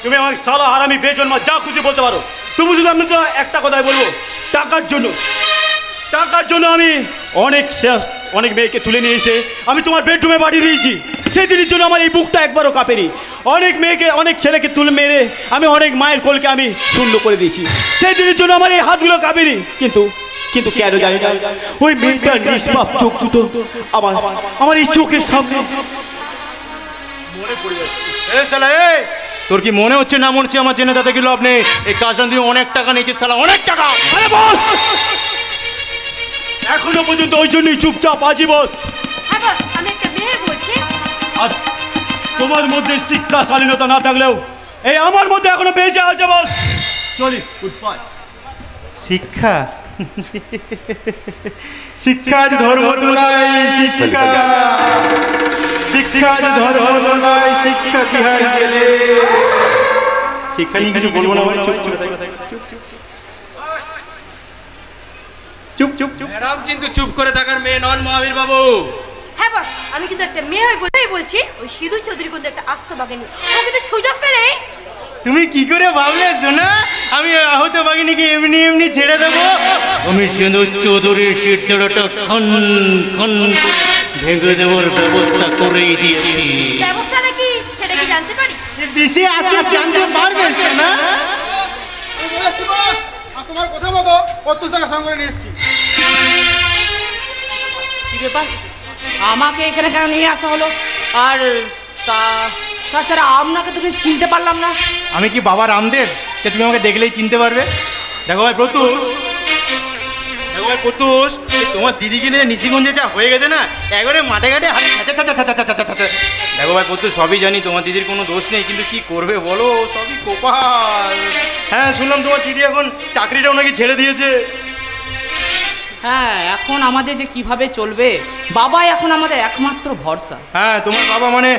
তুমি আমাকে সালা হারামি বেজন্মা যা খুশি বলতে পারো। তুমি শুধু আমি তো একটা কথাই বলবো, টাকার জন্য আমি অনেক মেয়েকে তুলে নিয়ে এসে আমি তোমার বেডরুমে পাঠিয়ে দিয়েছি। সেই দিনের জন্য আমার এই বুকটা একবারও কাঁপেনি। অনেক ছেলেকে তুলে মেরে আমি অনেক মায়ের কোলকে আমি শূন্য করে দিয়েছি। সেই দিনের জন্য আমার এই হাতগুলো কাঁপেনি। কিন্তু কেন জানি না, ওই মেয়েটার নিষ্পাপ চোখ দুটো আমার এই চোখের সামনে মনে পড়ে যাচ্ছে। তোর কি মনে হচ্ছে না মনে হচ্ছে আমার জেনে তাতে কি লাভ নেই? এই কাজটা দিয়ে অনেক টাকা নিয়েছে শালা, অনেক টাকা। আরে বস, এখনো পর্যন্ত ওই জন্যই চুপচাপ আছি বস। হ্যাঁ বস, আমি একটা মেয়ে বলছি। আর তোমার মধ্যে শিক্ষা শালীনতা না থাকলেও এই আমার মধ্যে এখনো বেঁচে আছে বস। চলি, গুড বাই। শিক্ষা শিক্ষা ধর্ম নাই, শিক্ষা ধর্ম নাই, শিক্ষা তিহার জেলে। শিক্ষা নিয়ে কিছু বলবো না ভাই, চুপ চুপ চুপ চুপ। ম্যাডাম কিন্তু চুপ করে থাকার মেয়ে নন মহাবীর বাবু। হ্যাঁ বস, আমি কিন্তু একটা মেয়ে হয়ে বলছি, ওই সিধু চৌধুরী কিন্তু একটা আস্ত বাগানি। ও কিন্তু সুযোগ পেলে। তুমি কি করে ভাবলে সোনা আমি আহত বাগিনীকে এমনি ছেড়ে দেবো? আমি সিধু চৌধুরীর সিদ্ধটা খন ভেঙে দেওয়ার ব্যবস্থা করেই দিয়েছি। ব্যবস্থাটা কি সেটা কি জানতে পারি? বেশি আসে জানতে পারবে সোনা। তোমার কথা মতো 32 টাকা সঙ্গে করে নিয়ে এসেছি। কি ব্যাপার, আমাকে এখানে কেন নিয়ে আসা হলো? আর তাছাড়া আপনাকে তো চিনতে পারলাম না। আমি কি বাবা রামদেব যে তুমি আমাকে দেখলেই চিনতে পারবে? দেখো ভাই প্রত্যুষ, তোমার দিদিকে নিয়ে নিশিগঞ্জে যা হয়ে গেছে না, একবারে মাঠে ঘাটে হাতে দেখো ভাই প্রত্যুষ, সবই জানি তোমার দিদির কোনো দোষ নেই, কিন্তু কি করবে বলো, সবই কপাল। হ্যাঁ শুনলাম তোমার দিদি এখন চাকরিটাও নাকি ছেড়ে দিয়েছে। হ্যাঁ, এখন আমাদের যে কিভাবে চলবে, বাবাই এখন আমাদের একমাত্র ভরসা। হ্যাঁ তোমার বাবা মানে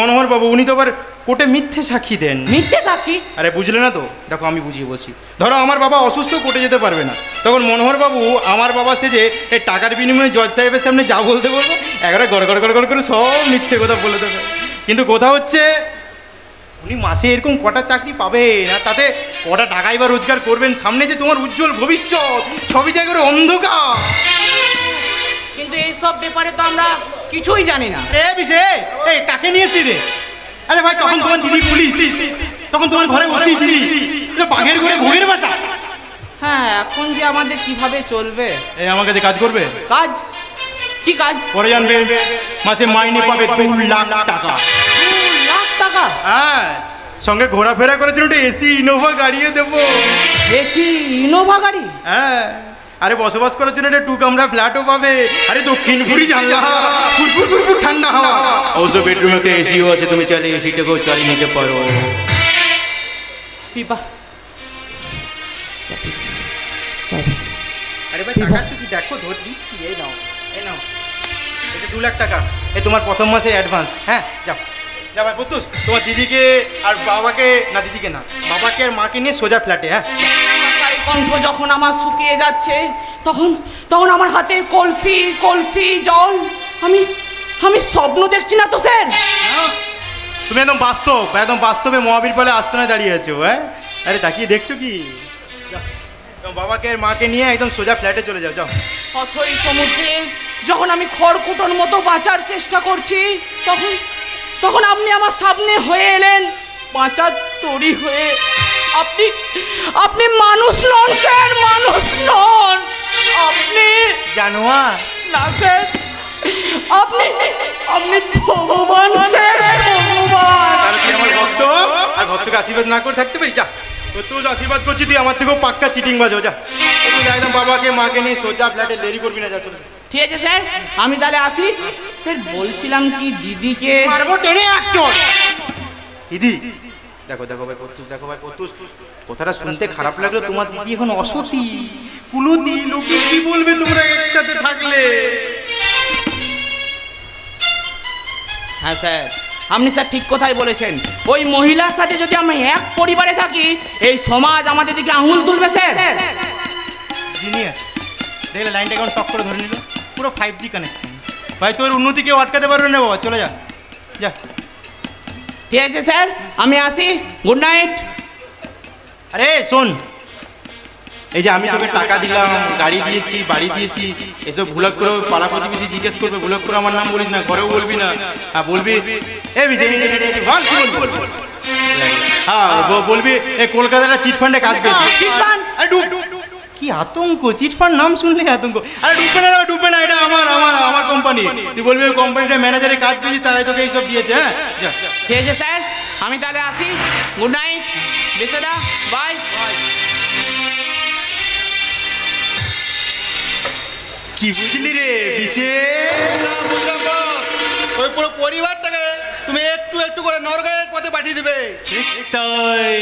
মনোহর বাবু, উনি তো আবার কোর্টে মিথ্যে সাক্ষী দেন। মিথ্যে সাক্ষী? আরে বুঝলে না তো, দেখো আমি বুঝিয়ে বলছি। ধরো আমার বাবা অসুস্থ, কোর্টে যেতে পারবে না, তখন মনোহর বাবু আমার বাবা সেজে এই টাকার বিনিময়ে জজ সাহেবের সামনে যা বলতে বলবো একবারে গড় করে সব মিথ্যে কথা বলে দেবে। কিন্তু কথা হচ্ছে উনি মাসে এরকম কটা চাকরি পাবেন, আর তাতে কটা টাকাই বা রোজগার করবেন? সামনে যে তোমার উজ্জ্বল ভবিষ্যৎ, সবই জায়গায় অন্ধকার। কিন্তু এইসব ব্যাপারে তো আমরা কিছুই জানি না। এই কাকে নিয়েছি রে? আরে ভাই তখন তোমার দিদি পুলিশ, তখন তোমার ঘরে বসি দিদি, বাঘের ঘরে ভোগের বাসা। হ্যাঁ, এখন যে আমাদের কিভাবে চলবে? এই আমার কাছে কাজ করবে? কাজ? কি কাজ? পরে জানবে। মাসে মাইনে পাবে 2 লাখ টাকা। 2 লাখ টাকা? হ্যাঁ, সঙ্গে ঘোরাফেরা করার জন্য এসি ইনোভা গাড়িও দেবো। এসি ইনোভা গাড়ি? হ্যাঁ, আরে বসবাস করার জন্য একটা 2 কামরা ফ্ল্যাটও পাবে। আরে দক্ষিণপুরি জানলা, ফুরফুর ঠান্ডা হাওয়া। অবশ্য বেডরুমে একটা এসিও আছে, তুমি চাইলে এসিটাকেও চালিয়ে নিতে পারো। পিপা। আরে ভাই টাকা তুমি দেখো, ধর দিচ্ছি। এই নাও এটা 2 লাখ টাকা, এই তোমার প্রথম মাসের অ্যাডভান্স। হ্যাঁ যাও ভাই প্রত্যুষ, তোমার দিদিকে আর বাবাকে না, দিদিকে না বাবাকে আর মাকে নিয়ে সোজা ফ্ল্যাটে। হ্যাঁ, কণ্ঠ যখন আমার শুকিয়ে যাচ্ছে, তখন আমার হাতে কলসি জল। আমি স্বপ্ন দেখছি না তো স্যার? তুমি একদম বাস্তবে মহাবীর পালে আস্তানায় দাঁড়িয়ে আছো। হ্যাঁ, আরে তাকিয়ে দেখছো কি? বাবাকে আর মাকে নিয়ে একদম সোজা ফ্ল্যাটে চলে যাও। অথই সমুদ্রে যখন আমি খড়কুটোর মতো বাঁচার চেষ্টা করছি, তখন আপনি আমার সামনে হয়ে এলেন বাঁচার তরি হয়ে। আপনি মানুষ নন স্যার, মানুষ নন। আপনি জানোয়ার না স্যার, আপনি ভগবান স্যার, ভগবান। আমার ভক্ত, আর ভক্তকে আশীর্বাদ না করে থাকতে পারি? যা তুই আশীর্বাদ করছি, তুই আমার থেকেও পাক্কা চিটিং বাজো। যা একদম বাবাকে মাকে নিয়ে সোজা ফ্ল্যাটে দেরি করবি না। যা চলে। ঠিক আছে স্যার, আমি তাহলে আসি। স্যার বলছিলাম কি, দিদিকে মারবো টেনে এক চোট। দিদি দেখো ভাই প্রত্যুষ, কথাটা শুনতে খারাপ লাগলো, তোমার দিদি এখন অসতী কুলতী। লোকে কি বলবে তোমরা একসাথে থাকলে? হ্যাঁ স্যার, আপনি স্যার ঠিক কথাই বলেছেন। ওই মহিলার সাথে যদি আমি এক পরিবারে থাকি, এই সমাজ আমাদের দিকে আঙুল তুলবে স্যার। জিনিয়াস, দেখলে লাইনটা কেমন টক করে ধরে নিল, পুরো 5G কানেকশন। ভাই তোর উন্নতি কেউ আটকাতে পারবে না বাবা, চলে যা। ঠিক আছে স্যার, আমি আসি, গুড নাইট। আরে শোন, এই যে আমি তোকে টাকা দিলাম, গাড়ি দিয়েছি, বাড়ি দিয়েছি, এসব ভুলক করে পাড়া প্রতিবেশী জিজ্ঞেস করবে, ভুলক করে আমার নাম বলিস না, ঘরেও বলবি না। হ্যাঁ বলবি, এ বিজয় হ্যাঁ বলবি এই কলকাতাটা চিটফান্ডে কাজ পেয়েছি। চিটফান্ড? কি আতঙ্ক, চিটফান্ড নাম শুনলে আতঙ্ক। আরে ডুববে না, এটা আমার কোম্পানি। তুই বলবি ওই কোম্পানিটা ম্যানেজারের কাজ পেয়েছি, তারাই তোকে এইসব দিয়েছে। হ্যাঁ ঠিক আছে স্যার, আমি তাহলে আসি, গুড নাইট, বিশ্বদা, বাই। কি বুঝলি রে বিশেষ? বুঝলাম বস, ওই পুরো পরিবারটাকে তুমি একটু একটু করে নরকের পথে পাঠিয়ে দিবে। তাই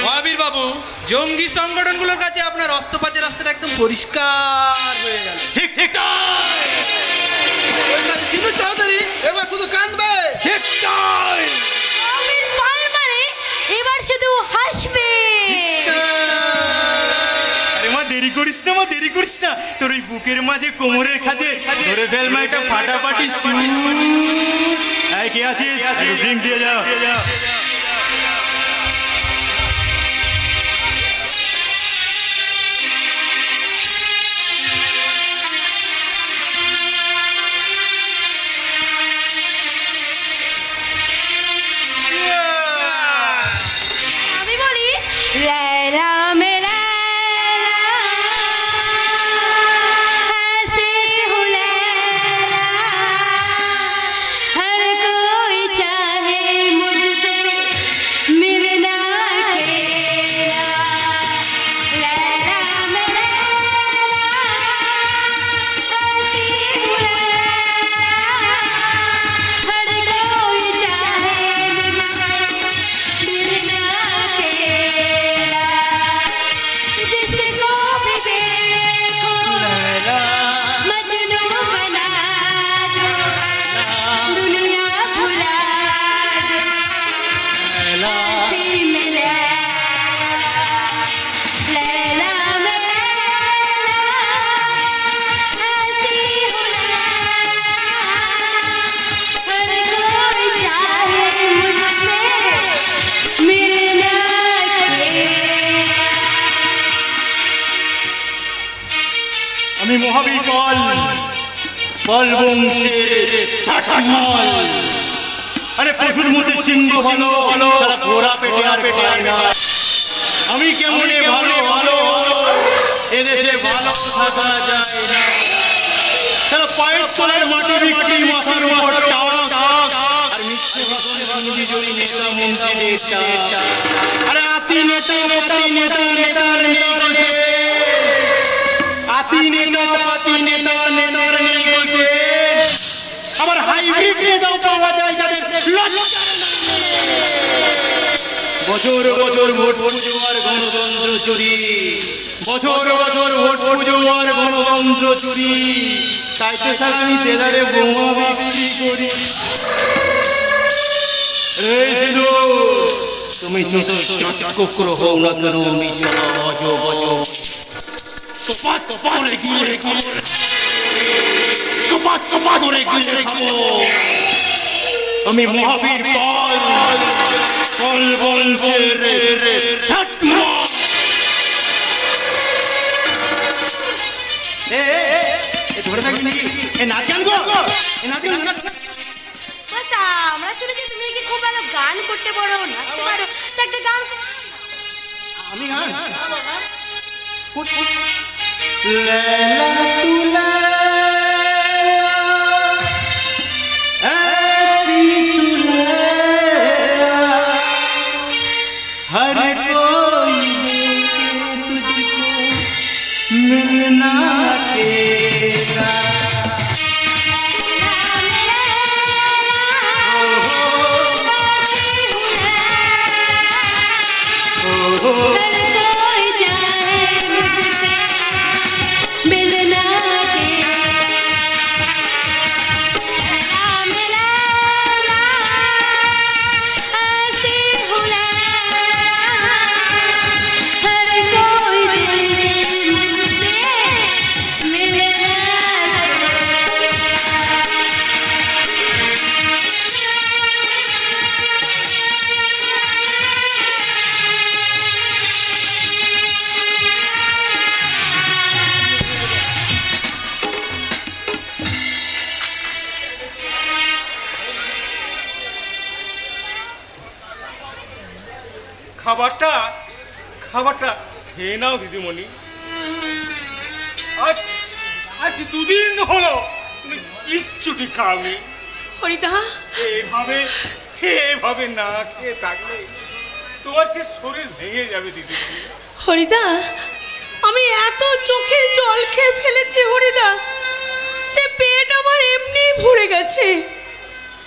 মহাবীর বাবু, জঙ্গি সংগঠনগুলোর কাছে আপনার অস্ত্রপাতের রাস্তাটা একদম পরিষ্কার হয়ে গেল। ঠিক সিনু চৌধুরী এবার শুধু কাঁদবে। আমির পাল মানে এবার শুধু হাসবে। আরে মা দেরি করিস না, তোর ওই বুকের মাঝে কোমরের কাছে ধরে ফেল মা, এটা ফাটাফাটি কে আছিস? ড্রিঙ্ক দিয়ে যা। আমি বলি লাইলা মেলা ऐसे हो लैला, हर कोई चाहे मुझसे मिलना अकेला। लैला मेला ऐसे हो लैला, हर कोई चाहे मुझसे मिलना अकेला। जिसको भी देखो मजनू बना दो, दुनिया भुला दो। ऐसी में लैला में ऐसी हो लैला, हर कोई चाहे मुझसे मिलना अकेला। আমি মহাবীর পাল বংশের ছাটমাল। আরে পশুর মধ্যে সিংহ ভালো, সারা ঘোড়া পেটে আর খায় না। আমি কেমনে ভালো, এদেশে ভালো থাকা যায় না। সারা পায়ের তলার মাটি বিক্রি, মাথার উপর টাক, আর মিথ্যে ভাষণে শুনবি যদি নেতা মন্ত্রীদের টাক। আরে আতি নেতা নেতার নেই বসে, আতি নেতা নেতার নেই বসে। আবার হাইব্রিড নেতাও পাওয়া যায় যাদের বছর ভোট পুজো আর গণতন্ত্র চুরি, বছর ভোট পুজো আর গণতন্ত্র চুরি। তাই তো স্যার আমি দেদারে বোমা বিক্রি করি। এই সিধু, তুমি যত কুকুর হও না কেন, আমি সদা বজ তোপাত করে গিলে খাবো, তোপাত করে গিলে খাবো। আমি মহাবীর পাল বংশের ছাটমাল। ধরে থাকবি নাকি? নাচ গান গো, নাচ গান। আচ্ছা, আমরা শুনেছি তুমি নাকি খুব ভালো গান করতে পারো, নাচতে পারো, তো একটা গান। আমি গান लैला तू लैला, ऐसी तू लैला, हर कोई तुझको मिलना अकेला। हर कोई चाहे मुझसे मिलना अकेला। খাবারটা খেয়ে নাও দিদিমণি। আজ আজ দুদিন হলো তুমি কিচ্ছুটি খাওনি। হরিদা, এভাবে না খেয়ে থাকলে তোমার যে শরীর ভেঙে যাবে দিদিমণি। হরিদা, আমি এত চোখের জল খেয়ে ফেলেছি হরিদা, যে পেট আমার এমনি ভরে গেছে।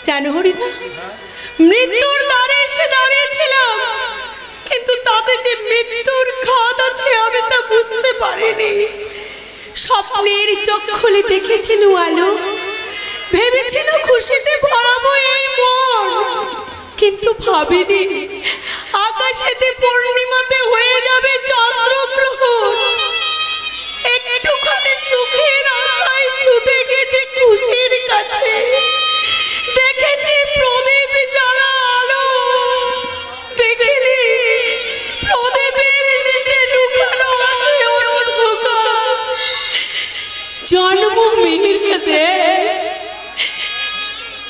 জানো হরিদা, মৃত্যুর দ্বারে এসে দাঁড়িয়েছিলাম, কিন্তু তাতে যে মৃত্যুর ঘাত আছে আমি তা বুঝতে পারিনি। স্বপ্নের চোখ খুলে দেখেছিল আলো, ভেবেছিল খুশিতে ভরাবো এই মন, কিন্তু ভাবিনি আকাশেতে পূর্ণিমাতে হয়ে যাবে চন্দ্রগ্রহণ। একটুখানি সুখের আশায় ছুটে গেছে খুশির কাছে, দেখেছি প্রদীপ জ্বালা আলো, দেখিনি প্রদীপের নিচে লুকানো আছে অন্ধকার। জন্ম মেরে দে,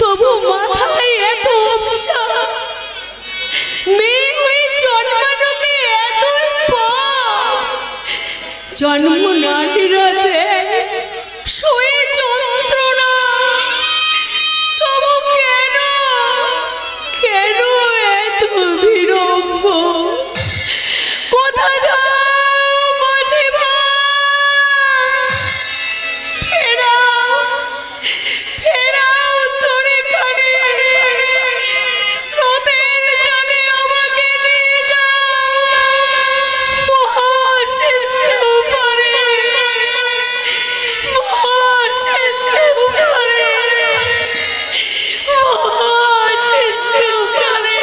তবু মাথায় এত অভিশাপ, মেয়ে হয়ে জন্মানোকে এতই পাপ। জন্ম নারীরা দেয় শুয়ে যন্ত্রণা, তবু কেন কেন এত বিড়ম্ব? কোথা যাও মাঝি ভাই, ফেরাও ফেরাও তোর এখানে, স্রোতের টানে আমাকে নিয়ে যাও মহাশেষের উপরে, মহাশেষের উপরে, মহাশেষের উপরে।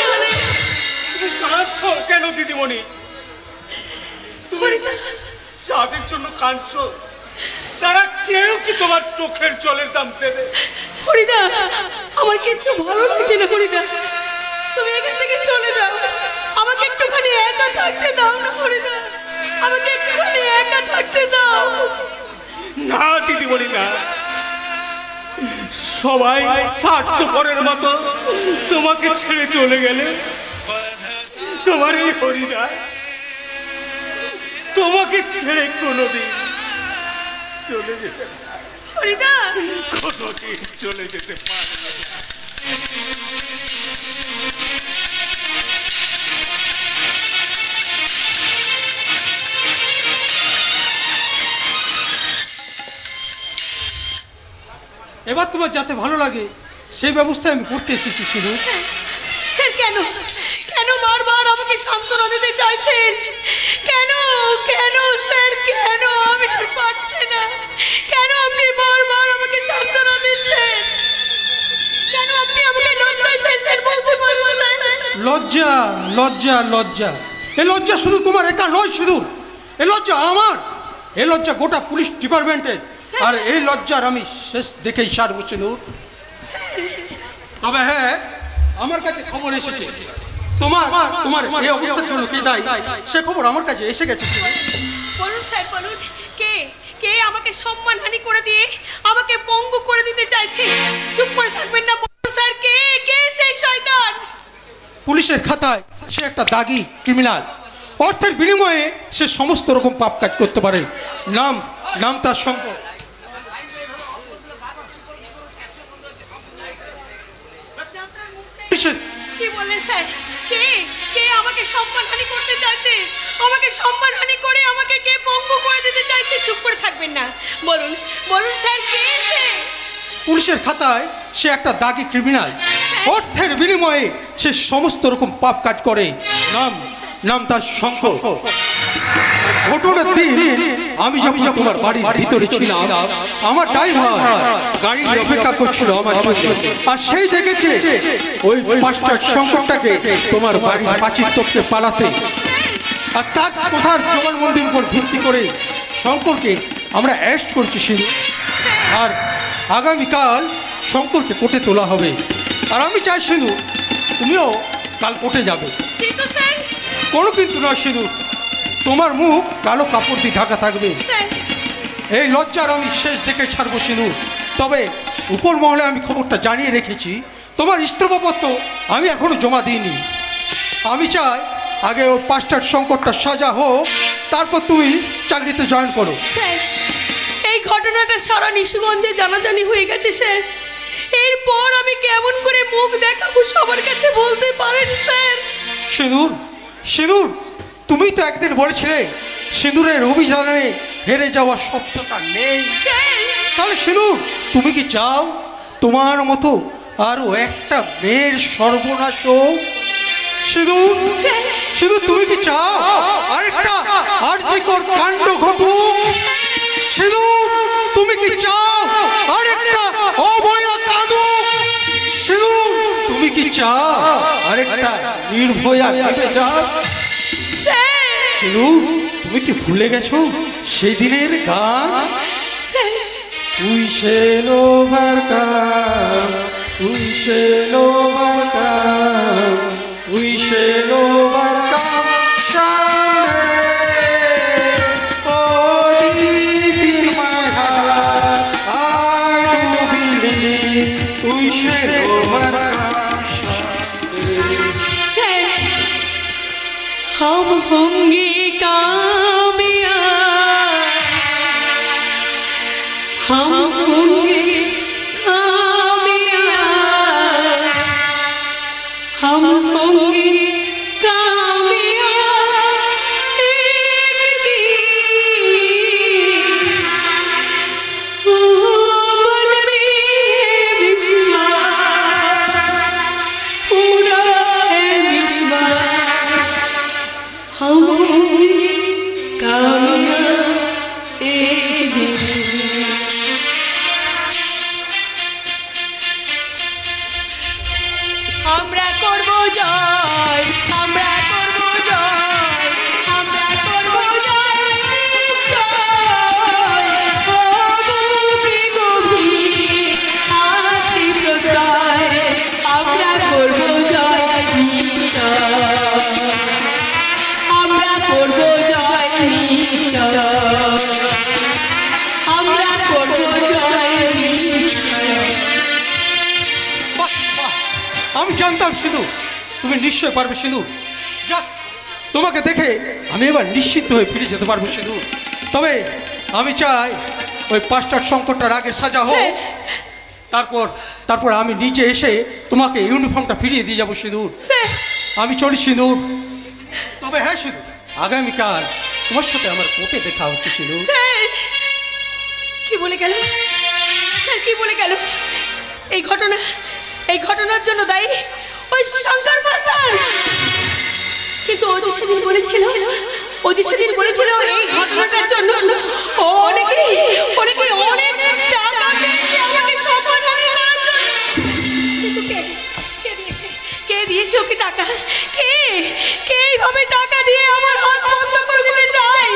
তুমি কাঁদছো কেন দিদিমণি? তুমি যাদের জন্য কাঁদছো তারা কেউ কি তোমার চোখের জলের দাম দেবে? হরিদা, আমার কিছু ভালো লাগছে না হরিদা, তুমি এখান থেকে চলে যাও, আমাকে একটুখানি একা থাকতে দাও না হরিদা, আমাকে একটুখানি একা থাকতে দাও। না দিদিমণি না, সবাই স্বার্থপরের মতো তোমাকে ছেড়ে চলে গেলে তোমার এই হরিদা তোমাকে ছেড়ে কোনোদিন চলে যেতে হরিদা, কোনোদিন চলে যেতে পারে না। এবার তোমার যাতে ভালো লাগে সেই ব্যবস্থায় আমি করতে এসেছি শুধু। স্যার কেন কেন বারবার আমাকে সান্ত্বনা দিতে চাইছেন? কেন কেন স্যার কেন? আমি আর পারছি না। কেন আপনি বারবার আমাকে সান্ত্বনা দিচ্ছেন? কেন আপনি আমাকে লজ্জায় ফেলছেন বলতে পারবো না? লজ্জা লজ্জা লজ্জা, এ লজ্জা শুধু তোমার একা নয়, শুধু এ লজ্জা আমার, এ লজ্জা গোটা পুলিশ ডিপার্টমেন্টের। আর এই লজ্জার আমি শেষ দেখেই সারবো সিঁদুর। তবে হ্যাঁ, আমার কাছে খবর এসেছে তোমার তোমার এই অবস্থার জন্য কে দায়ী সে খবর আমার কাছে এসে গেছে। বলুন স্যার বলুন, কে কে আমাকে সম্মানহানি করে দিয়ে আমাকে পঙ্গু করে দিতে চাইছে? চুপ করে থাকবেন না, বলুন স্যার কে কে সেই শয়তান? পুলিশের খাতায় সে একটা দাগি ক্রিমিনাল, অর্থের বিনিময়ে সে সমস্ত রকম পাপ কাজ করতে পারে। নাম নাম তার শঙ্কর। কি বলেন স্যার? কে কে আমাকে সম্মানহানি করতে চাইছে? আমাকে সম্মানহানি করে আমাকে কে পঙ্গু করে দিতে চাইছে? চুপ করে থাকবেন না, বলুন বলুন স্যার কে সে? পুলিশের খাতায় সে একটা দাগি ক্রিমিনাল, অর্থের বিনিময়ে সে সমস্ত রকম পাপ কাজ করে। নাম নাম তার শঙ্কর। ঘটনার দিন আমি যখন তোমার বাড়ির ভিতরে ছিলাম, আমার ড্রাইভার গাড়ি অপেক্ষা করছিল আমার জন্য, আর সেই দেখেছে ওই পাঁচটা শঙ্করটাকে তোমার বাড়ির প্রাচীর তত্ত্বে পালাতে। আর তার কোথার জগন মন্দির উপর ভিত্তি করে শঙ্করকে আমরা অ্যারেস্ট করছি শুধু। আর আগামীকাল শঙ্করকে কোর্টে তোলা হবে। আর আমি চাই শুধু তুমিও কাল কোর্টে যাবে। কিন্তু স্যার, কোনো কিন্তু নয় শুধু, তোমার মুখ কালো কাপড় দিয়ে ঢাকা থাকবে। এই লজ্জার আমি শেষ দেখে ছাড়বো সিঁদু। তবে উপর মহলে আমি খবরটা জানিয়ে রেখেছি, তোমার ইস্তফাপত্র আমি এখনো জমা দিইনি। আমি চাই আগে ওর পাঁচটার সংকটটা সাজা হোক, তারপর তুমি চাকরিতে জয়েন করো। স্যার, এই ঘটনাটা সারা নিশিগঞ্জে জানাজানি হয়ে গেছে স্যার। এরপর আমি কেমন করে মুখ দেখাবো সবার কাছে বলতে পারেন স্যার? সিঁদুর, সিঁদুর, তুমি তো একদিন বলেছিলে সিঁদুরের অভিযানে হেরে যাওয়ার সত্যতা নেই। তাহলে সিঁদুর, তুমি কি চাও তোমার মতো আরো একটা মেয়ের সর্বনাশ হোক? সিঁদুর, সিঁদুর, তুমি কি চাও আরেকটা আরজিকর কাণ্ড ঘটুক? সিঁদুর, তুমি কি চাও আরেকটা অভয়া কাঁদুক? সিঁদুর, তুমি কি চাও আরেকটা নির্ভয়া কেঁপে যাক? সিঁদুর, তুমি কি ভুলে গেছো সেই দিনের গান? তুই সে লোভার কাম, তুই সে লোভার কাম, তুই সে লোভার কাম সামনে ও ডিপির মায়া আই ডু বিলিভ তুই সে লোভার কাম স্যার, हम होंगे कामयाब, हम होंगे कामयाब, हम होंगे कामयाब एक दिन। ओ मन में है विश्वास, पूरा है विश्वास, हम होंगे कामयाब एक दिन। আমরা করব জয়, আমরা করব জয়, আমরা করব জয় নিশ্চয়। ও বুকে গভীর আছে প্রত্যয়, আমরা করব জয় নিশ্চয়, আমরা করব জয় নিশ্চয়, আমরা করব জয় নিশ্চয়। আমি জানতাম সিঁদুর তুমি নিশ্চয় পারবে সিঁদুর। যা, তোমাকে দেখে আমি এবার নিশ্চিন্ত হয়ে ফিরে যেতে পারবো সিঁদুর। তবে আমি চাই ওই পাঁচটার সংকটটার আগে সাজা হোক, তারপর আমি নিজে এসে তোমাকে ইউনিফর্মটা ফিরিয়ে দিয়ে যাবো সিঁদুর। আমি চলি সিঁদুর। তবে হ্যাঁ সিঁদুর, আগামীকাল তোমার সাথে আমার কোর্টে দেখা হচ্ছে সিঁদুর। স্যার, কি বলে গেল? স্যার, কি বলে গেল? এই ঘটনার জন্য দায়ী ওই শঙ্কর মাস্টার। কিন্তু ও যে সেদিন বলেছিল এই ঘটনাটার জন্য ও অনেক টাকা পেয়েছে আমাকে সম্মানহানি করার জন্য। কিন্তু কে দিয়েছে ওকে টাকা? কে এইভাবে টাকা দিয়ে আমার হাত বন্ধ করে দিতে চায়?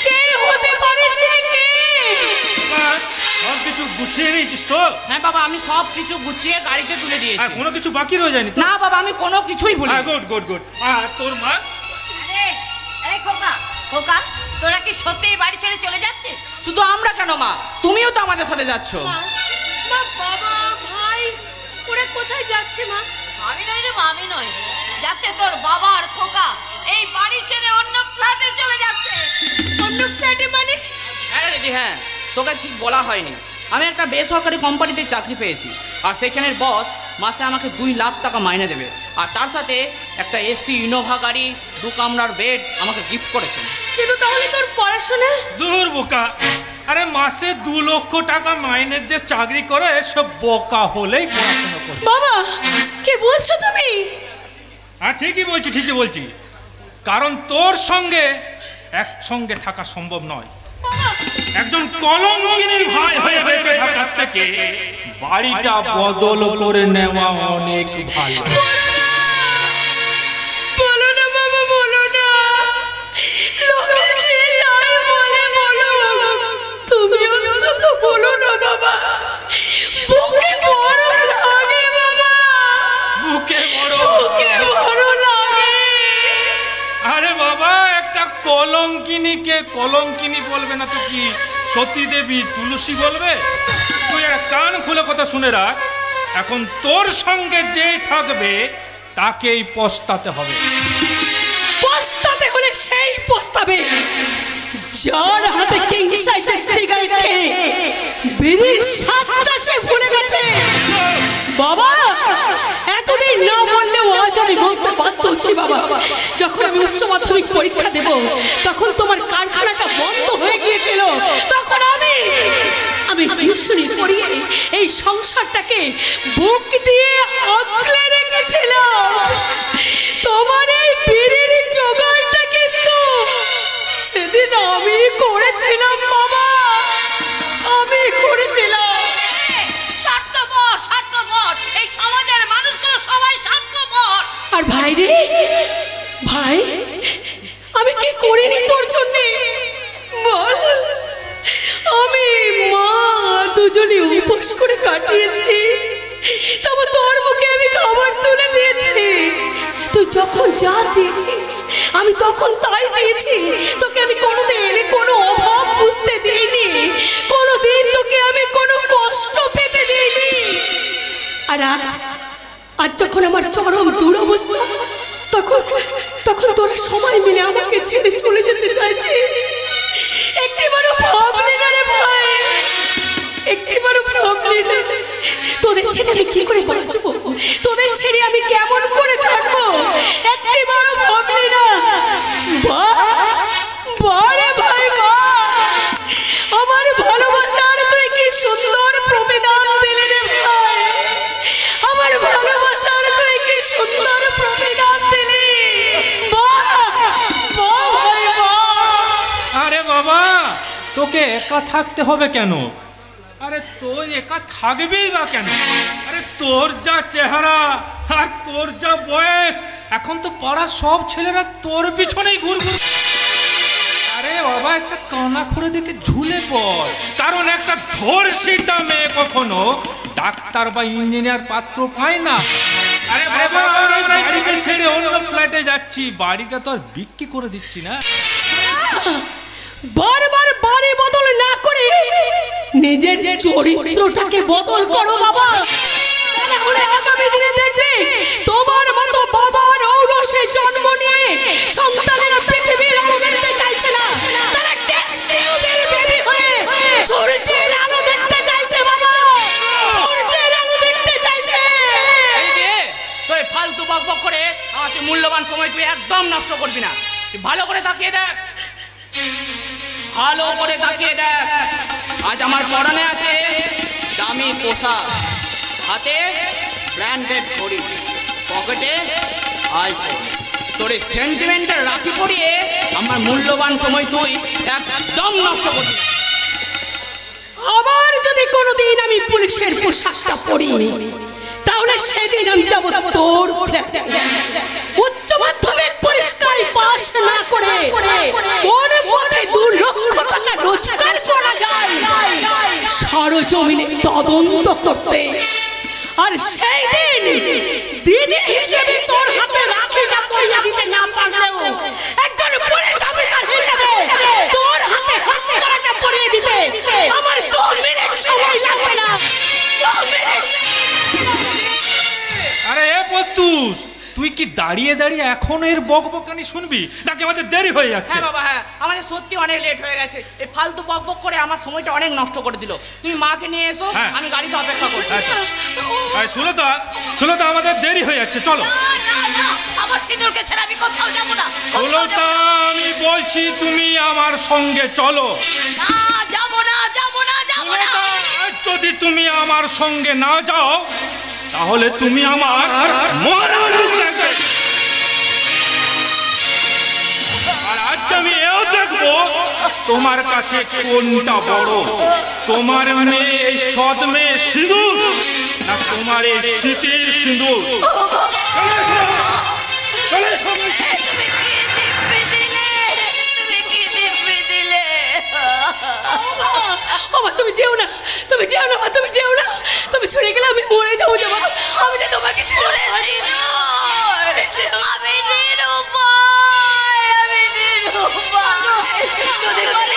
কে হতে পারে সে? কে? সব কিছু গুছিয়ে নিয়েছিস তো? হ্যাঁ বাবা, আমি সব কিছু গুছিয়ে গাড়িতে তুলে দিয়েছি। আর কোনো কিছু বাকি রয়ে যায়নি তো? না বাবা, আমি কোনো কিছুই ভুলি। Good good good. আর তোর মা? এই খোকা, খোকা, তোরা কি সত্যিই বাড়ি ছেড়ে চলে যাচ্ছিস? শুধু আমরা কেন মা, তুমিও তো আমাদের সাথে যাচ্ছ। মা, বাবা, ভাই, ওরা কোথায় যাচ্ছে মা? আমি নই রে, আমি নই, যাচ্ছে তোর বাবা আর খোকা। এই বাড়ি ছেড়ে অন্য ফ্ল্যাটে চলে যাচ্ছে। অন্য ফ্ল্যাটে মানে? হ্যাঁ দিদি, হ্যাঁ, তোকে ঠিক বলা হয়নি। আমি একটা বেসরকারি কোম্পানিতে চাকরি পেয়েছি, আর সেখানের বস মাসে আমাকে 2 লাখ টাকা মাইনে দেবে, আর তার সাথে একটা এসি ইনোভা গাড়ি, 2 কামরার বেড আমাকে গিফট করেছেন। কিন্তু তাহলে তোর পড়াশোনা? দূর বোকা, আরে মাসে 2 লক্ষ টাকা মাইনের যে চাকরি করে সব বোকা হলেই পড়াশোনা করে। বাবা, কে বলছো তুমি? হ্যাঁ ঠিকই বলছি, কারণ তোর সঙ্গে একসঙ্গে থাকা সম্ভব নয়। একজন কলঙ্কিনীর ভাই হয়ে বেঁচে থাকার থেকে বাড়িটা বদল করে নেওয়া অনেক ভালো। বলো না বাবা, বলো না। লোকে যে যাই বলে বলো, তুমি অন্তত বলো না বাবা। বুকে বড় লাগে বাবা, বুকে বড় লাগে। আরে বাবা, একটা কলঙ্কিনীকে কলঙ্কিনী বলবে না তো কি সতী দেবী তুলসী বলবে? তুই একটা কান খুলে কথা শুনে রাখ, এখন তোর সঙ্গে যে থাকবে তাকেই পস্তাতে হবে। সেই পস্তাবে যার হাতে কিং সাইজের সিগারেট খেয়ে বিড়ির স্বাদটা সে ভুলে গেছে। বাবা, এতদিন না বললেও আজ আমি বলতে বাধ্য হচ্ছি বাবা। যখন আমি উচ্চ মাধ্যমিক পরীক্ষা দেব তখন তোমার কারখানাটা বন্ধ হয়ে গিয়েছিল, তখন আমি টিউশনি পড়িয়ে এই সংসারটাকে বুক দিয়ে আগলে রেখেছিলাম। তোমার এই বিড়ির জোগাড়টা কিন্তু সেদিন আমি করেছিলাম বাবা, আমি করেছিলাম। স্বার্থপর, স্বার্থপর, এই সমাজের মানুষগুলো সবাই স্বার্থপর। আর ভাই রে ভাই, আমি কি করিনি তোর জন্য বল? আমি মা দুজনে উপোস করে কাটিয়েছি, তবে তোর মুখে আমি খাবার তুলে দিয়েছি। তুই যখন যা চেয়েছিস আমি তখন তাই দিয়েছি। তোকে আমি কোনোদিন কোনো অভাব বুঝতে দিইনি, কোনোদিন তোকে আমি কোনো কষ্ট পেতে দিইনি। আর আজ যখন আমার চরম দুরবস্থা, তখন তোরা সবাই মিলে আমাকে ছেড়ে চলে যেতে চাইছিস। একটিবারও ভাবলি না রে ভাই, একটিবারও ভাবলি না তোদের ছেড়ে আমি কি করে বাঁচবো, তোদের ছেড়ে আমি কেমন করে থাকবো? একটিবারও ভাবলি না? বারে ভাই বা, আমার ভালোবাসার তুই কি সুন্দর প্রতিদান দিলি রে ভাই, আমার ভালোবাসার তুই কি সুন্দর প্রতিদান দিলি। আরে বাবা, তোকে একা থাকতে হবে কেন? আরে তুই একা থাকবেই বা কেন? আরে তোর যা চেহারা আর তোর যা বয়স, এখন তো পাড়ার সব ছেলেরা তোর পিছনেই ঘুরঘুর। আরে বাবা, একটা কানা খুঁড়ে দেখে ঝুলে পড়, কারণ একটা ধর্ষিতা মেয়ে কখনো ডাক্তার বা ইঞ্জিনিয়ার পাত্র পায় না। আরে বাবা, বাড়িটা ছেড়ে অন্য ফ্ল্যাটে যাচ্ছি, বাড়িটা তো আর বিক্রি করে দিচ্ছি না। বারবার বাড়ি বদল না করে নিজের চরিত্রটাকে বদল করো বাবা, তাহলে আগামী দিনে দেখবে তোমার মতো বাবার ঔরসে জন্ম নিয়ে সন্তানেরা পৃথিবীর আলো দেখতে চাইছে না, তারা টেস্ট টিউবের বেবি হয়ে সূর্যের আলো দেখতে চাইছে বাবা, সূর্যের আলো দেখতে চাইছে। এই যে তুই ফালতু বকবক করে আমাকে মূল্যবান সময় তুই একদম নষ্ট করবি না। তুই ভালো করে তাকিয়ে দেখ, ভালো করে তাকিয়ে দেখ। আজ আমার পরনে আছে দামি পোশাক, হাতে ব্র্যান্ডেড ঘড়ি, পকেটে আইফোন। তোর সেন্টিমেন্টাল রাখি পরিয়ে আমার মূল্যবান সময় তুই একদম নষ্ট করবি। আবার যদি কোনোদিন আমি পুলিশের পোশাকটা পরি, তাহলে সেদিন আমি যাব তোর ফ্ল্যাটে। উচ্চ মাধ্যমিক পরীক্ষায় পাস না করে কোন পথে 2 লক্ষ টাকা রোজগার করা যায় সরজমিনে তদন্ত করতে, আর সেই দিন দিদি হিসেবে তোর হাতে রাখিটা পরিয়ে দিতে না পারলেও একজন পুলিশ অফিসার হিসেবে তোর হাতে হাতকড়াটা পরিয়ে দিতে আমার 2 মিনিট সময় লাগবে না। 2 মিনিট। আরে এ পদ্তুস, তুই কি দাঁড়িয়ে দাঁড়িয়ে এখন এর বকবকানি শুনবি নাকি আমাদের দেরি হয়ে যাচ্ছে? হ্যাঁ বাবা, হ্যাঁ, আমাদের সত্যি অনেক লেট হয়ে গেছে। এই ফালতু বকবক করে আমার সময়টা অনেক নষ্ট করে দিল। তুমি মাকে নিয়ে এসো, হ্যাঁ। আমি গাড়িতে অপেক্ষা করছি। সুলতা, আমাদের দেরি হয়ে যাচ্ছে, চলো। আমার সিঁদুরকে ছেড়ে আমি কোথাও যাবো না। সুলতা, আমি বলছি তুমি আমার সঙ্গে চলো। না, যাবো না, যাবো না, যাবো না। যদি তুমি আমার সঙ্গে না যাও তাহলে তুমি আমার মরা মুখ দেখবে। আর আজকে আমি এও দেখবো তোমার কাছে কোনটা বড়, তোমার মেয়ে এই সৎ মেয়ে সিঁদুর না তোমার এই শীতের সিঁদুর। তুমি যেও না, তুমি যেও না, তুমি যেও না, তুমি ছড়ে গেলে আমি মরে যাবো। আমি যে তোমাকে ছেড়ে আমি নিরুপায়, আমি নিরুপায়। যদি পারি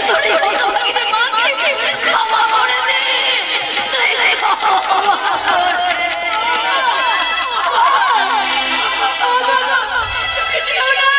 তোরে হতভাগিনী মাকে ক্ষমা করে দে, তুই ক্ষমা করে দে। যেও না।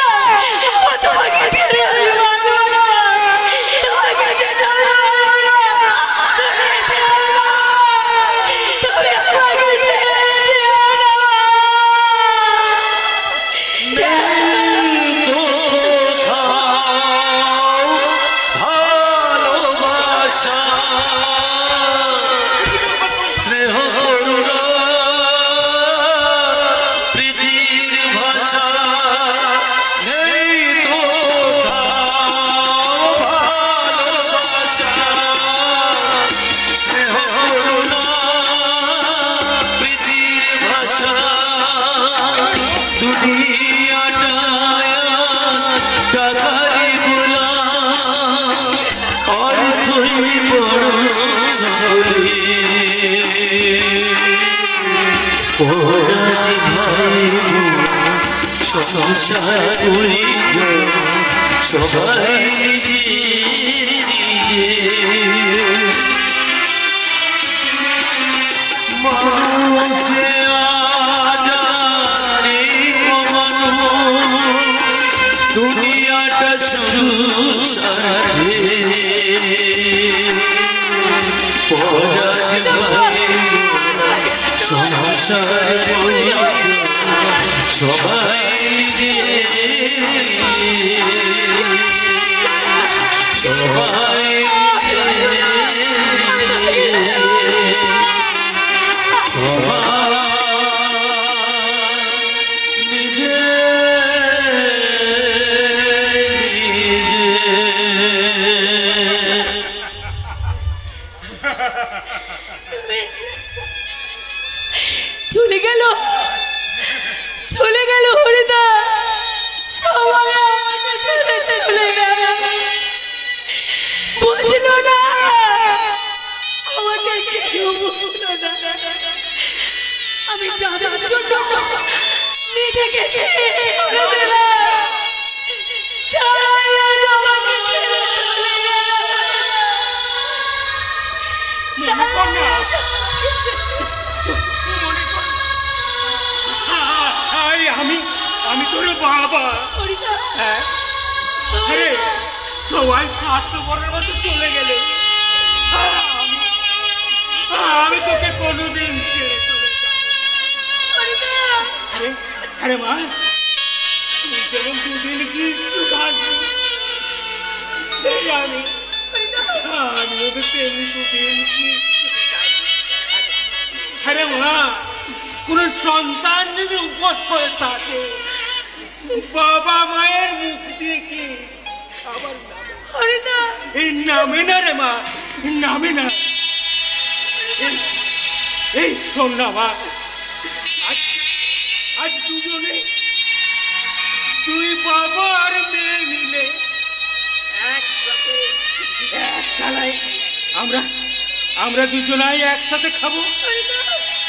পরাজি ভাই সংসার করি সবাই মানুষকে আজানে মানুষ দুনিয়াটা সংসারে পরাজি ভাই সংসার করি সবাই সবাই চলে গেল হরিদা, সবাই আমাকে ছেড়ে চলে গেল। বুঝলো না, আমাকে কেউ বুঝলো না। আমি যাদের জন্য নিজেকে শেষ করে দিলাম, তারাই আজ আমাকে ছেড়ে চলে গেল। আমি তোর বাবা। হ্যাঁ, সবাই স্বার্থপরের মতো চলে গেলে আমি তোকে কোনোদিন ছেড়ে চলে যাব। আরে মা, তুই যেমন দুদিন কিচ্ছু থাকবি, আমিও তো তেমনি দুদিন কিচ্ছু চাই। আরে মা, কোন সন্তান যদি উপোস করে থাকে, বাবা মায়ের মুখ দেখে আবার এই নামে না রে মা, নামে না। এই শোন না মা, আজ দুজনে, দুই বাবা আর মেয়ে মিলে একসাথে এক থালায় আমরা দুজনাই একসাথে খাবো।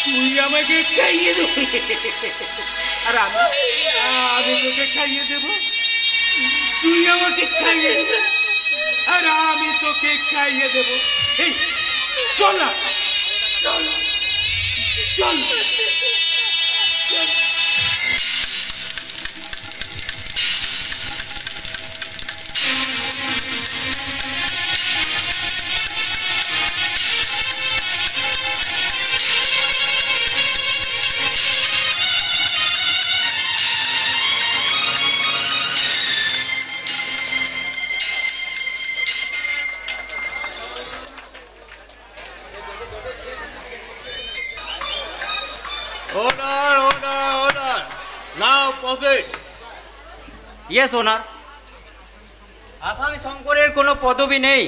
তুই আমাকে খাইয়ে দেবো আর আমি তোকে খাইয়ে দেব। তুই আমাকে খাইয়ে দেবে আর আমি তোকে খাইয়ে দেব। এই চল না, চল চল। ইয়েস ওনার। আসামি শঙ্করের কোনো পদবি নেই।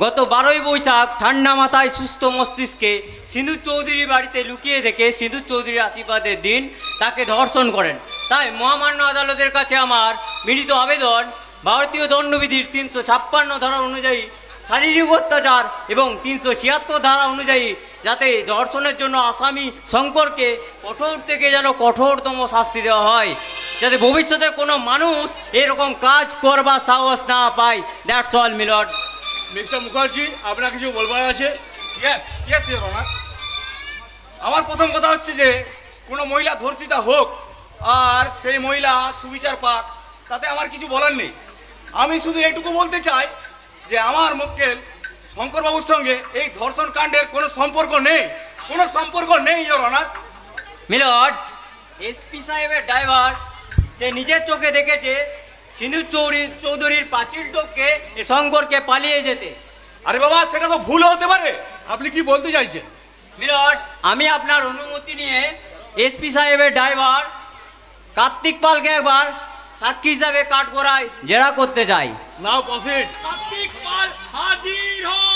গত 12ই বৈশাখ ঠান্ডা মাথায় সুস্থ মস্তিষ্কে সিন্ধু চৌধুরীর বাড়িতে লুকিয়ে থেকে সিন্ধু চৌধুরীর আশীর্বাদের দিন তাকে ধর্ষণ করেন। তাই মহামান্য আদালতের কাছে আমার মিলিত আবেদন, ভারতীয় দণ্ডবিধির 356 ধারা অনুযায়ী শারীরিক অত্যাচার এবং 376 ধারা অনুযায়ী যাতে ধর্ষণের জন্য আসামি শঙ্করকে কঠোর থেকে যেন কঠোরতম শাস্তি দেওয়া হয়, যাতে ভবিষ্যতে কোনো মানুষ এরকম কাজ করবার সাহস না পায়। That's all milord. Mister Mukherjee, আপনার কিছু বলবার আছে? Yes yes your honour. আমার প্রথম কথা হচ্ছে যে কোনো মহিলা ধর্ষিতা হোক আর সেই মহিলা সুবিচার পাক, তাতে আমার কিছু বলার নেই। আমি শুধু এটুকু বলতে চাই যে আমার মক্কেল শঙ্করবাবুর সঙ্গে এই ধর্ষণ কাণ্ডের কোনো সম্পর্ক নেই ইয়োর অনার। মিলর্ড, এসপি সাহেবের ড্রাইভার সে নিজের চোখে দেখেছে সিন্ধু চৌধুরীর পাঁচিল টপকে শঙ্করকে পালিয়ে যেতে। আরে বাবা, সেটা তো ভুল হতে পারে। আপনি কি বলতে চাইছেন? মিলর্ড, আমি আপনার অনুমতি নিয়ে এসপি সাহেবের ড্রাইভার কার্তিক পালকে একবার সাক্ষী হিসাবে কাঠগড়ায় জেরা করতে চাই। নাও প্রসিড। কার্তিক পাল হাজির হও।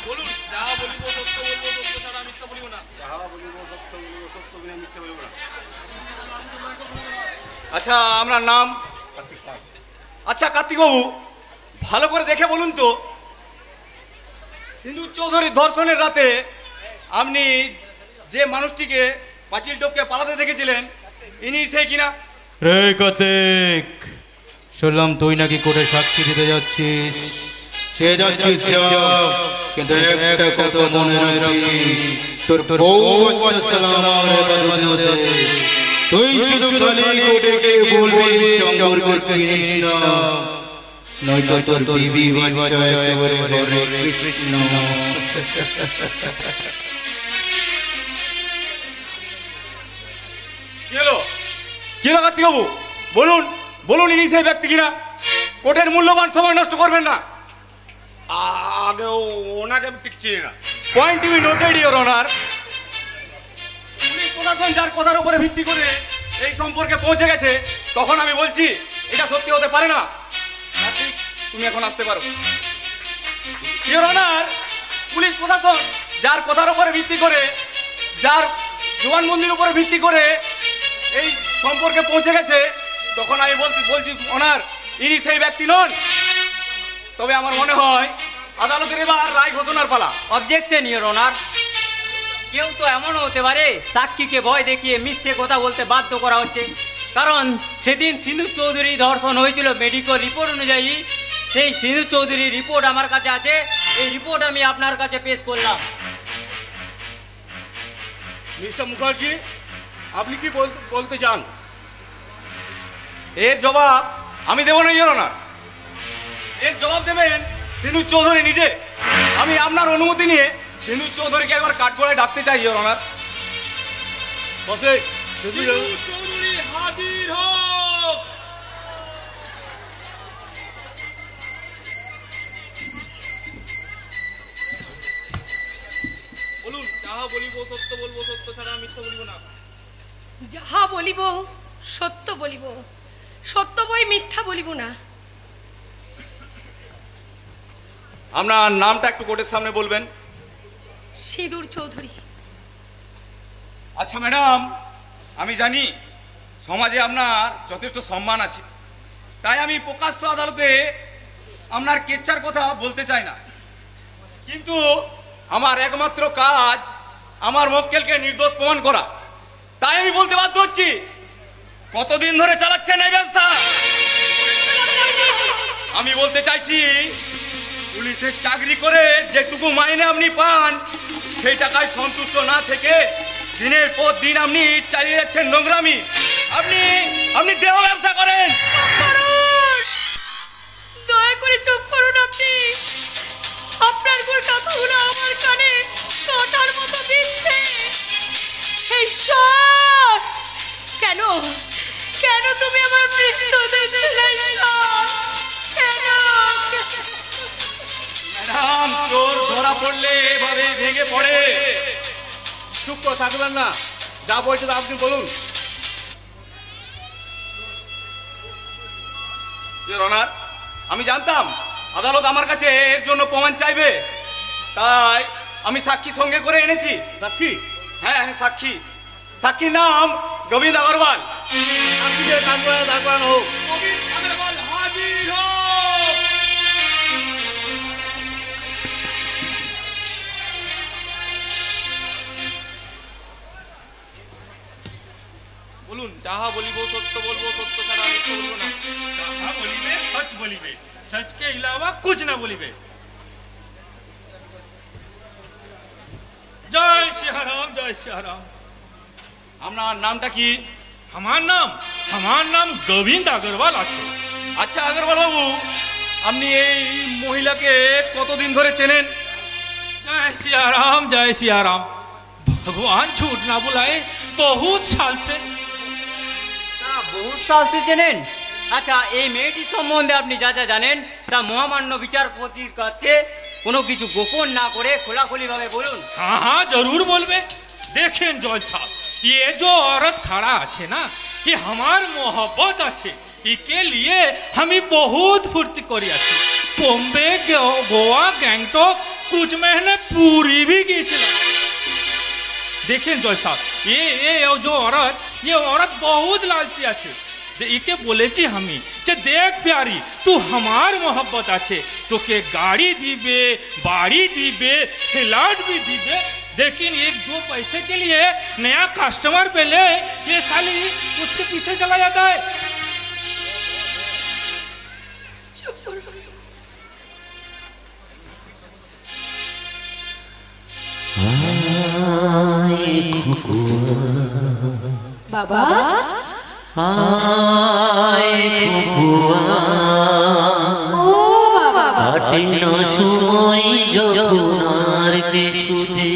বলুন, যা বলিব সত্য বলবো, সত্য ছাড়া মিথ্যা বলিব না। যা বলিব সত্য বলিব, সত্য বিনা মিথ্যা বলিব না। আচ্ছা, আপনার নাম? কার্তিক পাল। আচ্ছা কার্তিক বাবু, ভালো করে দেখে বলুন তো, সিন্দুর চৌধুরীর ধর্ষণের রাতে আপনি যে মানুষটিকে পাঁচিল টপকে পালাতে দেখেছিলেন, ইনি সেই কিনা? রে কার্তিক, শুনলাম তুই নাকি কোর্টে সাক্ষী দিতে যাচ্ছিস। সে যাচ্ছিস যা, কিন্তু একটা কথা মনে রাখিস, তোর বউ বাচ্চা সালামার হেফাজতে আছে। তুই শুধু খালি কোর্টে গিয়ে বলবি সম্পর্ক চিনিস না, নয়তো তোর বিবি বাচ্চা একেবারে হরে কৃষ্ণ। কি হলো কার্তিক বাবু? বলুন বলুন, ইনি সেই ব্যক্তি কিনা? কোর্টের মূল্যবান সময় নষ্ট করবেন না। আগে ওনাকে আমি ঠিক চিনি না। Point to be noted your honour. Police প্রশাসন যার কথার উপরে ভিত্তি করে এই সম্পর্কে পৌঁছে গেছে, তখন আমি বলছি এটা সত্যি হতে পারে না। কার্তিক, তুমি এখন আসতে পারো। ইওর অনার, পুলিশ প্রশাসন যার কথার উপরে ভিত্তি করে, যার জবানবন্দির উপরে ভিত্তি করে এই সম্পর্কে পৌঁছে গেছে, তখন আমি বলছি অনার, ইনি সেই ব্যক্তি নন। তবে আমার মনে হয় আদালতের এবার রায় ঘোষণার পালা। Objection your honour. কেউ তো এমনও হতে পারে সাক্ষীকে ভয় দেখিয়ে মিথ্যে কথা বলতে বাধ্য করা হচ্ছে, কারণ সেদিন সিন্ধু চৌধুরী ধর্ষণ হয়েছিল মেডিকেল রিপোর্ট অনুযায়ী। সেই সিন্ধু চৌধুরীর রিপোর্ট আমার কাছে আছে, এই রিপোর্ট আমি আপনার কাছে পেশ করলাম। মিস্টার মুখার্জি, আপনি কি বলতে চান? এর জবাব আমি দেবো না ইওর অনার। এর জবাব দেবেন সিন্ধু চৌধুরী নিজে। আমি আপনার অনুমতি নিয়ে সিন্ধু চৌধুরীকে একবার কাঠগড়ায় ডাকতে চাই ইওর অনার। চৌধুরী হাজির হোক। বলুন, যাহা বলিব সত্য বলবো, সত্য ছাড়া মিথ্যা বলিব না। যাহা বলিব সত্য বলিব, সত্য বই মিথ্যা বলিব না। আপনার নামটা একটু কোর্টের সামনে বলবেন। সিঁদুর চৌধুরী। আচ্ছা ম্যাডাম, আমি জানি সমাজে আপনার যথেষ্ট সম্মান আছে, তাই আমি প্রকাশ্য আদালতে আপনার কেচ্ছার কথা বলতে চাই না। কিন্তু আমার একমাত্র কাজ আমার মক্কেলকে নির্দোষ প্রমাণ করা, তাই আমি বলতে বাধ্য হচ্ছি। কতদিন ধরে চালাচ্ছেন এই ব্যবসা? আমি বলতে চাইছি, পুলিশের চাকরি করে যেটুকু মাইনে আপনি পান, সেই টাকায় সন্তুষ্ট না থেকে দিনের পর দিন আপনি চালিয়ে যাচ্ছেন নোংরামি। আপনি দেহ ব্যবসা করেন। দয়া করে চুপ করুন আপনি। আপনার কথাগুলো আমার কানে কাঁটার মতো দিচ্ছে। এই সব কেন কেন তুমি আমার মৃত্যু দিতে চাইছো? কেন? ম্যাডাম, চোর ধরা পড়লে এভাবে ভেঙে পড়ে। চুপ করে থাকবেন না, যা বলছে তা আপনি বলুন। ইওর অনার, আমি জানতাম আদালত আমার কাছে এর জন্য প্রমাণ চাইবে, তাই আমি সাক্ষী সঙ্গে করে এনেছি। সাক্ষী? হ্যাঁ, সাক্ষী। সাক্ষীর নাম গোবিন্দ আগরওয়াল। সাক্ষীকে দাঁড় করানো হোক। গোবিন্দ আগরওয়াল হাজির হোক। বলুন, যাহা বলিব সত্য বলবো, সত্য ছাড়া আমি বলবো না। যাহা বলিবে সচ বলিবে, সচ के अलावा कुछ ना बोलिबे। जय सियाराम, जय सियाराम। আপনার নামটা কি? हमार नाम गोविंद अग्रवाल আছে। আচ্ছা আগরওয়াল বাবু, আপনি এই মহিলাকে কতদিন ধরে চেনেন? जय सियाराम, जय सियाराम। भगवान झूठ ना बुलाए, बहुत साल से। বহুত সাল से চেনেন? আচ্ছা, এই মেয়েটির সম্বন্ধে আপনি যা যা জানেন তা মহামান্য বিচারপতির কাছে কোনো কিছু গোপন না করে খোলাখুলি ভাবে বলুন। हाँ हाँ जरूर बोलबे। देखें जज साहब, ये जो औरत खड़ा আছে ना, ये हमार मोहब्बत আছে, इके लिए हमी बहुत फुर्ती करी आছি। बॉम्बे, गोवा, गैंगटॉक कुछ महीने पूरी भी গিয়েছিলাম। देखें जज साहब, ये जो औरत, ये औरत बहुत लालची আছে। इके बोलेছি আমি যে দেখ প্যারি तू हमार मोहब्बत আছে তোকে गाड़ी दीबे बाड़ी दीबे खिलाड़ भी दीबे लेकिन एक दो पैसे के लिए नया कस्टमर पे ले ये साली उसके पीछे चला जाता है। बाबा কাটে না সময় যখন আর কিছুতে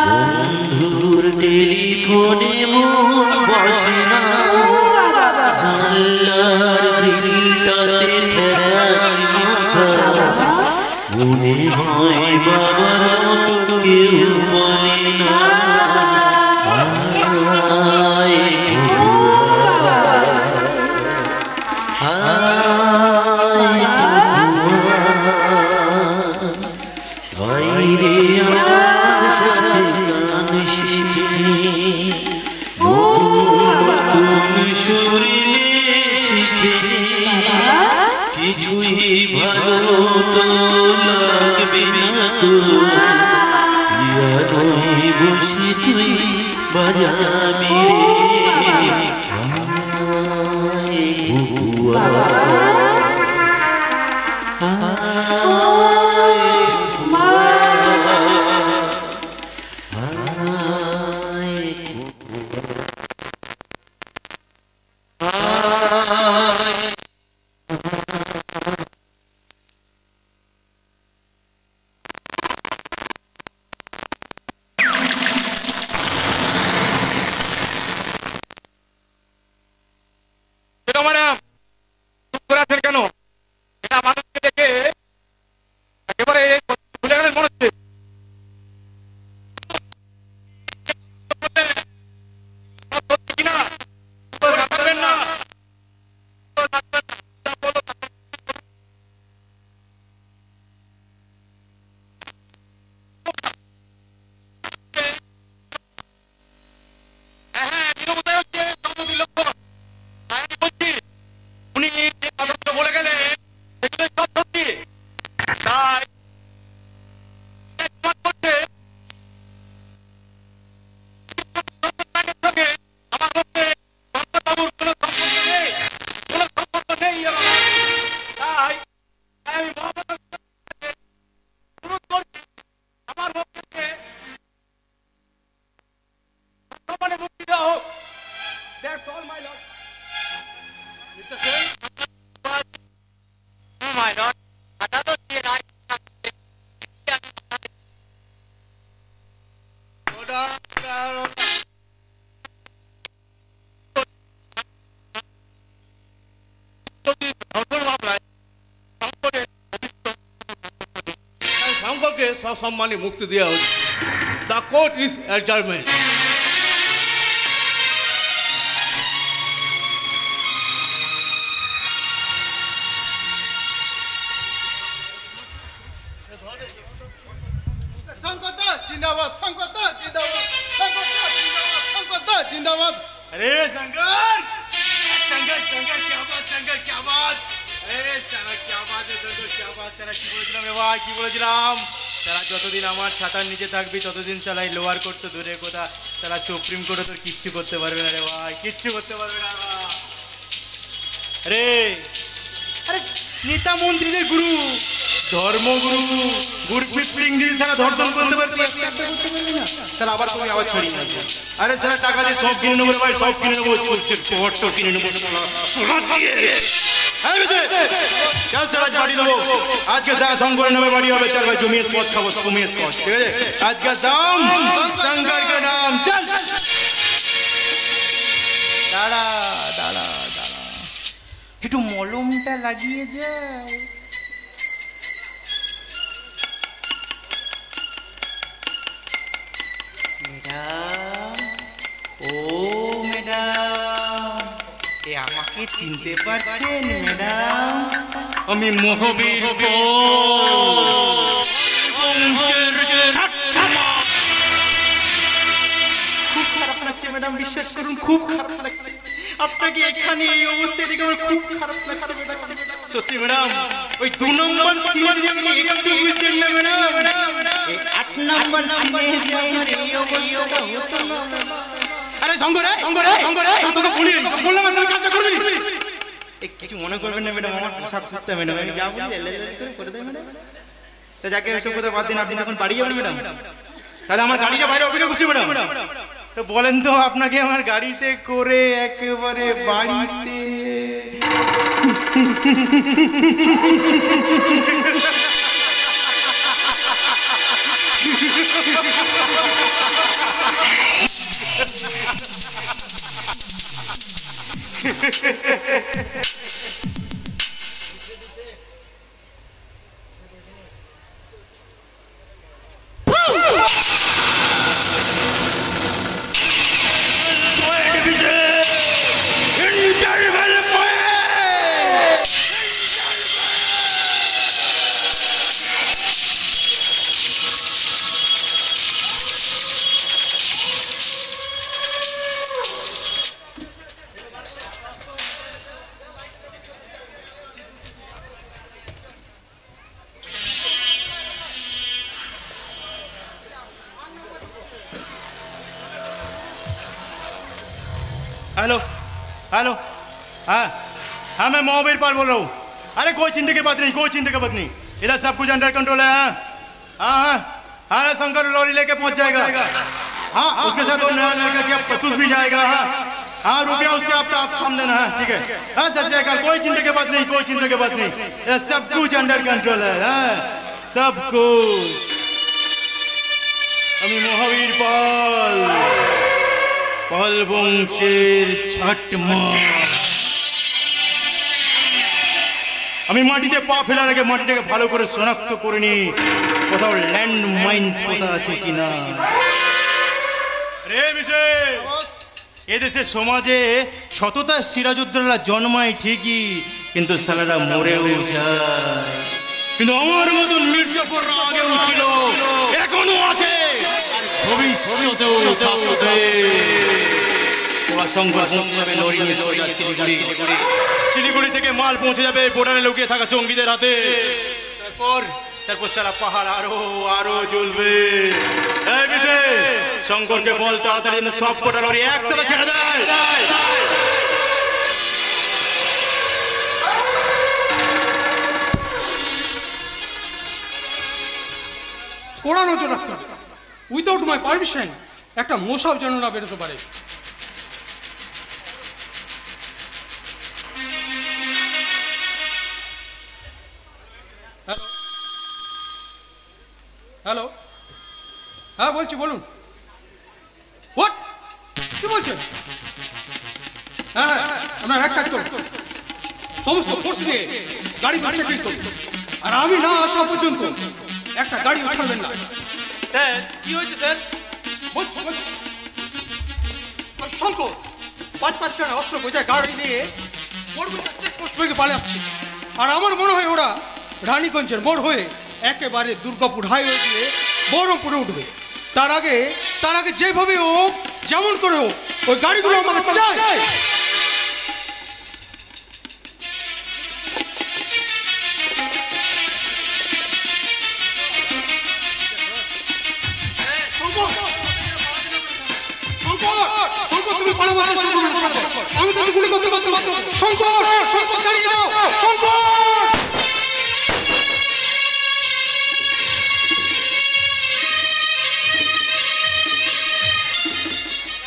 বন্ধুর টেলিফোনে মন বসে না জানলার গ্রিলটাতে ঠেকায় মাথা মনে হয় বাবার মতো কেউ বলে না কিছুই ভালো তো লাগবে না তো পিয়ানোয় বসে তুই বাজাবি রে বুয়া সম্মানে মুক্তি দেওয়া হচ্ছে। The court is adjournment. जिंदाबाद जिंदाबाद जिंदाबाद। अरे शंकर शंकर शंकर क्या बात शंकर क्या बात। अरे सारा क्या बात है शंकर क्या बात। सारा কি বলেছিলাম রে ভাই কি বলেছিলাম। সারা যতদিন আমার ছাতার নিচে থাকবি ততদিন চালাই লোয়ার কোর্ট তো দূরে কোথা সারা সুপ্রিম কোর্টে তোর কিচ্ছু করতে পারবে না রে ভাই কিচ্ছু করতে পারবে না। আরে আরে নেতা মন্ত্রীদের গুরু ধর্মগুরু গুরপ্রীত সিং জি সারা ধর্ষণ করতে পারবে না তাহলে আবার তুমি আবার ছড়িয়ে যাবে। আরে সারা টাকা দিয়ে সব কিনে নেবো ভাই সব কিনে নেবো পট তো কিনে নেবো সোনা দিয়ে। চল সারা বাড়ি দেবো আজকে সারা শঙ্করের নামে বাড়ি হবে। চল ভাই জমিয়ে পথ খাবো জমিয়ে পথ ঠিক আছে আজকে দাম শঙ্কর কে নাম। চল দাঁড়া দাঁড়া দাঁড়া একটু মলমটা লাগিয়ে যায়। ও ম্যাডাম আমাকে চিনতে পারছেন ম্যাডাম আমি মহাবীর খুব খারাপ লাগছে ম্যাডাম বিশ্বাস করুন খুব খারাপ লাগছে। আপনাকে এখানে এই অবস্থায় দেখে আমার খুব খারাপ লাগছে ম্যাডাম। সত্যি ম্যাডাম, ওই 2 নম্বর সিনে যদি আপনি একটু বুঝতেন না ম্যাডাম, এই 8 নম্বর সিনে যে আপনার এই অবস্থাটা হতো না। আরে শঙ্করে তোকে বললাম আসলে কাজটা করে দিবি। এই কিছু মনে করবেন না ম্যাডাম, আমার পোশাক করতে ম্যাডাম, আমি যা বলি করে দেয় ম্যাডাম। তো যাকে ওইসব কথা বাদ দিন, আপনি এখন বাড়ি যাবেন ম্যাডাম? তাহলে আমার গাড়িটা বাইরে অপেক্ষা করছে ম্যাডাম। তো বলেন তো, আপনাকে আমার গাড়িতে করে একেবারে বাড়িতে हेलो हाँ मैं महावीर पाल बोल रहा हूँ। अरे कोई चिंता की बात नहीं, इधर सब कुछ अंडर कंट्रोल है। हाँ शंकर लॉरी लेके पहुंच जाएगा। हाँ उसके साथ वो नया लड़का क्या पतुस भी जाएगा। हाँ रुपया उसके आप काम देना है, ठीक है। हाँ सच रहेगा, कोई चिंता की बात नहीं, इधर सब कुछ अंडर कंट्रोल है। सब कुछ আমি মহাবীর পাল বংশের ছাটমা। আমি মাটিতে পা ফেলার আগে মাটিটাকে ভালো করে শনাক্ত করে নি কোথাও ল্যান্ড মাইন পোতা আছে কিনা। রে বিশে, এদেশের সমাজে সততা সিরাজউদ্দৌলা জন্মায় ঠিকই, কিন্তু সালারা মরেও যায়। কিন্তু আমার মতন মির্জাফররা আগেও ছিল, এখনো আছে, ভবিষ্যতেও থাকবে। শিলিগুড়ি থেকে মাল পৌঁছে যাবে বর্ডারে লুকিয়ে থাকা জঙ্গিদের হাতে। তারপর সারা পাহাড় আরো জ্বলবে। শঙ্করকে বল তাড়াতাড়ি সব কটা লরি একসাথে ছেড়ে দেয়। কড়া নজর রাখতে হবে। উইদাউট মাই পারমিশন একটা মশাও যেন না বেরোতে পারে। হ্যালো, হ্যাঁ বলছি, বলুন। হোয়াট, কি বলছেন? হ্যাঁ আপনার এক কাজ করুন, সমস্ত ফোর্স নিয়ে গাড়ি চেকিং করুন, আর আমি না আসা পর্যন্ত একটা গাড়ি উঠাবেন না। স্যার কি হয়েছে স্যার? শঙ্কর 5 খানা অস্ত্র বোঝায় গাড়ি নিয়ে চেকপোস্ট থেকে পালাচ্ছে। আর আমার মনে হয় ওরা রানীগঞ্জের মোড় হয়ে একেবারে দুর্গাপুর হাইওয়ে দিয়ে বহরমপুরে উঠবে। তার আগে যেভাবে হোক, যেমন করে হোক, ওই গাড়িগুলো আমাকে চাই। আমি তোকে গুলি করতে পারতো। শঙ্কর দাঁড়িয়ে যাও। শঙ্কর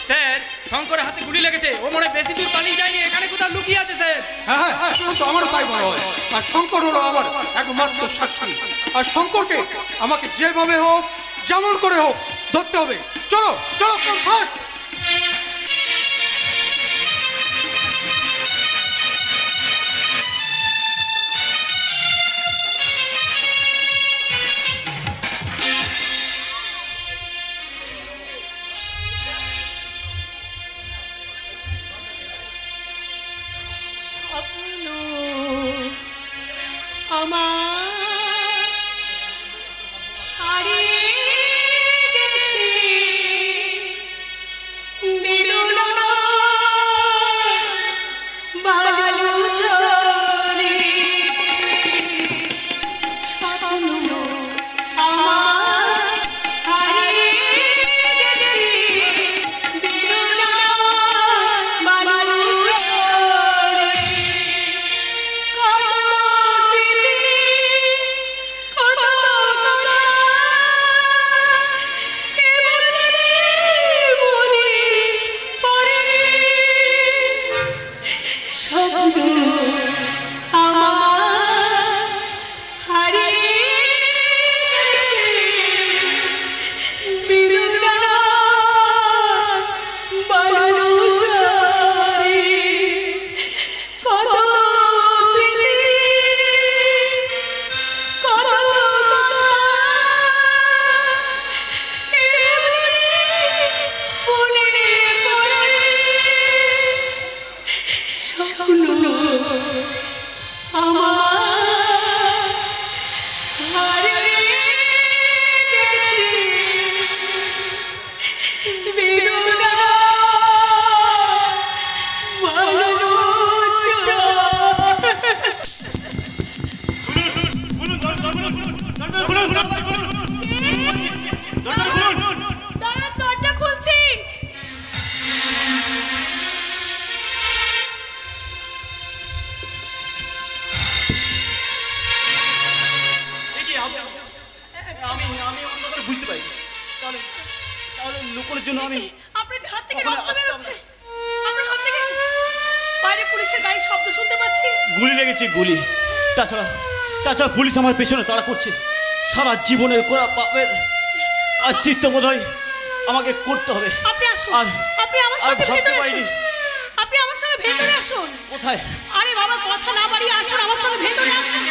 স্যার, শঙ্করের হাতে গুলি লেগেছে, ও মনে হয় বেশি দূর পালিয়ে যায়নি, এখানে কোথাও লুকিয়ে আছে স্যার। হ্যাঁ, তো আমারও তাই মনে হয়। আর শঙ্কর হলো আমার একমাত্র সাক্ষী। আর শঙ্করকে আমাকে যেভাবে হোক, যেমন করে হোক ধরতে হবে। চলো ফাস্ট। লুকোনোর জন্য আমি আপনার হাত থেকে রক্ত বের হচ্ছে, আপনার হাত থেকে বাইরে পুলিশের গাড়ির শব্দ শুনতে পাচ্ছি। গুলি লেগেছে, গুলি। তাছাড়া পুলিশ আমার পেছনে তাড়া করছে। সারা জীবনের করা পাপের আশ্চিত্য বোধ হয় আমাকে করতে হবে। আপনি আসুন, আপনি আমার সাথে ভেতরে আসুন, আপনি আমার সঙ্গে ভেতরে আসুন। কোথায়? আরে বাবা, কথা না বাড়িয়ে আসুন, আমার সঙ্গে ভেতরে আসুন।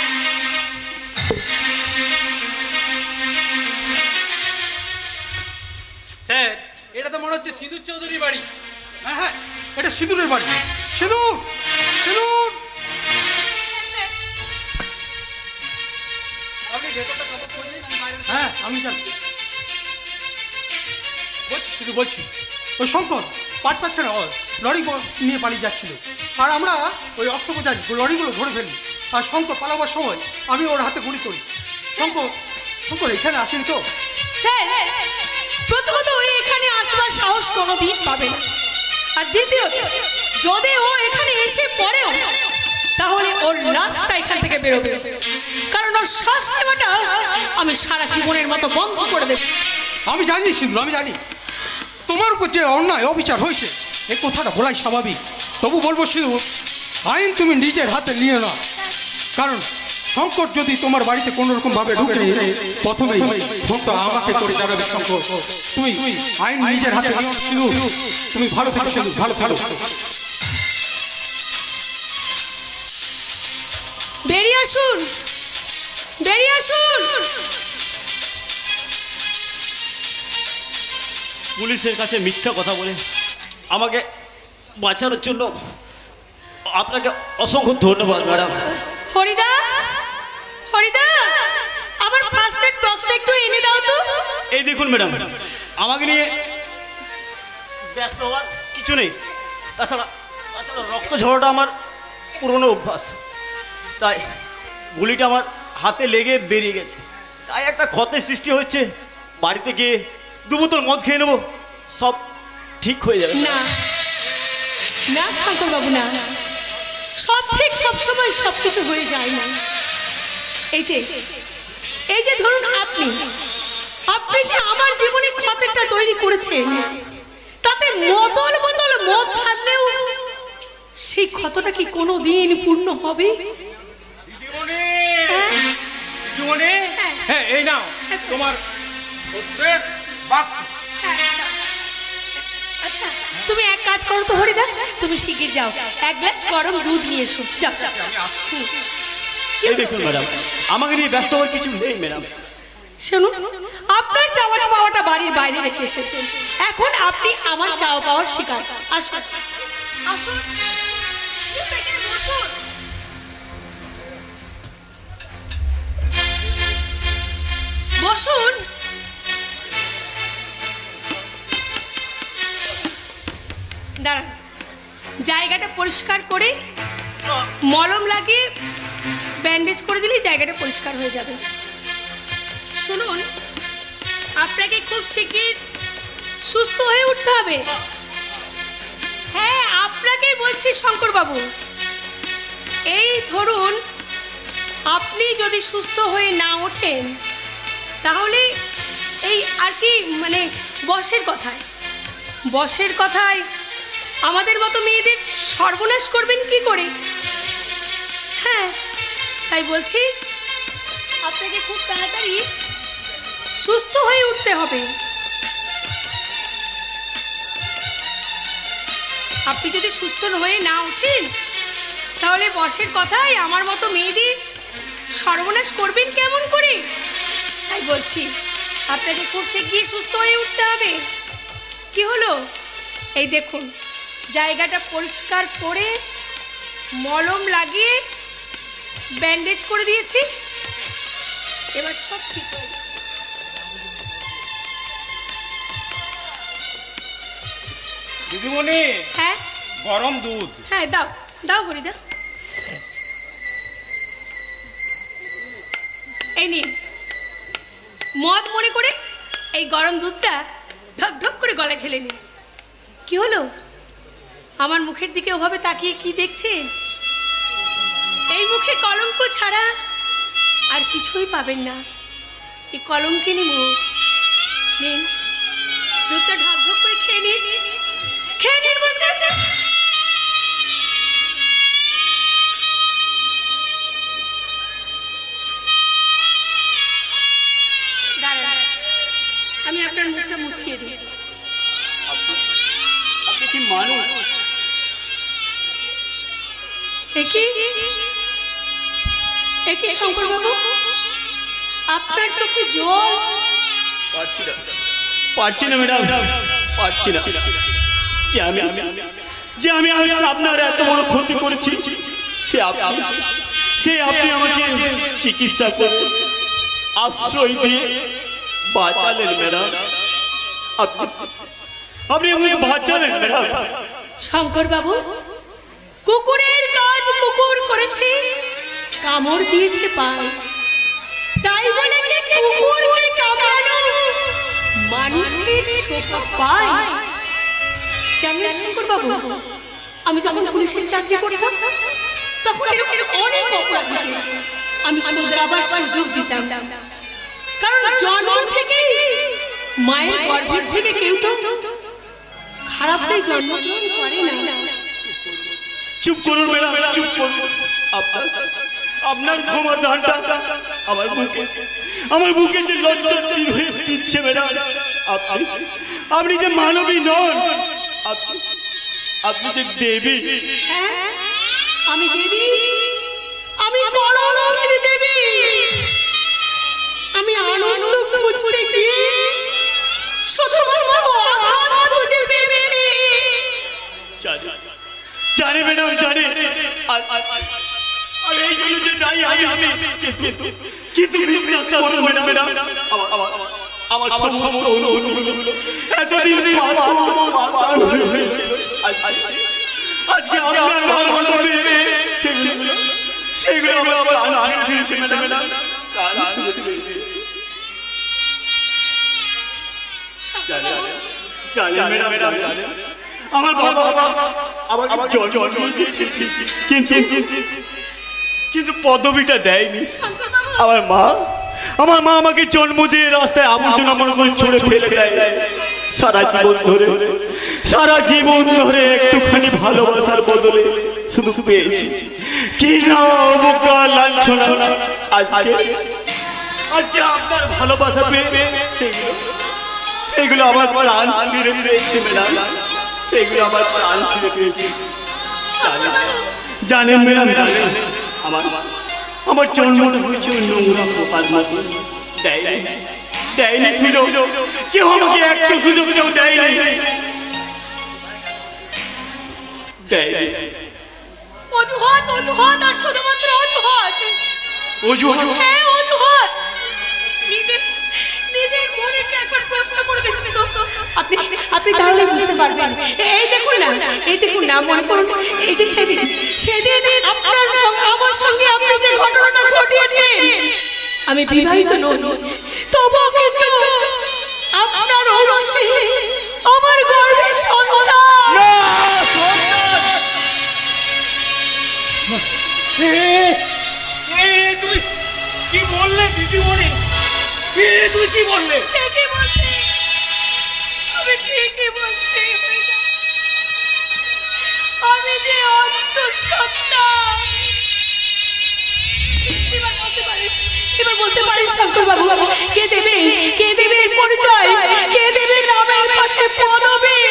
স্যার, এটা তো মনে হচ্ছে সিঁদুর চৌধুরী বাড়ি। হ্যাঁ হ্যাঁ, এটা সিঁদুরের বাড়ি। সিঁদুর, সিঁদুর। আপনি ভেতরটা খবর করলেন, আমি বাইরে। হ্যাঁ, আমি জানি। শুধু বলছি, ওই শঙ্কর পাঁচ লরি নিয়ে পালিয়ে যাচ্ছিল, আর আমরা ওই অস্ত্রোপচার লরিগুলো ধরে ফেলি। আর শঙ্কর পালাবার সময় আমি ওর হাতে গুলি করি। শঙ্কর এখানে আসেনি তো? স্যার, প্রথমত ওই এখানে আসবার সাহস কোনোদিন পাবে না, আর দ্বিতীয়ত যদি ও এখানে এসে পড়েও তাহলে ওর লাশটা এখান থেকে বেরোবে, কারণ ওর শ্বাস নেওয়াটা আমি সারা জীবনের মতো বন্ধ করে দেব। আমি জানি সিন্ধু, আমি জানি তোমার উপর যে অন্যায় অবিচার হয়েছে, এই কথাটা বলাই স্বাভাবিক। তবু বলবো সিন্ধু, আইন তুমি নিজের হাতে নিয়ে না, কারণ শঙ্কর যদি তোমার বাড়িতে কোনো রকম ভাবে ঢুকে প্রথমেই ফোনটা আমাকে করে যাবে। শঙ্কর, তুমি আইন নিজের হাতে নিও না সিন্ধু। তুমি ভালো থাকো সিন্ধু, ভালো থাকো। বেরিয়ে আসুন, বেরিয়ে আসুন। পুলিশের কাছে মিথ্যা কথা বলে আমাকে বাঁচানোর জন্য আপনাকে অসংখ্য ধন্যবাদ ম্যাডাম। হরিদা, হরিদা, আমার ফার্স্ট এড বক্সটা একটু এনে দাও তো। এই দেখুন ম্যাডাম, আমাকে নিয়ে ব্যস্ত হওয়ার কিছু নেই। তাছাড়া রক্ত ঝরাটা আমার পুরনো অভ্যাস, তাই গুলিটা আমার হাতে লেগে বেরিয়ে গেছে, তাই একটা ক্ষতের সৃষ্টি হচ্ছে। বাড়িতে গিয়ে 2 বোতল মদ খেয়ে নেবো, সব ঠিক হয়ে যাবে। না না শঙ্কর বাবু, না, সব ঠিক সব সময় সব কিছু হয়ে যায় না। এই যে ধরুন আপনি যে আমার জীবনে ক্ষতটা তৈরি করেছেন, তাতে বোতল বোতল মদ থাকলেও সেই ক্ষতটা কি কোনো দিন পূর্ণ হবে? হ্যাঁ, এই নাও তোমার বাক্স। আচ্ছা, তুমি এক কাজ করো তো হরিদা, তুমি শিগগির যাও, 1 গ্লাস গরম দুধ নিয়ে এসো, যাও। এই দেখুন ম্যাডাম, আমাকে নিয়ে ব্যস্ত হওয়ার কিছু নেই ম্যাডাম। শুনুন, আপনার চাওয়া পাওয়াটা বাড়ির বাইরে রেখে এসেছেন, এখন আপনি আমার চাওয়া পাওয়ার শিকার। আসুন, আসুন, বসুন। বসুন। দাঁড়ান, জায়গাটা পরিষ্কার করে মলম লাগিয়ে ব্যান্ডেজ করে দিলেই জায়গাটা পরিষ্কার হয়ে যাবে। শুনুন, আপনাকে খুব শিগগির সুস্থ হয়ে উঠতে হবে। হ্যাঁ, আপনাকেই বলছি শঙ্কর বাবু। এই ধরুন, আপনি যদি সুস্থ হয়ে না ওঠেন তাহলে এই আর কি মানে বসের কথায় আমাদের মতো মেয়েদের সর্বনাশ করবেন কি করে? হ্যাঁ, তাই বলছি আপনাকে খুব তাড়াতাড়ি সুস্থ হয়ে উঠতে হবে। আপনি যদি সুস্থ হয়ে না ওঠেন তাহলে বসের কথায় আমার মতো মেয়েদের সর্বনাশ করবেন কেমন করে? তাই বলছি আপনাকে খুব শিগগির সুস্থ হয়ে উঠতে হবে। কি হলো? এই দেখুন, জায়গাটা পরিষ্কার করে মলম লাগিয়ে ব্যান্ডেজ করে দিয়েছি, এবার সব ঠিক হয়ে যাবে। দিদিমণি, হ্যাঁ গরম দুধ। হ্যাঁ, দাও দাও হরিদা, এই নিন। মদ মনে করে এই গরম দুধটা ঢক ঢক করে গলায় ঢেলে নিন। কি হলো? আমার মুখের দিকে ওভাবে তাকিয়ে কি দেখছেন? এই মুখে কলঙ্ক ছাড়া আর কিছুই পাবেন না। এই কলঙ্কিনী মুখ। নিন, দুধটা ঢক ঢক খেয়ে নিন বলছে। আমি আপনার মুখটা মুছিয়ে দিই। আপনি কি মানুষ? একই শঙ্কর বাবু, আপনার চোখে জল। পারছি না ম্যাডাম, পারছি না যে আমি আপনার এত বড় ক্ষতি করেছি। সে আপনি আমাকে চিকিৎসা করে আশ্রয় দিয়ে বাঁচালেন ম্যাডাম। আপনি আমাকে বাঁচালেন ম্যাডাম। শঙ্কর বাবু, কুকুরের কাজ কুকুর করেছে, কামড় দিয়েছে পায়, তাই বলে কি কুকুরকে কামড়ানো মানুষের শোভা পায়? জানেন শঙ্কর বাবু, আমি যখন পুলিশের চাকরি করতাম তখন এরকম অনেক অপরাধীকে আমি শুধরাবার সুযোগ দিতাম, কারণ জন্ম থেকেই মায়ের গর্ভের থেকে কেউ তো খারাপ হয়ে জন্মগ্রহণ করে না। চুপ করুন ম্যাডাম, চুপ করুন। আপনার ক্ষমার ধানটা আমার বুকে যে লজ্জা তীর হয়ে পিচ্ছে ম্যাডাম। আপনি যে মানবী নন, আপনি যে দেবী। হ্যাঁ, আমি দেবী, আমি কলঙ্কের দেবী। আমি আনন্দ খুঁজতে গিয়ে শুধুমাত্র আঘাত খুঁজে পেয়েছি। জানি ম্যাডাম, জানি। আর এই জন্য যে দায়ী আমি, কিন্তু বিশ্বাস করুন ম্যাডাম, আমার সমস্ত অনুভূতিগুলো এতদিন আজকে আপনার ভালোবাসা পেয়ে সেগুলো আমার আনন্দ দিয়েছে ম্যাডাম। আমার বাবা আমাকে জন্ম দিয়েছে, কিন্তু পদবিটা দেয়নি। আমার মা আমাকে জন্ম দিয়ে রাস্তায় আবর্জনা মনে করে ছুঁড়ে ফেলে দেয়। সারা জীবন ধরে একটুখানি ভালোবাসার বদলে শুধু পেয়েছি কি না অবজ্ঞা, লাঞ্ছনা। আজকে আপনার ভালোবাসা পেয়ে সেগুলো আমার প্রাণ ফিরে পেয়েছে ম্যাডাম, সেগুলো আমার প্রাণ ফিরে পেয়েছে। জানেন ম্যাডাম, আমার জন্মটা হয়েছে নোংরা পোকার মতো। দেয়নি সুযোগ, কেউ আমাকে একটু সুযোগ কেউ দেয়নি। অজুহাত, অজুহাত, আর শুধুমাত্র অজুহাত। অজুহাত? হ্যাঁ, অজুহাত। নিজের মনেকে একবার প্রশ্ন করে দেখুন তো, আপনি তাহলে বুঝতে পারবেন। এই দেখুন না, মনে করুন এই যে সেদিন আপনার সঙ্গে আমার সঙ্গে আপনি যে ঘটনাটা ঘটিয়েছেন, আমি বিবাহিত নই, তবুও কিন্তু আপনার ঔরসে আমার গর্ভে সন্তান। তুই কি বললে দিদিমণি? তুই কি বললে? আমি ঠিকই বলছি, আমি যে অন্তঃসত্ত্বা। এবার বলতে পারি শঙ্কর বাবু, কে দেবে পরিচয়, কে দেবে নামের পাশে পদবী,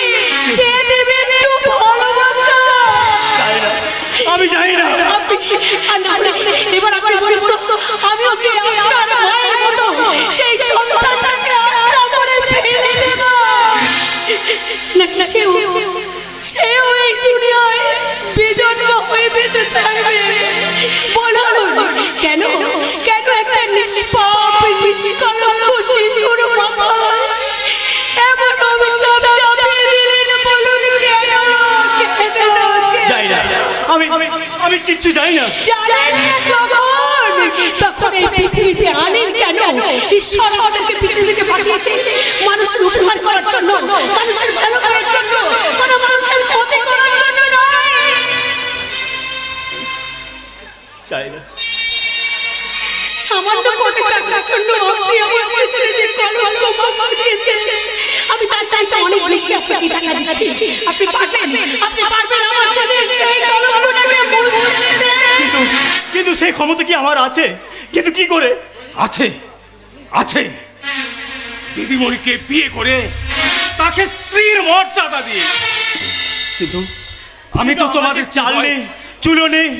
কে দেবে একটু ভালোবাসা? আমি জানি না। এবার আপনি বলুন তো, আমি ওকে আপনার মায়ের মতো সেই সন্তানটাকে আটকা করে ফেলে দেব, নাকি সেও এই দুনিয়ায় বেজন্ম হয়ে বেঁচে থাকবে? বলুন, কেন একটা নিষ্পাপ নিষ্কলঙ্ক শিশুর মাথায় এমন অভিশাপ চাপিয়ে দিলেন? বলুন কেন? আমি কিচ্ছু জানি না। জানেন না তখন এই পৃথিবীতে আনেন কেন? ঈশ্বর আমাদেরকে পৃথিবীতে পাঠিয়েছে মানুষের উপকার করার জন্য, মানুষের ভালো করার জন্য, কোনো মানুষের ক্ষতি করার জন্য নয়। সামান্য কোটি টাকার জন্য আপনি আমার ছেলে যে কলঙ্ক দিয়েছেন, আমি তার চাইতে অনেক বেশি আপনাকে টাকা দিচ্ছি। আপনি পারবেন আমার সাথে সেই কলঙ্কটাকে মুছে দিতে? কিন্তু সেই ক্ষমতা কি আমার আছে? কিন্তু কি করে? আছে আছে, দিদিমণিকে বিয়ে করে তাকে স্ত্রীর মর্যাদা দিয়ে। কিন্তু আমি তো তোমাদের চাল নেই, চুলো নেই।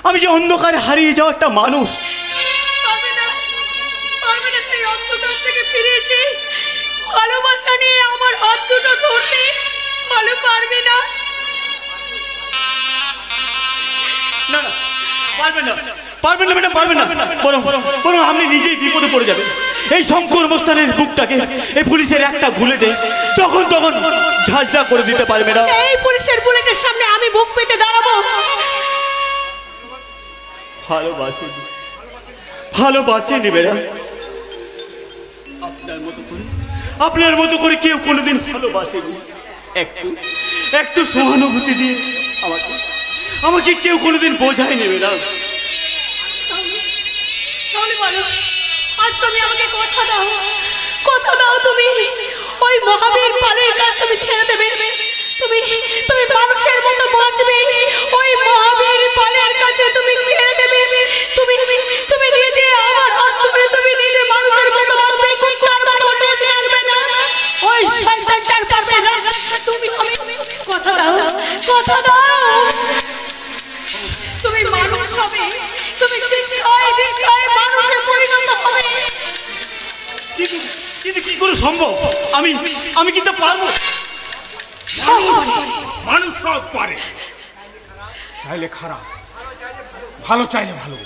আমি যে অন্ধকারে হারিয়ে যাওয়া একটা মানুষ। পারবে না সেই অন্ধকার থেকে ফিরে এসে ভালোবাসা নিয়ে আমার হাত দুটো ধরতে? ভালো পারবে না? না না, পারবেন না ম্যাডাম, পারবেন না। বরং আপনি নিজেই বিপদে পড়ে যাবেন। এই শঙ্কর মস্তানের বুকটাকে এই পুলিশের একটা বুলেটে যখন তখন ঝাঁঝরা করে দিতে পারে ম্যাডাম। সেই পুলিশের বুলেটের সামনে আমি বুক পেতে দাঁড়াবো? ভালোবাসেনি ম্যাডাম। আপনার মতো করে কেউ কোনোদিন ভালোবাসেনি। একটু সহানুভূতি দিয়ে আমাকে কেউ কোনোদিন বোঝায়নি ম্যাডাম। বলো, আজ তুমি আমাকে কথা দাও তুমি ওই মহাবীর পালের কাজ তুমি ছেড়ে দেবে? তুমি মানুষের মতো বাঁচবে? ওই মহাবীর পালের কাছে তুমি ছেড়ে দেবে? তুমি নিজে আমার হাত ধরে তুমি নিজে মানুষের মতো বাঁচবে, কুত্তার মতো বেঁচে আসবে না? ওই শয়তানটার পাবে না তুমি? কথা দাও তুমি মানুষ হবে, তুমি শিক্ষায় দীক্ষায় মানুষে পরিণত হবে। কিন্তু কি করে সম্ভব? আমি কিন্তু পারবো। মানুষ সব পারে, চাইলে খারাপ, ভালো চাইলে ভালো।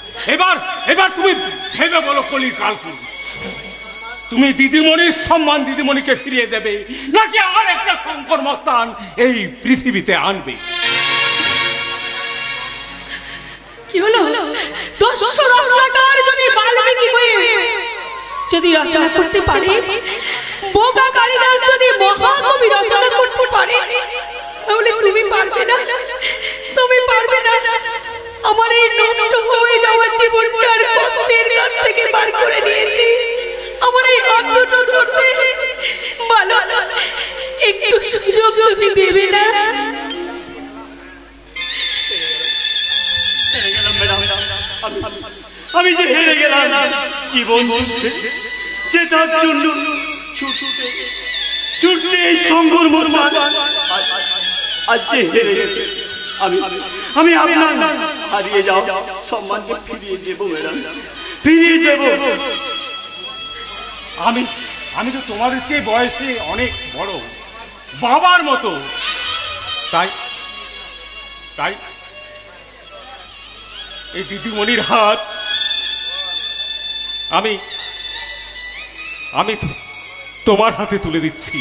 এবার তুমি ভেবে বলো কলির কালকে তুমি দিদিমণির সম্মান দিদিমণিকে ফিরিয়ে দেবে, নাকি আর একটা শঙ্কর মস্তান এই পৃথিবীতে আনবে? কি হলো? 200 রত্নাকর যদি বাল্মীকি হয়ে যদি রচনা করতে পারে, বোকা কালিদাস যদি মহাকবি রচনা করতে পারে, তাহলে তুমি পারবে না? আমার এই নষ্ট হয়ে যাওয়া জীবনটার কষ্টের কাছ থেকে বার করে নিয়েছি। আমার এই হাত দুটো ধরতে ভালো একটু সুযোগ তুমি দেবে না? আমি যে হেরে গেলাম জীবন যে তার জন্য ছুটতে এই শঙ্কর মস্তান আজ যে হেরে গেছে, আমি আপনার হারিয়ে যাও সম্মানকে ফিরিয়ে দেবো ম্যাডাম, ফিরিয়ে দেবো। আমি তো তোমাদের চেয়ে বয়সে অনেক বড়, বাবার মতো। তাই এই দিদিমণির হাত আমি তোমার হাতে তুলে দিচ্ছি।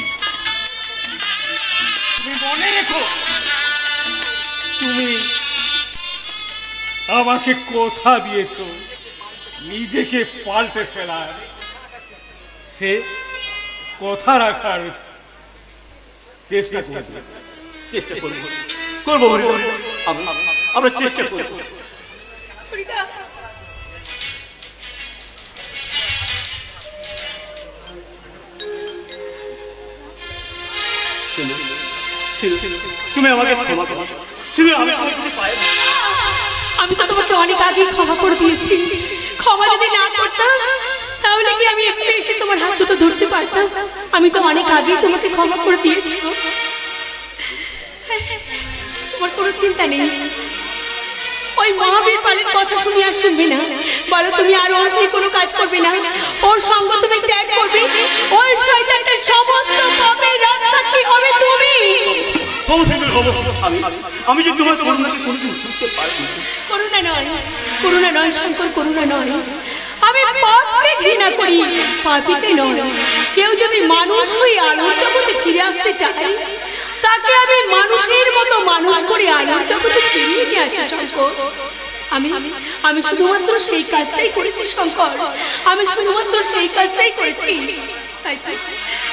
তুমি মনে রেখো, তুমি আমাকে কথা দিয়েছো নিজেকে পাল্টে ফেলার, সে কথা রাখার চেষ্টা করবো। আমরা চেষ্টা করবো। তুমি আমাকে ক্ষমা করো। আমি তো তোমাকে অনেক আগে ক্ষমা করে দিয়েছি। ক্ষমা যদি না করতাম তাহলে কি আমি এভাবে এসে তোমার হাত দুটো ধরতে পারতাম? আমি তো অনেক আগেই তোমাকে ক্ষমা করে দিয়েছি। তোমার কোনো চিন্তা নেই। ওই মহাবীর পালের কথা শুনে আর শুনবে না। বলো তুমি আর ওর নিয়ে কোনো কাজ করবে না, ওর সঙ্গ তুমি ত্যাগ করবে। ওই শয়তানটার সমস্ত পাপের রাজসাক্ষী হবে তুমি। আমি যে তোমার করুণাকে কোনোদিন বুঝতে পারবো। করুণা নয় শঙ্কর, করুণা নয়। আমি পাপকে ঘৃণা করি, পাপীকে নয়। কেউ যদি মানুষ হয়ে আলোর জগতে ফিরে আসতে চায়, তাকে আমি মানুষের মতো মানুষ করে আলোর জগতে ফিরিয়ে নিয়ে আসি শঙ্কর। আমি শুধুমাত্র সেই কাজটাই করেছি শঙ্কর, আমি শুধুমাত্র সেই কাজটাই করেছি।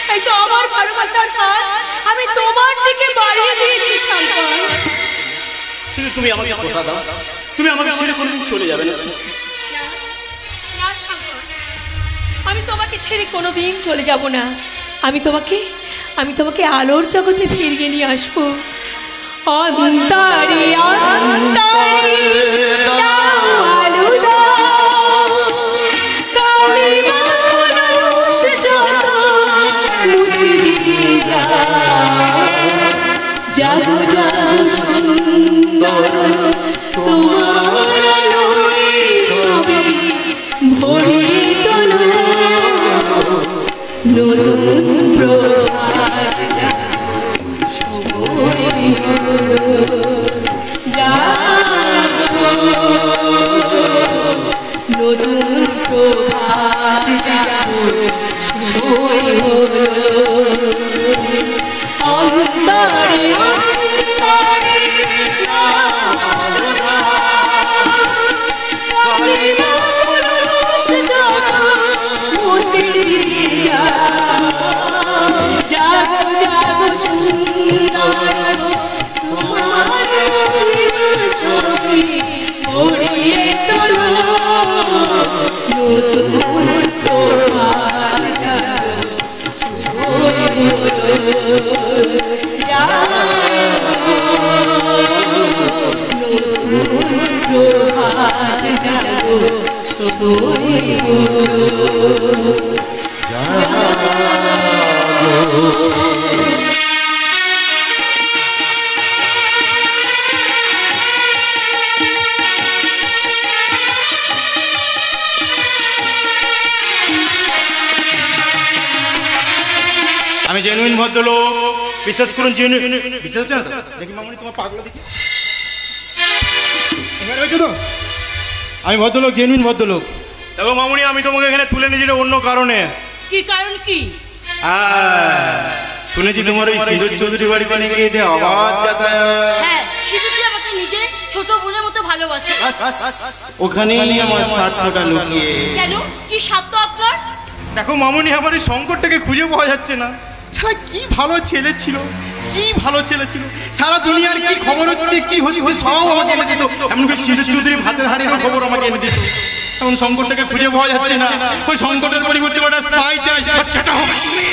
তাই তো আমার ভালোবাসার হাত আমি তোমার দিকে বাড়িয়ে দিয়েছি শঙ্কর। শুধু তুমি আমাকে কথা দাও, তুমি আমাকে ছেড়ে কোনোদিন চলে যাবে না। আমি তোমাকে ছেড়ে কোনোদিন চলে যাব না। আমি তোমাকে আলোর জগতে ফিরিয়ে নিয়ে আসবো। অন্তরে অন্তরে দাও আলো দাও, কালিমা কলুষ যত মুছিয়ে দাও। জাগো জাগো সুন্দর তোমার আলোয় সবে ভরিয়ে তোলো নতুন প্রভাত সময় হলো, জাগো নতুন প্রভাত জাগো সময় হলো। অন্তরে অন্তরে কালিমা কলুষ যত মুছিয়ে দাও। জাগো জাগো সুন্দর তোমার ছবি ভরিয়ে তোলো নতুন প্রভাত জাগো সময় হলো, জাগো নতুন প্রভাত জাগো সময় হলো, আমি জেনুইন ভদ্রলোক, বিশ্বাস করুন। জেনুইন বিশ্বাস হচ্ছে না তো? দেখি মামনি তোমার পাগলা দেখি, এখানে হয়েছে তো? আমি ভদ্রলোক, জেনুইন ভদ্রলোক। দেখো মামনি, আমি তোমাকে এখানে তুলে নিয়েছি অন্য কারণে। কি কারণ? কি শুনেছি তোমার ওই সিঁদুর চৌধুরী বাড়িতে নাকি এটা আওয়াজ যাতায়াত। হ্যাঁ, সিঁদুরজি আমাকে নিজে ছোট বোনের মতো ভালোবাসে। ওখানেই আমার স্বার্থটা লুকিয়ে। কেন? কি স্বার্থ আপনার? দেখো মামনি, আমার এই সংকটটাকে খুঁজে পাওয়া যাচ্ছে না। সারা কি ভালো ছেলে ছিল, কি ভালো ছেলে ছিল। সারা দুনিয়ার কি খবর হচ্ছে, কি হচ্ছে সব আমাকে এনে দিত। এমনকি সিঁদুর চৌধুরী ভাতের হাড়ির খবর আমাকে এনে দিত। এখন সংকটটাকে খুঁজে পাওয়া যাচ্ছে না। ওই সংকটের পরিবর্তে একটা স্পাই চাই, আর সেটা হবে তুমি।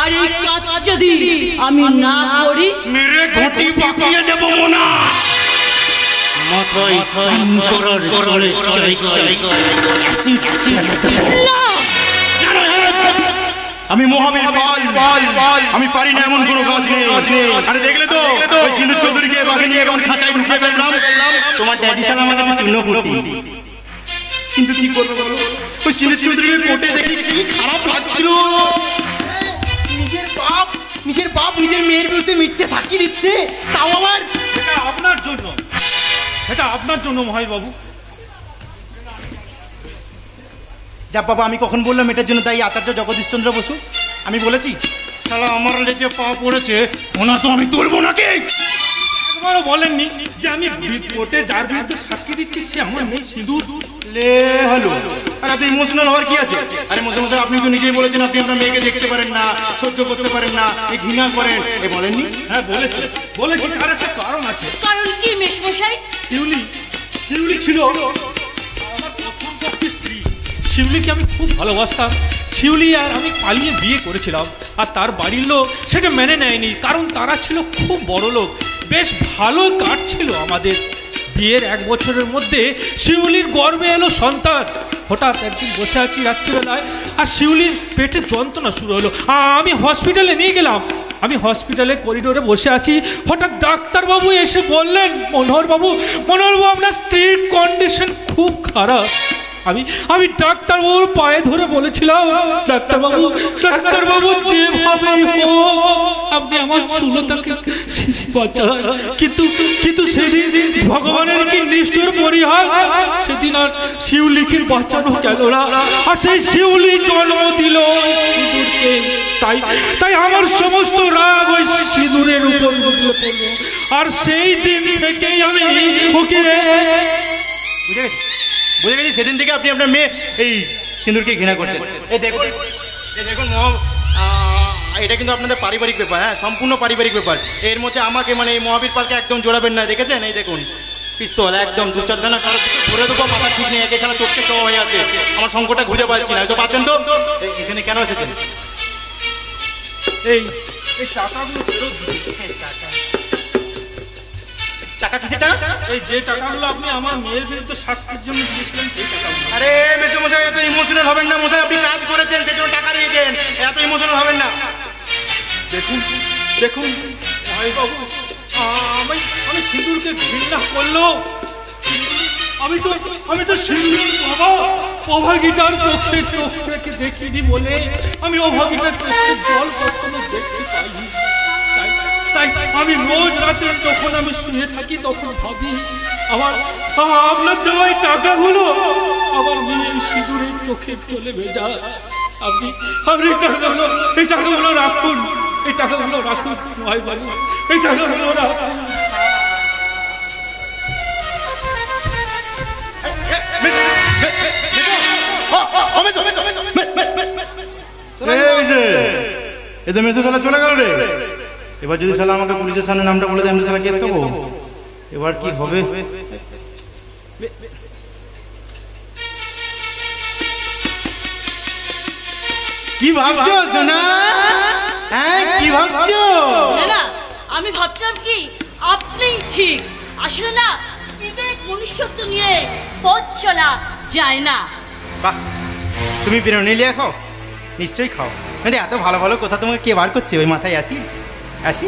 আর এই কাজ যদি আমি না করি, মেরে ঘটি পাকিয়ে দেব মোনা। মাথায় চান করার চলে চাই অ্যাসিড না আমি মহাবীর পাল, আমি পারি না এমন কোনো কাজ নেই। আরে দেখলে তো ওই সিঁদুর চৌধুরীকে বাগে নিয়ে এখন খাঁচায় ঢুকিয়ে ফেললাম। তোমার ড্যাডি সাল আমার কাছে চূর্ণ ফুটি, কিন্তু কি করবো বলো? ওই সিঁদুর চৌধুরীকে কোর্টে দেখি কি খারাপ লাগছিল। নিজের বাপ নিজের মেয়ের বিরুদ্ধে মিথ্যে সাক্ষী দিচ্ছে, তাও আবার সেটা আপনার জন্য, সেটা আপনার জন্য মহাবীর বাবু। যা বাবা, আমি কখন বললাম এটার জন্য দায়ী আচার্য জগদীশচন্দ্র বসু? আমি বলেছি? শালা আমার লেজে পা পড়েছে, ওনা তো আমি তুলবো নাকি? একবারও বলেননি যে আমি কোর্টে যার বিরুদ্ধে সাক্ষী দিচ্ছি সে আমার মেয়ে সিঁদুর। লে হ্যালো, আরে তুই ইমোশনাল হওয়ার কি আছে? আরে মশাই, আপনি তো নিজেই বলেছেন আপনি আপনার মেয়েকে দেখতে পারেন না, সহ্য করতে পারেন না, এই ঘৃণা করেন। এ বলেননি? হ্যাঁ বলেছি, তার একটা কারণ আছে। কারণ কি মেশমশাই? শিউলি ছিল আমার প্রথম পক্ষের স্ত্রী। শিউলিকে আমি খুব ভালোবাসতাম। শিউলি আর আমি পালিয়ে বিয়ে করেছিলাম, আর তার বাড়ির লোক সেটা মেনে নেয়নি, কারণ তারা ছিল খুব বড় লোক। বেশ ভালো কাটছিল আমাদের। বিয়ের 1 বছরের মধ্যে শিউলির গর্ভে এলো সন্তান। হঠাৎ একদিন বসে আছি রাত্রিবেলায়, আর শিউলির পেটে যন্ত্রণা শুরু হলো। আমি হসপিটালে নিয়ে গেলাম। আমি হসপিটালে করিডোরে বসে আছি, হঠাৎ ডাক্তারবাবু এসে বললেন, মনোহরবাবু আপনার স্ত্রীর কন্ডিশন খুব খারাপ। আমি ডাক্তারবাবুর পায়ে ধরে বলেছিলাম, ডাক্তারবাবু যেভাবে হোক আপনি আমার সুলতাকে বাঁচান। কিন্তু সেদিন ভগবানের কি নিষ্ঠুর পরিহাস, সেদিন আর শিউলিকে বাঁচানো গেল না। আর সেই শিউলি জন্ম দিল সিঁদুরকে। তাই আমার সমস্ত রাগ ওই সিঁদুরের উপর পড়ল। আর সেই দিন থেকেই আমি ওকে বুঝে গেছি, সেদিন থেকে আপনি আপনার মেয়ে এই সিঁদুরকে ঘৃণা করছেন। এই দেখুন এটা কিন্তু আপনাদের পারিবারিক ব্যাপার, হ্যাঁ সম্পূর্ণ পারিবারিক ব্যাপার। এর মধ্যে আমাকে মানে এই মহাবীর পালকে একদম জোড়াবেন না, দেখেছেন? এই দেখুন পিস্তল একদম 2-4 দানা কারো ধরে দেবো, মাথা ঠিক নেই, একে ছাড়া চোখে চাওয়া হয়ে আছে। আমার সংকটটা খুঁজে পাচ্ছি না, এসব পাচ্ছেন তো? এখানে কেন এসেছেন? এই এই টাকাগুলো ফেরত দিন। টাকা কিসের টাকা? এই যে টাকাগুলো আপনি আমার মেয়ের বিরুদ্ধে সাক্ষীর জন্য দিয়েছিলেন সেই টাকাগুলো। আরে মেসো মশাই এত ইমোশনাল হবেন না মশাই, আপনি কাজ করেছেন সেই জন্য টাকা নিয়েছেন, এত ইমোশনাল হবেন না। দেখুন দেখুন বাবু, আমি সিঁদুরকে ঘৃণা করলো, আমি তো সিঁদুর বাবা অভাগীটার চোখে চোখ রেখে দেখিনি বলে আমি অভাগীটার চোখে জল কখনো দেখতে পাইনি। তাই আমি রোজ রাতে যখন আমি শুয়ে থাকি তখন ভাবি আপনার দেওয়াই টাকাগুলো আমার মেয়ের সিঁদুরের চোখের চলে ভেজা। আপনি এই টাকাগুলো রাখুন, এই টাকাগুলো রাখুন ভাই বাবু, এই টাকাগুলো রাখুন। এতে মেসো শালা চলে গেল রে। এবার যদি শালা আমাকে পুলিশের সামনে নামটা বলে দেয় আমি তো শালা কেস খাবো। এবার কি হবে? কি ভাবছো সোনা? হ্যাঁ কি ভাবছো? না আমি ভাবছিলাম কি আপনি ঠিক। আসলে না বিবেক মনুষ্যত্ব নিয়ে পথ চলা যায় না। বাহ, তুমি বিরিয়ানি লিয়ে খাও? নিশ্চয়ই খাও। মানে এত ভালো ভালো কথা তোমাকে কে বার করছে ওই মাথায়? আসি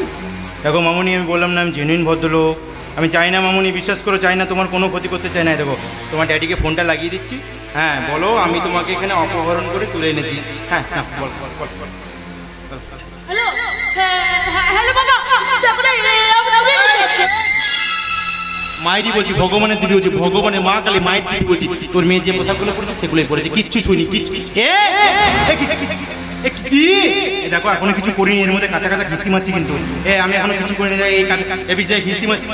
দেখো মামুনি, আমি বললাম না আমি জেনুইন ভদ্রলোক, আমি চাই না মামুনি, বিশ্বাস করো চাই না তোমার কোনো ক্ষতি করতে চাই না। দেখো তোমার ড্যাডিকে ফোনটা লাগিয়ে দিচ্ছি, হ্যাঁ বলো আমি তোমাকে এখানে অপহরণ করে তুলে এনেছি। হ্যাঁ বল। হ্যালো হ্যালো বাবা, মায়েরই বলছি, ভগবানের দিবি বলছি, ভগবানের মা কালী মায়ের দিবি বলছি। তোর মেয়ে যে পোশাকগুলো পড়েছে সেগুলোই পড়েছে, কিচ্ছু ছুঁইনি কিচ্ছু। কি দেখো এখনো কিছু করিনি, এর মধ্যে কাঁচা কাঁচা খিস্তি মারছি কিন্তু। আমি এখনো কিছু করিনি, এই বিষয়ে খিস্তি মারছি।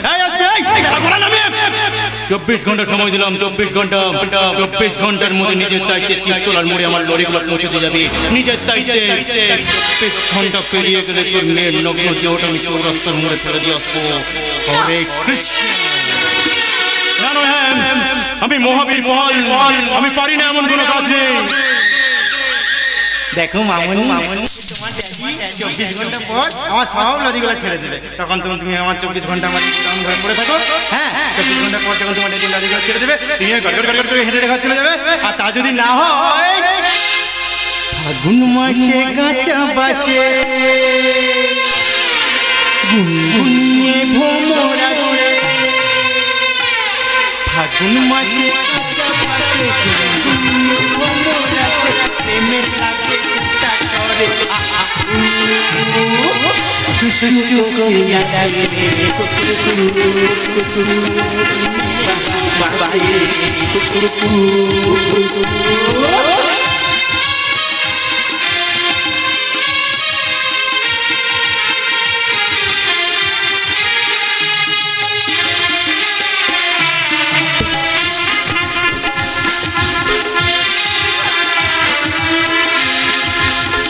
24 ঘন্টা সময় দিলাম, 24 ঘন্টার মধ্যে নিজের দায়িত্বে শিবতলার মোড়ে আমার লরিগুলো পৌঁছে দিয়ে যাবে। নিজের দায়িত্বে 24 ঘন্টা পেরিয়ে গেলে তোর মেয়ের নগ্ন দেহটা আমি চৌরাস্তার মোড়ে ফেলে দিয়ে আসবো। হরে কৃষ্ণ। আমি মহাবীর বল, আমি পারি না এমন কোনো কাজ নেই। দেখো মামুনি, তোমার ড্যাডি 24 ঘন্টা পর আমার সব লরিগুলো ছেড়ে দেবে, তখন তুমি আমার 24 ঘন্টা আমার ঘরে পড়ে থাকো। হ্যাঁ 24 ঘন্টা পর যখন তোমার ড্যাডি লরিগুলো ছেড়ে দেবে, তুমি গড়গড় করে হেঁটে ঘর চলে যাবে। আর তা যদি না হয় ফাগুন মাসে কাঁচা বাসে গুনগুনিয়ে ভোমরা করে, ফাগুন মাসে কাঁচা বাসে গুনগুনিয়ে ভোমরা করে, প্রেমের লাগে চিন্তা করে খুশু কইয়া লাগে বাবাই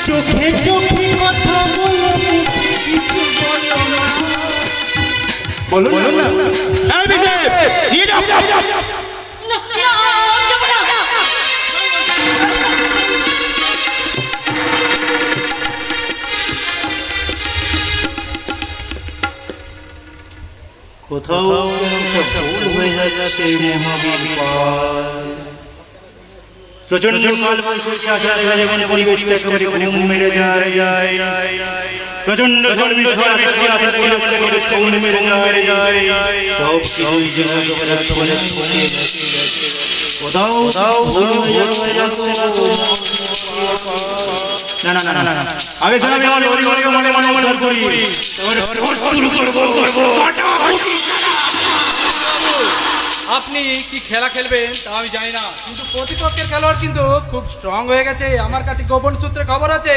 চোখে চোখে কথা বলো, কিছু বলো না। এই বিজয় নিয়ে যাও। কোথাও ভুল হয়ে যাচ্ছে মহাবীর পাল। প্রচন্ড কাল বৈশাখী আসার আগে মনে পরিবেশটা একেবারে ঘুম মেরে যায়। প্রচন্ড ঝড় বৃষ্টি আসার আগে পরিবেশটা একেবারে ঘুম মেরে যায়। সব কিছুই যেন একেবারে চলে যাচ্ছে। কোথাও ভুল হয়ে যাচ্ছে না। আগে যেন আমি আমার লরিগুলোকে মনে ধর করি, শুরু করবো। আপনি কি খেলা খেলবেন তা আমি জানি না, কিন্তু প্রতিপক্ষের খেলোয়াড় কিন্তু খুব স্ট্রং হয়ে গেছে। আমার কাছে গোপন সূত্রে খবর আছে।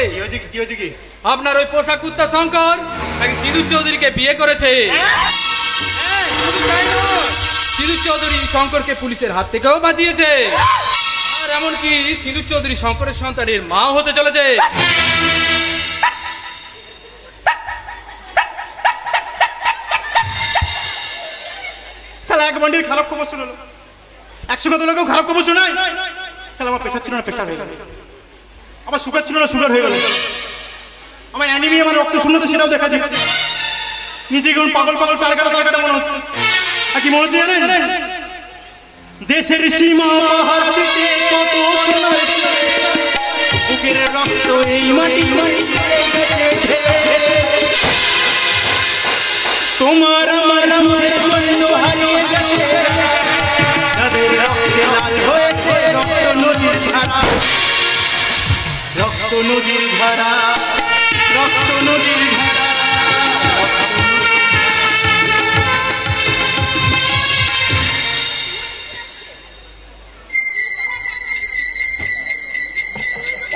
কি হয়েছে কি? আপনার ওই পোশাক কুত্তা শঙ্কর নাকি সিঁদুর চৌধুরীকে বিয়ে করেছে। সিঁদুর চৌধুরী শঙ্করকে পুলিশের হাত থেকেও বাঁচিয়েছে, আর এমনকি সিঁদুর চৌধুরী শঙ্করের সন্তানের মা হতে চলেছে। এক বান্ডির খারাপ খবর শোনালো, 100 কত লোকেও খারাপ খবর শোনায়। আমার প্রেশার ছিল না, প্রেশার হয়ে গেল। আমার সুগার ছিল না, সুগার হয়ে গেল। আমার অ্যানিমি আমার রক্ত শূন্যতা সেটাও দেখা দিচ্ছে। নিজেকে পাগল পাগল তারকাটা মনে হচ্ছে। আর কি মনে হচ্ছে জানেন? দেশের সীমা পাহাড় দিতে কত বুকের রক্ত এই মাটি তোমার আমার জন্য হারিয়ে গেছে যাদের রক্তে লাল হয়েছে রক্ত নদীর ধারা, রক্ত নদীর ধারা, রক্ত নদীর ধারা।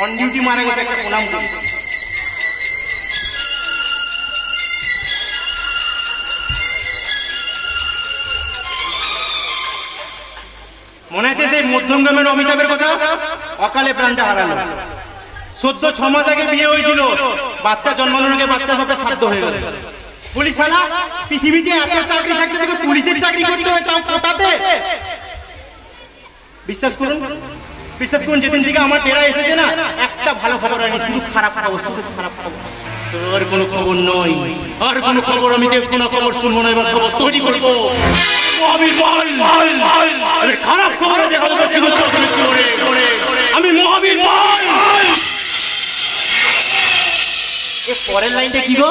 অন ডিউটি মারা গেছে একটা প্রণাম করি। মনে আছে সেই মধ্যমগ্রামের অমিতাভের কথা? অকালে প্রাণটা হারালো। সদ্য 6 মাস আগে বিয়ে হয়েছিল, বাচ্চা জন্মানোর আগে বাচ্চার বাপে শ্রাদ্ধ হয়ে গেল। পুলিশ শালা, পৃথিবীতে এত চাকরি থাকতে তোকে পুলিশের চাকরি করতে হয়, তাও কোটাতে। বিশ্বাস করুন, বিশ্বাস করুন, যেদিন থেকে আমার ডেরা এসেছে না, একটা ভালো খবর হয়নি, শুধু খারাপ খবর, শুধু খারাপ খবর। তোর কোনো খবর নয়, আর কোনো খবর আমি দেব, কোনো খবর শুনবো না, এবার খবর তৈরি করবো। খারাপ খবর দেখা দেবো শুধু চোখের জোরে। আমি মহাবীর বল। পরের লাইনটা কি গো?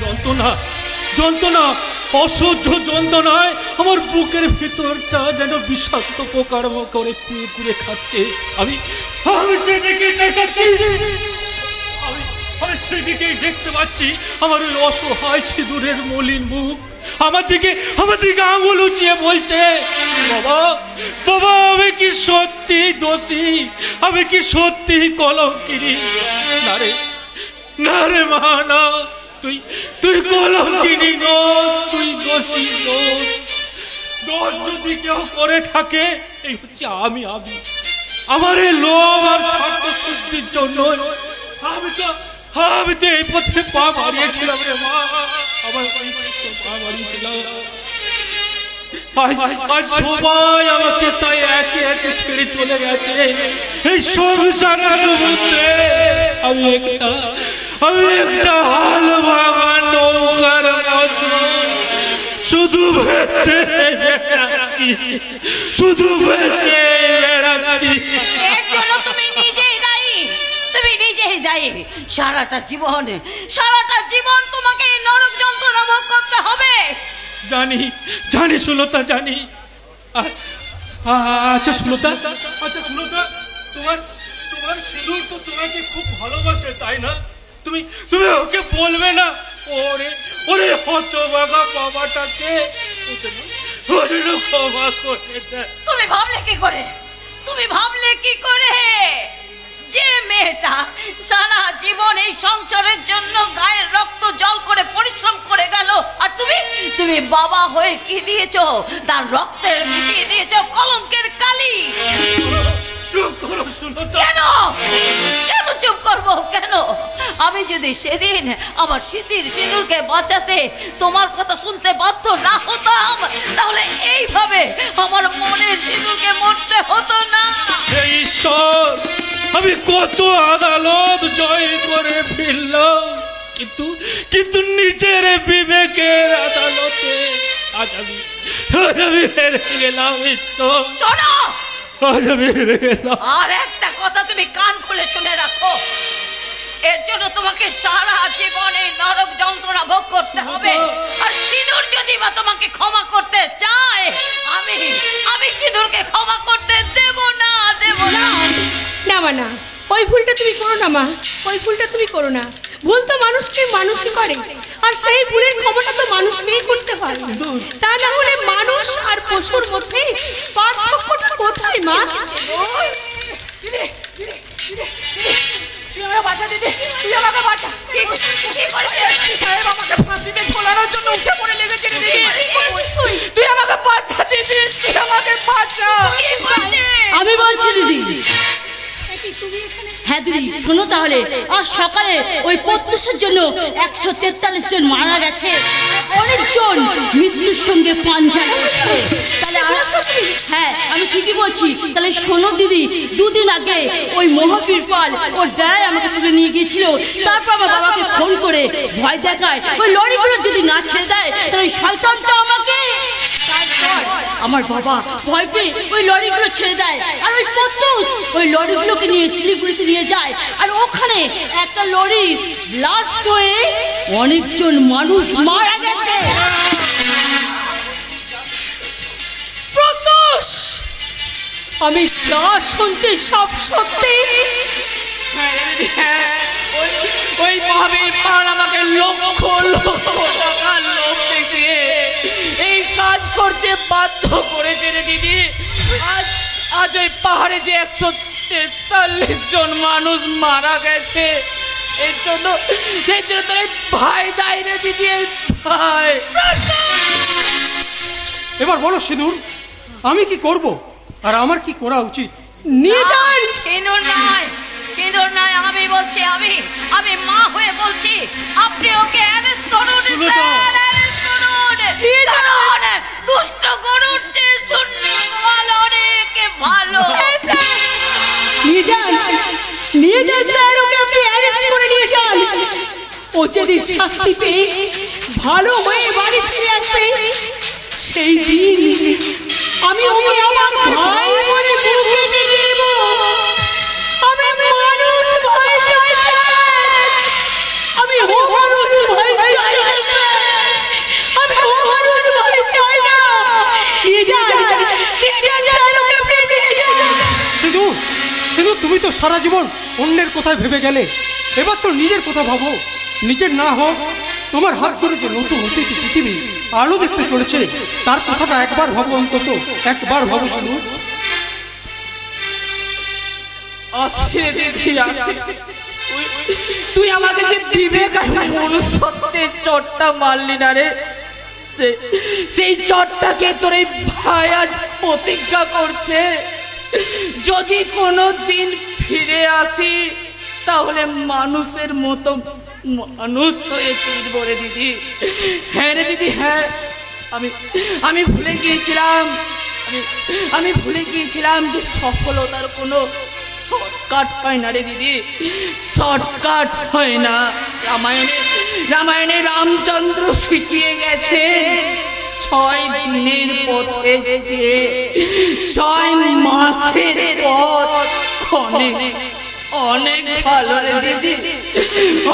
যন্ত্রণা, যন্ত্রণা, অসহ্য যন্ত্রণায় আমার বুকের ভিতরটা যেন বিষাক্ত পোকার করে কুড়ে কুড়ে খাচ্ছে। আমি যেদিকে দেখাচ্ছি, আমি সেদিকেই দেখতে পাচ্ছি আমার ওই অসহায় সিঁদুরের মলিন মুখ আমার দিকে আঙুল উঁচিয়ে বলছে, বাবা বাবা, আমি কি সত্যি দোষী? আমি কি সত্যি কলঙ্কিনী? না রে, না রে মা, না, তুই কলঙ্কিনী নস, তুই দোষী নস। দোষ যদি কেউ করে থাকে, এই হচ্ছে আমি। আমার এই লোভ আর স্বার্থ শুদ্ধির জন্য আমি তো এই পথে পা বাড়িয়েছিলাম রে মা, আমার পা বাড়িয়েছিলাম। আজ সবাই আমাকে তাই একে একে ছেড়ে চলে গেছে। এই সংসারের সমুদ্রে আমি একটা হাল ভাঙা নৌকার মতো শুধু ভেসে বেড়াচ্ছি, শুধু ভেসে বেড়াচ্ছি। এর জন্য তুমি নিজেই দায়ী, তুমি নিজেই দায়ী। সারাটা জীবন তোমাকে এই নরক যন্ত্রণা ভোগ করতে হবে। জানি সুলতা, জানি। আচ্ছা সুলতা, তোমার সিঁদুর তো তোমাকে খুব ভালোবাসে, তাই না? তুমি ওকে বলবে না ওরে হতভাগা বাবাটাকে ক্ষমা করে দেয়? তুমি ভাবলে কি করে যে মেয়েটা সারা জীবন এই সংসারের জন্য গায়ের রক্ত জল করে পরিশ্রম করে গেল, আর তুমি বাবা হয়ে কি দিয়েছো? তার রক্তের মিশিয়ে দিয়েছো কলঙ্কের কালি। চুপ করো সুলতা। কেন চুপ করবো? কেন? আমি যদি সেদিন আমার স্মৃতির সিঁদুরকে বাঁচাতে তোমার কথা শুনতে বাধ্য না হতাম, তাহলে এইভাবে আমার মনের সিঁদুরকে মরতে হতো না। ঈশ্বর, আমি কত আদালত জয় করে ফেললাম, কিন্তু নিজের বিবেকের আদালতে আজ আমি হেরে গেলাম। শোনো, আর একটা কথা তুমি কান খুলে শুনে রাখো, এর জন্য তোমাকে সারা জীবন এই নরক যন্ত্রণা ভোগ করতে হবে। আর সিঁদুর যদি বা তোমাকে ক্ষমা করতে চায়, আমি সিঁদুরকে ক্ষমা করতে দেব না। না মা, না, ওই ভুলটা তুমি করো না মা, ওই ভুলটা তুমি করো না। ভুল তো মানুষই করে, আর সেই ভুলের ক্ষমতা তো মানুষকেই করতে হয়। তা না হলে মানুষ আর পশুর মধ্যে পার্থক্যটা কোথায় মা? আমি বলছি দিদি, হ্যাঁ দিদি শোনো তাহলে, আজ সকালে ওই প্রত্যুষের জন্য 143 জন মারা গেছে, অনেকজন মৃত্যুর সঙ্গে পাঞ্জা করছে। তাহলে হ্যাঁ আমি ঠিকই বলছি। তাহলে শোনো দিদি, দুদিন আগে ওই মহাবীর পাল ওর ড্রাইভার আমাকে তুলে নিয়ে গিয়েছিল। তারপর আমার বাবাকে ফোন করে ভয় দেখায় ওই লরিগুলো যদি না ছেড়ে দেয় তাহলে শয়তানটা আমাকে। আমার বাবা ভয় পেয়ে ওই লরিগুলো ছেড়ে দেয়, আর ওই প্রত্যুষ ওই লরিগুলোকে নিয়ে শিলিগুড়িতে নিয়ে যায়। আর ওখানে একটা লরি ব্লাস্ট হয়ে অনেকজন মানুষ মারা গেছে। প্রত্যুষ, আমি যা শুনছি সব সত্যি। ওই মহাবীর পাল আমাকে লক্ষ লক্ষ টাকার লোভ দেখিয়ে এই কাজ করতে বাধ্য করেছে রে দিদি। আজ ওই পাহাড়ে যে 143 জন মানুষ মারা গেছে, এর জন্য তোর ভাই দায় রে দিদি, ভাই। এবার বলো সিঁদুর, আমি কি করব আর আমার কি করা উচিত? নিয়ে যান। সিঁদুর নয়, আমি বলছি, আমি মা হয়ে বলছি, আপনি ওকে অ্যারেস্ট করুন, অ্যারেস্ট করুন। দুষ্ট গরুর চেয়ে শূন্য অনেক ভালো। নিয়ে যান স্যার, ওকে আপনি অ্যারেস্ট করে নিয়ে যান। ও যদি শাস্তি পেয়ে ভালো হয়ে বাড়ি ফিরে আসবে, সেই দিন আমি ওকে আমার ভাই বলে বুকে নিয়ে নেব। আমি মানুষ ভয় চাই, আমি ও মানুষ ভয় চাই, আমি ও মানুষ ভয় চাই না। নিয়ে যান স্যার, ওকে আপনি নিয়ে যান। সিঁদুর, সিঁদুর, তুমি তো সারা জীবন অন্যের কথায় ভেবে গেলে, এবার তো নিজের কথা ভাবো। নিজের না হোক, তোমার হাত ধরে যে নতুন অতিথি পৃথিবী আলো দেখতে চলেছে, তার কথাটা একবার ভাবো, অন্তত একবার ভাবো সিঁদুর। তুই আমাকে যে বিবেক আর মনুষ্যত্বের চটটা মারলি না রে, সেই চটটাকে তোর এই ভাই আজ প্রতিজ্ঞা করছে, যদি কোনো দিন ফিরে আসি তাহলে মানুষের মতো মানুষ হয়ে ফিরবো রে দিদি। হ্যাঁ রে দিদি, হ্যাঁ। আমি ভুলে গিয়েছিলাম, আমি ভুলে গিয়েছিলাম যে সফলতার কোনো শর্টকাট হয় না রে দিদি, শর্টকাট হয় না। রামায়ণে রামচন্দ্র শিখিয়ে গেছেন 6 দিনের পথে যে 6 মাসের পথ অনেক অনেক ভালো রে দিদি,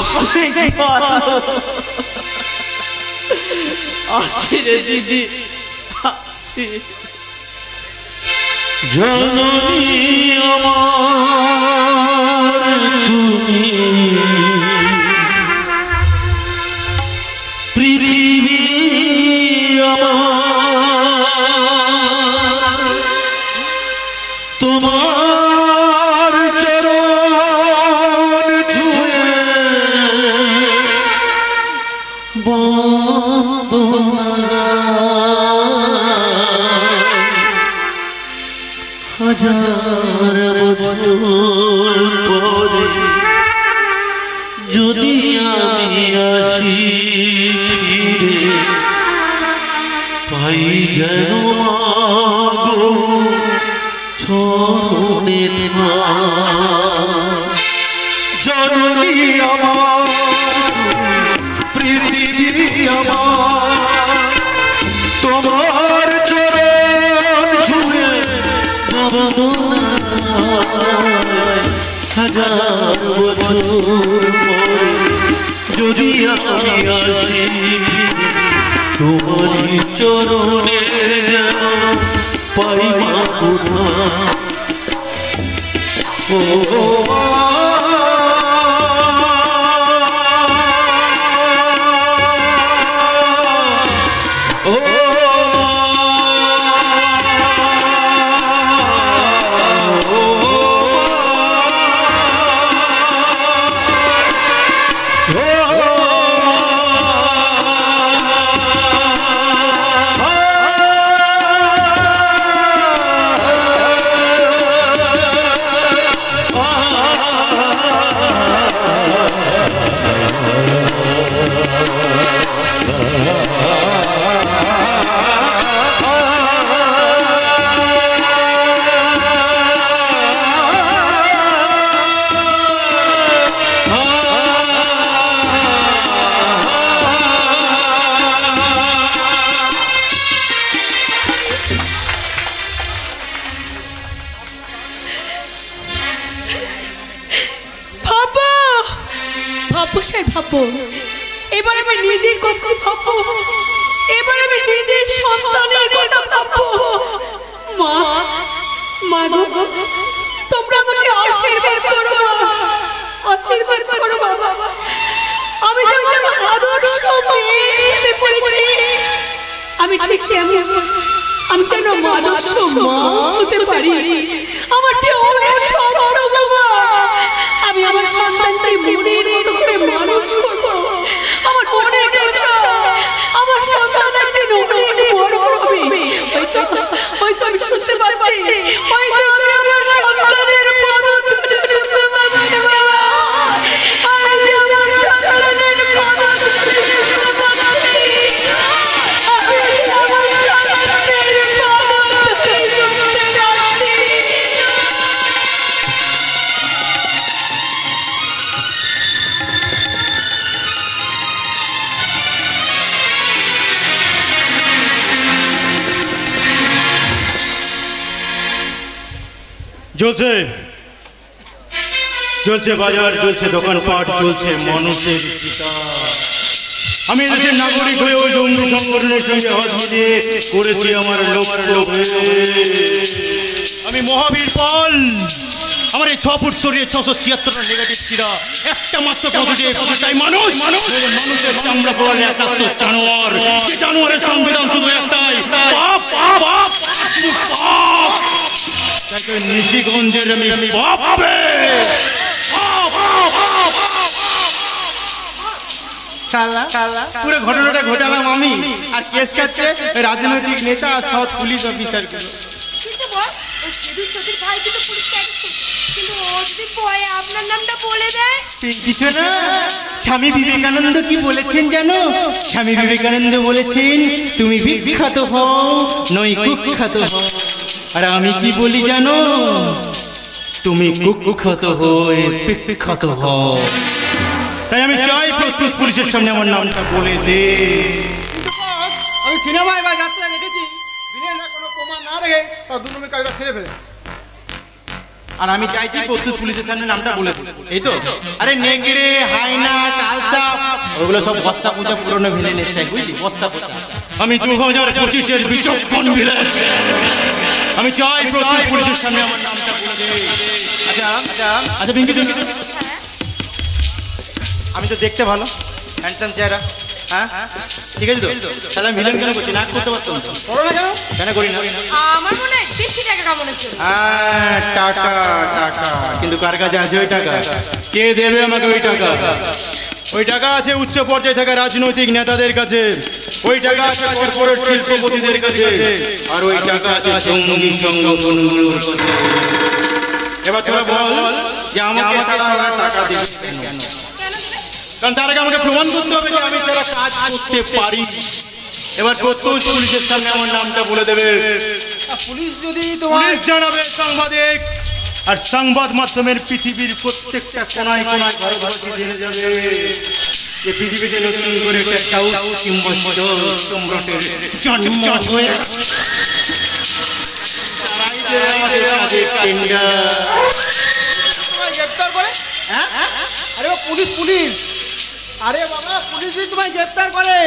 অনেক ভালো। আসি রে দিদি, আসি। জননী আমার তুমি, পৃথিবী আমার তোমার চরণ ছুঁয়ে বন্দনা, হাজার বছর পরে যদি আমি আসি ফিরে, পাই যেন মাগো চরণে জননী আমার, পৃথিবী আমার তোমার চরণ ছুঁয়ে বন্দনা, হাজার বছর পরে যদি আমি আসি তোমারই চরণে যেন পাই মা কোথা। ও ভাববো স্যার ভাববো। এবার আমি নিজের কথা ভাববো, এবার আমি নিজের সন্তানের কথা ভাববো। মা মা গো, তোমরা আমাকে আশীর্বাদ করো, আশীর্বাদ করো বাবা। আমি যেমন আদর্শ মেয়ে পড়েছি, আমি ঠিক আমি যেন আদর্শ মা হতে পারি। আমার যে অনেক স্বপ্ন বাবা, আমি আমার সন্তানকে মনের মতো করে মানুষ করব। আমার অনেক আশা, আমার সন্তান একদিন অনেক বড় হবে। হয়তো আমি শুনতে পাচ্ছি, হয়তো আমি আমার সন্তানের পদক ধরে শুনতে পাচ্ছি বাবা। আমি যে আমার সন্তানের পদক ধরে শুনতে পাচ্ছি, আমি যে আমার সন্তানের পদক ধরে শুনতে পাচ্ছি। জ্বলছে চলছে বাজার, চলছে দোকানপাট, চলছে মানুষের চিৎকার। আমি দেশের নাগরিক হয়ে ওই জঙ্গি সংগঠনের সঙ্গে হাত মিলিয়ে করেছি আমার লক্ষ্য। আমি মহাবীর পাল। আমার এই 6 ফুট শরীরে 676টা নেগেটিভ চিরা, একটা মাত্র পজিটিভ। তাই মানুষ মানুষের চামড়া পড়ালে একটা জানোয়ার। জানোয়ারের সংবিধান শুধু একটাই, পাপ পাপ পাপ পাপ। নিশিগঞ্জের আমি বাপে পুরো ঘটনাটা ঘটালাম আমি, আর কেস খাচ্ছে রাজনৈতিক নেতা আর সৎ পুলিশ অফিসার গুলো। কিন্তু বল, ওই সেদুর সতীর ভাই কিন্তু পুলিশ ট্যাক্স, কিন্তু ও যদি ভয় আপনার নামটা বলে দেয় কিছু না। স্বামী বিবেকানন্দ কি বলেছেন জানো? স্বামী বিবেকানন্দ বলেছেন, তুমি বিখ্যাত হও নই কুখ্যাত হও। আর আমি কি বলি জানো? তুমি কুখ্যাত হয়ে বিখ্যাত হও। তাই আমি চাই প্রত্যুষ পুলিশের সামনে আমার নামটা বলে দে। আমি সিনেমায় বা যাত্রা দেখেছি, ভিলেনরা কোনো প্রমাণ না রেখে তার দুর্নমি কাজটা ছেড়ে ফেলে। আর আমি চাইছি প্রত্যুষ পুলিশের সামনে নামটা বলে দে। এই তো? আরে নেগড়ে, হাইনা, কালসা, ওগুলো সব বস্তা পূজা পুরনো ভিলেন এসে, বুঝলি? বস্তা পূজা। আমি 2025-এর বিচক্ষণ ভিলেন। আমি চাই প্রত্যুষ পুলিশের সামনে আমার নামটা বলে দে। আচ্ছা পিঙ্কি, আমি তো দেখতে ভালো, হ্যান্ডসাম চেহারা। হ্যাঁ ঠিক আছে তো? তাহলে আমি ভিলেন কেন করছি? না করতে পারতাম তো। করো না কেন? কেন করি না? আমার মনে হয় বেশি টাকা কামানোর জন্য। টাকা টাকা, কিন্তু কার কাছে আছে ওই টাকা? কে দেবে আমাকে ওই টাকা? ওই টাকা আছে উচ্চ পর্যায়ে থাকা রাজনৈতিক নেতাদের কাছে, ওই টাকা আছে কর্পোরেট শিল্পপতিদের কাছে, আর ওই টাকা আছে জঙ্গি সংগঠনগুলোর কাছে। এবার তোরা বল যে আমাকে সারা টাকা দিবে কেন? কারণ তার আগে আমাকে প্রমাণ করতে হবে যে আমি সারা কাজ করতে পারি। এবার প্রত্যুষ পুলিশের সামনে আমার নামটা বলে দেবে। পুলিশ যদি তোমার জানাবে সাংবাদিক, আর সংবাদ মাধ্যমের পৃথিবীর প্রত্যেকটা কোনায় কোনায় ঘরে ঘরে জেনে যাবে যে পৃথিবীতে নতুন করে একটা সাউথ কিংবদন্তি সম্রাটের জন্ম হয়েছে। আমাদের কাজের টেন্ডার গ্রেপ্তার করে। আরে পুলিশ পুলিশ, আরে বাবা পুলিশ যদি তোমায় গ্রেপ্তার করে।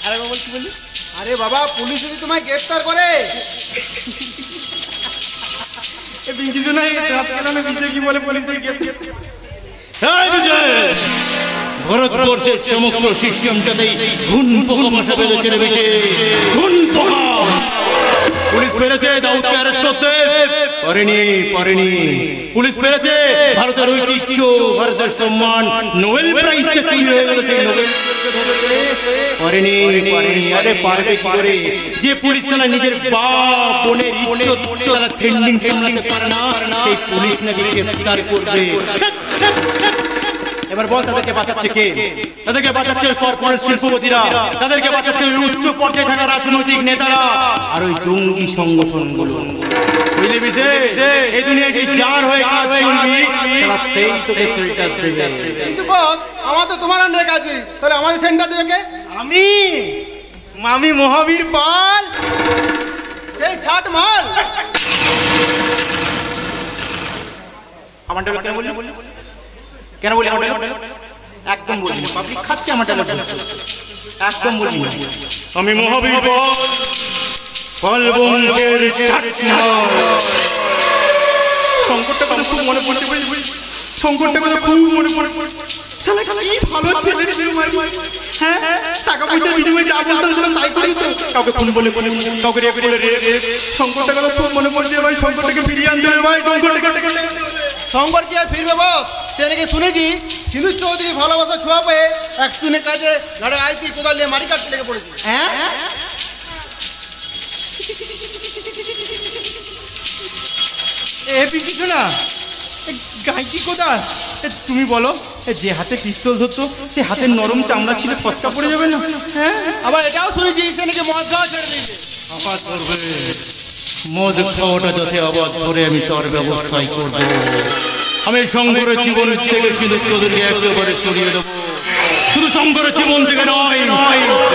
আরে বাবা কি বললি? আরে বাবা পুলিশ যদি তোমায় গ্রেপ্তার করে। কিছু নাই, কি বলে পুলিশ ভারতবর্ষের সমগ্র সিস্টেমটাতেই ঘুণ পোকা বসা বেঁধেছে রে বেশি। ঘুণ পোকা। পুলিশ পেরেছে দাউদকে অ্যারেস্ট করতে, পারেনি। পুলিশ পেরেছে ভারতের ঐতিহ্য, ভারতের সম্মান, নোবেল প্রাইজটা চুরি হয়ে গেল সেই নোবেল পারেনি। আরে পারবে কি করে? যে পুলিশ তারা নিজের বাপ বোনের ইজ্জত তারা ট্রেন্ডিং সামলাতে পারে না, সেই পুলিশ নাকি গ্রেফতার করবে। এবার বল তাদেরকে বাঁচাচ্ছে কে? তাদেরকে বাঁচাচ্ছে ওই কর্পোরেট শিল্পপতিরা, তাদেরকে বাঁচাচ্ছে ওই উচ্চ পর্যায়ে থাকা রাজনৈতিক নেতারা, আর ওই জঙ্গি সংগঠনগুলো। বুঝলি বিশে? এই দুনিয়ায় যে যার হয়ে কাজ করবি তারা সেই তোকে সেন্টার দেবে। কিন্তু বস আমার তো তোমার আন্ডারে কাজ করি, তাহলে আমাদের সেন্টার দেবে কে? আমি মহাবীর পাল, সেই ছাট মাল। আমার ডায়লগ কেন বললি? কেন বলি আমার ডায়লগ? একদম বলবি না, পাবলিক খাচ্ছে আমার ডায়লগ, একদম বলবি না। আমি মহাবীর বলবঙ্গের শঙ্করটা কথা খুব মনে পড়ছে, শঙ্করটা কথা খুব মনে পড়ছে। শালা কি ভালো ছেলে ছিল, হ্যাঁ টাকা পয়সার বিনিময়ে যা বলতাম সেটা তাই করি তো। কাউকে খুন বলে কাউকে রেপ বলে রেপ। শঙ্করটা কথা খুব মনে পড়ছে ভাই, শঙ্করটাকে ফিরিয়ে আনতে হবে ভাই, শঙ্করটাকে। শঙ্কর কি আর ফিরবে বাপ? সে নাকি শুনেছি সিন্ধু চৌধুরী ভালোবাসা ছোঁয়া পেয়ে এক দিনের কাজে ঘরে আইতি কোদাল নিয়ে মাটি কাটতে লেগে পড়েছে। হ্যাঁ কিছু না গাইটি কোথা? তুমি বলো, যে হাতে পিস্তল ধরতো সে হাতের নরম চামড়া ছিল, ফসকা পড়ে যাবে না? হ্যাঁ আবার এটাও শুনেছি সে নাকি মদ খাওয়া ছেড়ে দিয়েছে। আবার করবে মদ খাওয়াটা যাতে আবার করে আমি তার ব্যবস্থাই করবো। আমি শঙ্করের জীবন থেকে সিন্ধু চৌধুরীকে একেবারে সরিয়ে দেবো। শুধু শঙ্করের জীবন থেকে নয়,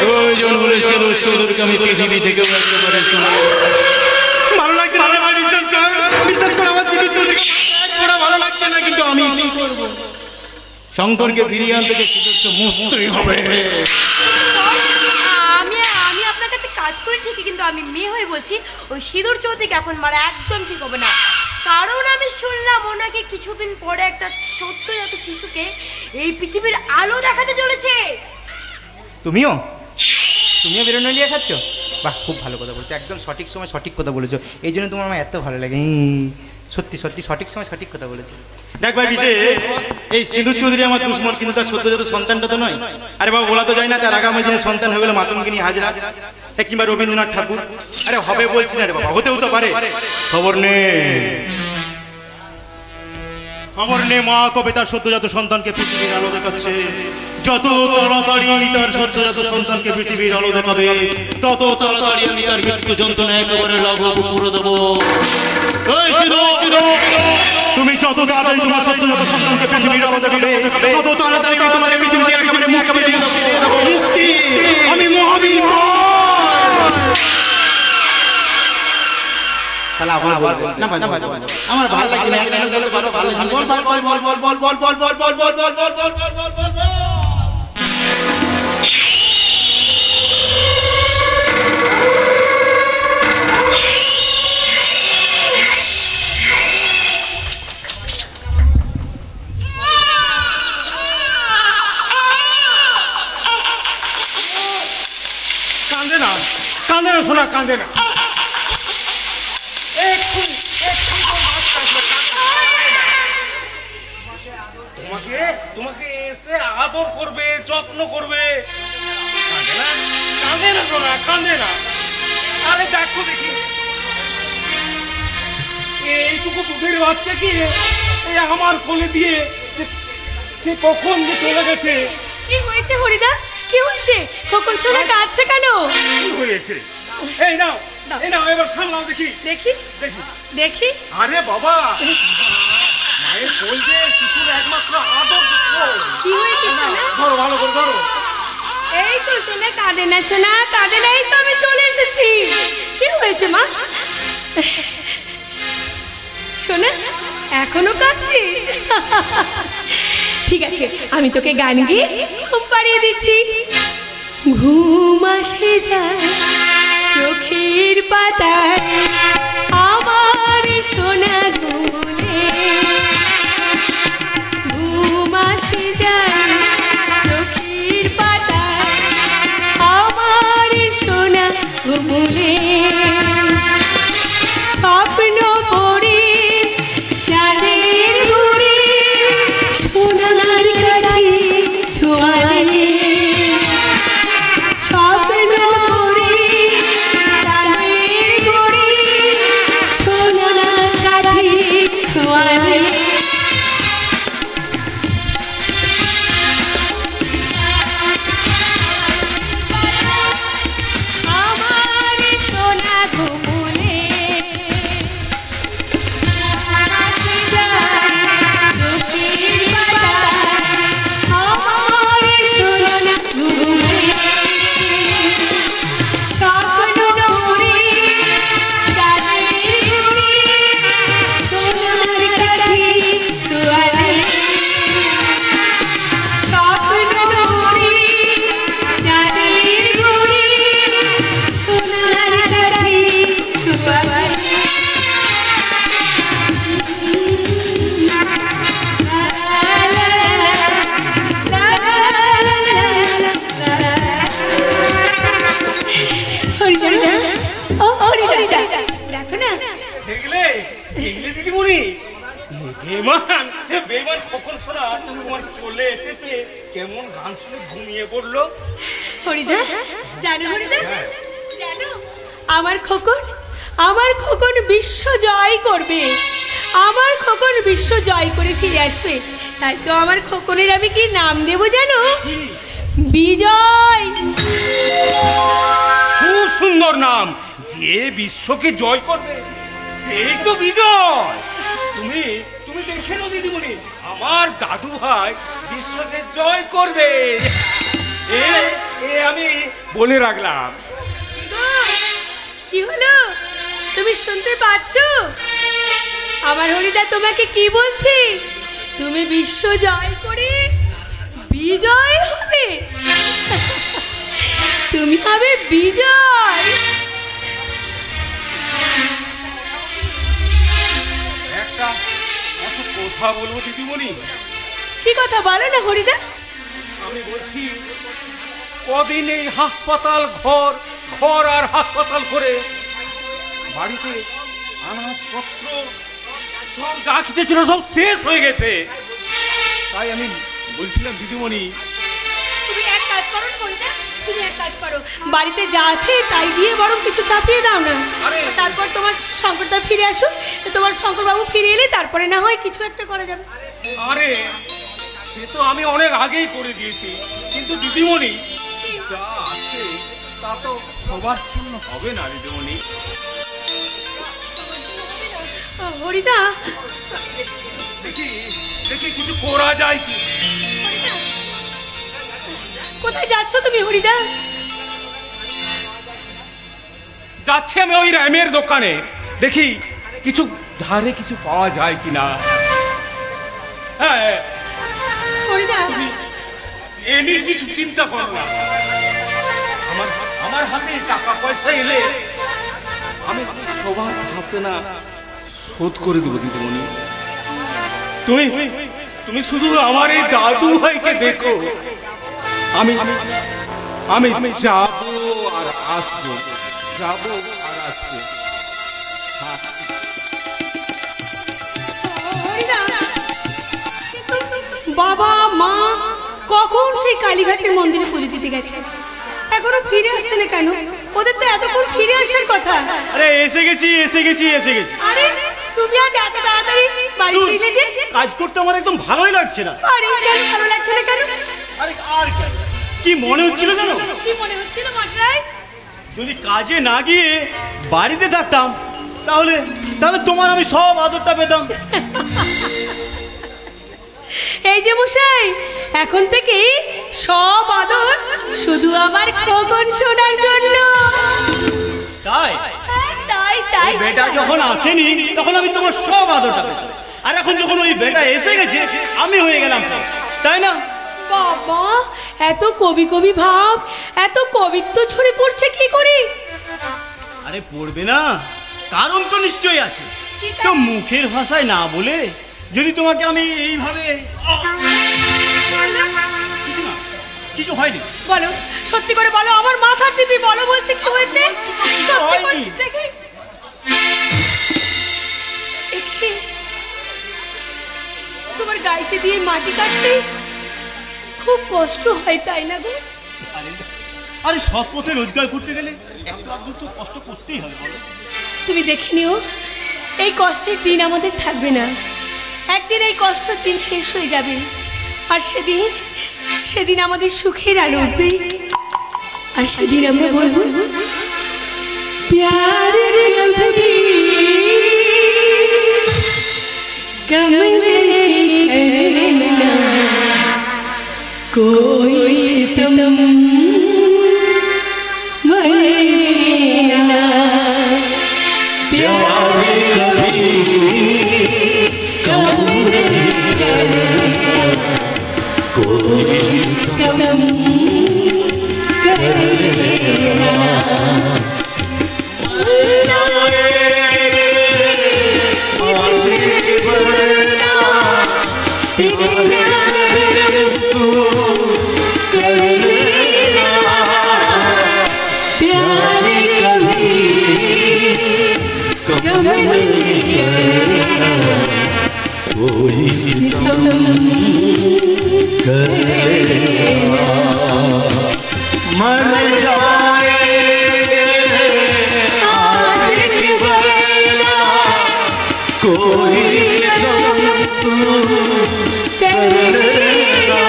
প্রয়োজন হলে সিন্ধু চৌধুরীকে আমি পৃথিবী থেকে একেবারে সরিয়ে দেবো। ভালো লাগছে না ভাই, বিশ্বাস কর, বিশ্বাস কর, আমার সিন্ধু চৌধুরী ভালো লাগছে না, কিন্তু আমি কি করবো? শঙ্করকে ফিরিয়ে আনতে মুক্তই হবে। আমি আপনার কাছে কাজ করি ঠিকই, কিন্তু আমি মেয়ে হয়ে বলছি ওই সিঁদুর চৌধুরীকে এখন মারা একদম ঠিক হবে না। কারণ আমি শুনলাম ওনাকে কিছুদিন পরে একটা সদ্যজাত শিশুকে এই পৃথিবীর আলো দেখাতে চলেছে। তুমিও বেরোনো নিয়ে খাচ্ছ? বাহ, খুব ভালো কথা বলছো, একদম সঠিক সময় সঠিক কথা বলেছো, এই জন্য তোমার আমার এত ভালো লাগে। সত্যি সত্যি সঠিক সময় সঠিক কথা বলেছো। দেখ ভাই বিশে, এই সিন্ধু চৌধুরী আমার দুশ্মন, কিন্তু তার সদ্যজাত সন্তানটা তো নয়। আরে বাবা বলা তো যায় না, তার আগামী দিনে সন্তান হয়ে গেলে মাতঙ্গিনী হাজরা কিংবা রবীন্দ্রনাথ ঠাকুর। আরে হবে বলছি না রে বাবা, হতেও তো পারে। খবর নে মা কবে তার সদ্যজাত সন্তানকে পৃথিবীর আলো দেখাচ্ছে। যত তাড়াতাড়ি তার সদ্যজাত সন্তানকে পৃথিবীর আলো দেখাবে, তত তাড়াতাড়ি আমি তার মৃত্যু যন্ত্রণা একেবারে লাঘব করে দেবো। তুমি যত তাড়াতাড়ি তোমার সদ্যজাত সন্তানকে পৃথিবীর আলো দেখাবে, তত তাড়াতাড়ি আমি তোমাকে পৃথিবী থেকে একেবারে মুক্তি দিয়ে দেবো। মুক্তি, আমি মহাবীর। আমার ভালো লাগে না, বল বল বল বল বল বল বল বল বল বল বল বল বল বল বল বল বল বল। কাঁদে না শোনা, কাঁদে না। তোমাকে এসে আদর করবে, যত্ন করবে। কাঁদে না শোনা, কাঁদে না। আরে দেখো দেখি, এইটুকু দুধের বাচ্চা কি এই আমার কোলে দিয়ে সে কখন যে চলে গেছে। কি হয়েছে হরিদা, কি হয়েছে? কখন শোনা কাঁদছে কেন? কি হয়েছে? এই নাও, এই নাও, এবার সামলাও দেখি। দেখি দেখি দেখি। আরে বাবা, মায়ের কোল যে শিশুর একমাত্র আদর। কি হয়েছে শোনা? ধরো, ভালো করে ধরো। এই তো শোনা, কাঁদে না শোনা, কাঁদে না। এই তো আমি চলে এসেছি। কি হয়েছে মা? শোনা, এখনো কাঁদছিস? ঠিক আছে, আমি তোকে গান গিয়ে ঘুম পাড়িয়ে দিচ্ছি। ঘুম আসে যায় চোখের পাতায়, আমার সোনা ঘুমলে। ঘুম আসে যায় চোখের পাতায়, আমার সোনা ঘুমলে। স্বপ্ন পড়ে চাঁদের ঘুরে, সোনার কাঠে ছোঁয়ালে। স্বপ্ন পড়ে চাঁদের রাখো না। দেখলে দেখলে দিদিমণি, বেমান বেমান কখন শোনা তোমার চলে এসেছে, কেমন গান শুনে ঘুমিয়ে পড়লো। হরিদা জানো, হরিদা জানো, আমার খোকন বিশ্ব জয় করবে, আমার খোকন বিশ্ব জয় করে ফিরে আসবে। তাই তো আমার খোকনের আমি কি নাম দেব জানো? বিজয়। খুব সুন্দর নাম, যে বিশ্বকে জয় করবে সেই তো বিজয়। তুমি তুমি দেখে নাও দিদিমণি, আমার দাদু ভাই বিশ্বকে জয় করবে, আমি বলে রাখলাম। কি হলো, তুমি শুনতে পাচ্ছ আমার হরিদা তোমাকে কি বলছি? তুমি বিশ্ব জয় করে বিজয় হবে, তুমি হবে বিজয়। একটা কথা বলবো দিদিমণি। কি কথা বলো না হরিদা? আমি বলছি, কদিন এই হাসপাতাল ঘর ঘর আর হাসপাতাল করে বাড়িতে আনাজপত্র সব যা কিছু ছিল সব শেষ হয়ে গেছে। তাই আমি বলছিলাম দিদিমণি, তুমি এক কাজ করো হরিদা, তুমি এক কাজ করো, বাড়িতে যা আছে তাই দিয়ে বরং কিছু চাপিয়ে দাও না। তারপর তোমার শঙ্করদা ফিরে আসুক, তোমার শঙ্করবাবু ফিরে এলে তারপরে না হয় কিছু একটা করা যাবে। আরে সে তো আমি অনেক আগেই করে দিয়েছি, কিন্তু দিদিমণি যা আছে তা তো সবার জন্য হবে না দিদিমণি। হরিদা দেখি দেখি কিছু করা যায় কি। কোথায় যাচ্ছ তুমি হরিদা? যাচ্ছি আমি ওই র্যামের দোকানে, দেখি কিছু ধারে কিছু পাওয়া যায় কিনা। হ্যাঁ হরিদা, এ নিয়ে কিছু চিন্তা করো না, আমার হাতে টাকা পয়সা এলে আমি সবার হাতে না শোধ করে দেবো দিদিমণি। তুমি শুধু আমার এই দাদু ভাইকে দেখো, আমি আমি যাবো আর আসবো, যাবো আর আসবো। বাবা মা কখন সেই কালীঘাটের মন্দিরে পুজো দিতে গেছে, এখনো ফিরে আসছে না কেন? ওদের তো এতক্ষণ ফিরে আসার কথা। আরে এসে গেছি এসে গেছি এসে গেছি। আরে তুমি আজ এত তাড়াতাড়ি বাড়ি ফিরলে যে? কাজ করতে আমার একদম ভালোই লাগছে না। আরে কেন ভালো লাগছে না কেন? আরে আর কেন, কি মনে হচ্ছিল জানো? কি মনে হচ্ছিল মশাই? যদি কাজে না গিয়ে বাড়িতে থাকতাম তাহলে তাহলে তোমার আমি সব আদরটা পেতাম। এই যে মশাই, এখন থেকে সব আদর শুধু আমার খোকন শোনার জন্য। তাই তাই তাই বেটা যখন আসেনি তখন আমি তোমার সব আদরটা পেতাম, আর এখন যখন ওই বেটা এসে গেছে আমি হয়ে গেলাম, তাই না? বাবা, এত কবি কবি ভাব, এত কবিত্ব ছড়ে পড়ছে কি করি? আরে পড়বে না, কারণ তো নিশ্চয়ই আছে। তো মুখের ভাষায় না বলে যদি তোমাকে আমি এইভাবে, কিছু হয়নি বলো, সত্যি করে বলো, আমার মাথার দিবি বলো, বলছে কি হয়েছে? সত্যি করে দেখি। তোমার গাইতে দিয়ে মাটি কাটতে খুব কষ্ট হয়, তাই না গো? আরে সৎ পথে রোজগার করতে গেলে একটু আধটু তো কষ্ট করতেই হবে, বলো। তুমি দেখে নিও, এই কষ্টের দিন আমাদের থাকবে না, একদিন এই কষ্টের দিন শেষ হয়ে যাবে, আর সেদিন আমাদের সুখের আলো উঠবে, আর সেদিন আমরা বলবো প্যার কভি কম नहीं करना, कोई सितम मरेना, प्यार कभी कम नहीं करना, कोई सितम करेगा। कोई सितम करेगा, मर जाएंगे आशिक वरना कोई सितम करेगा,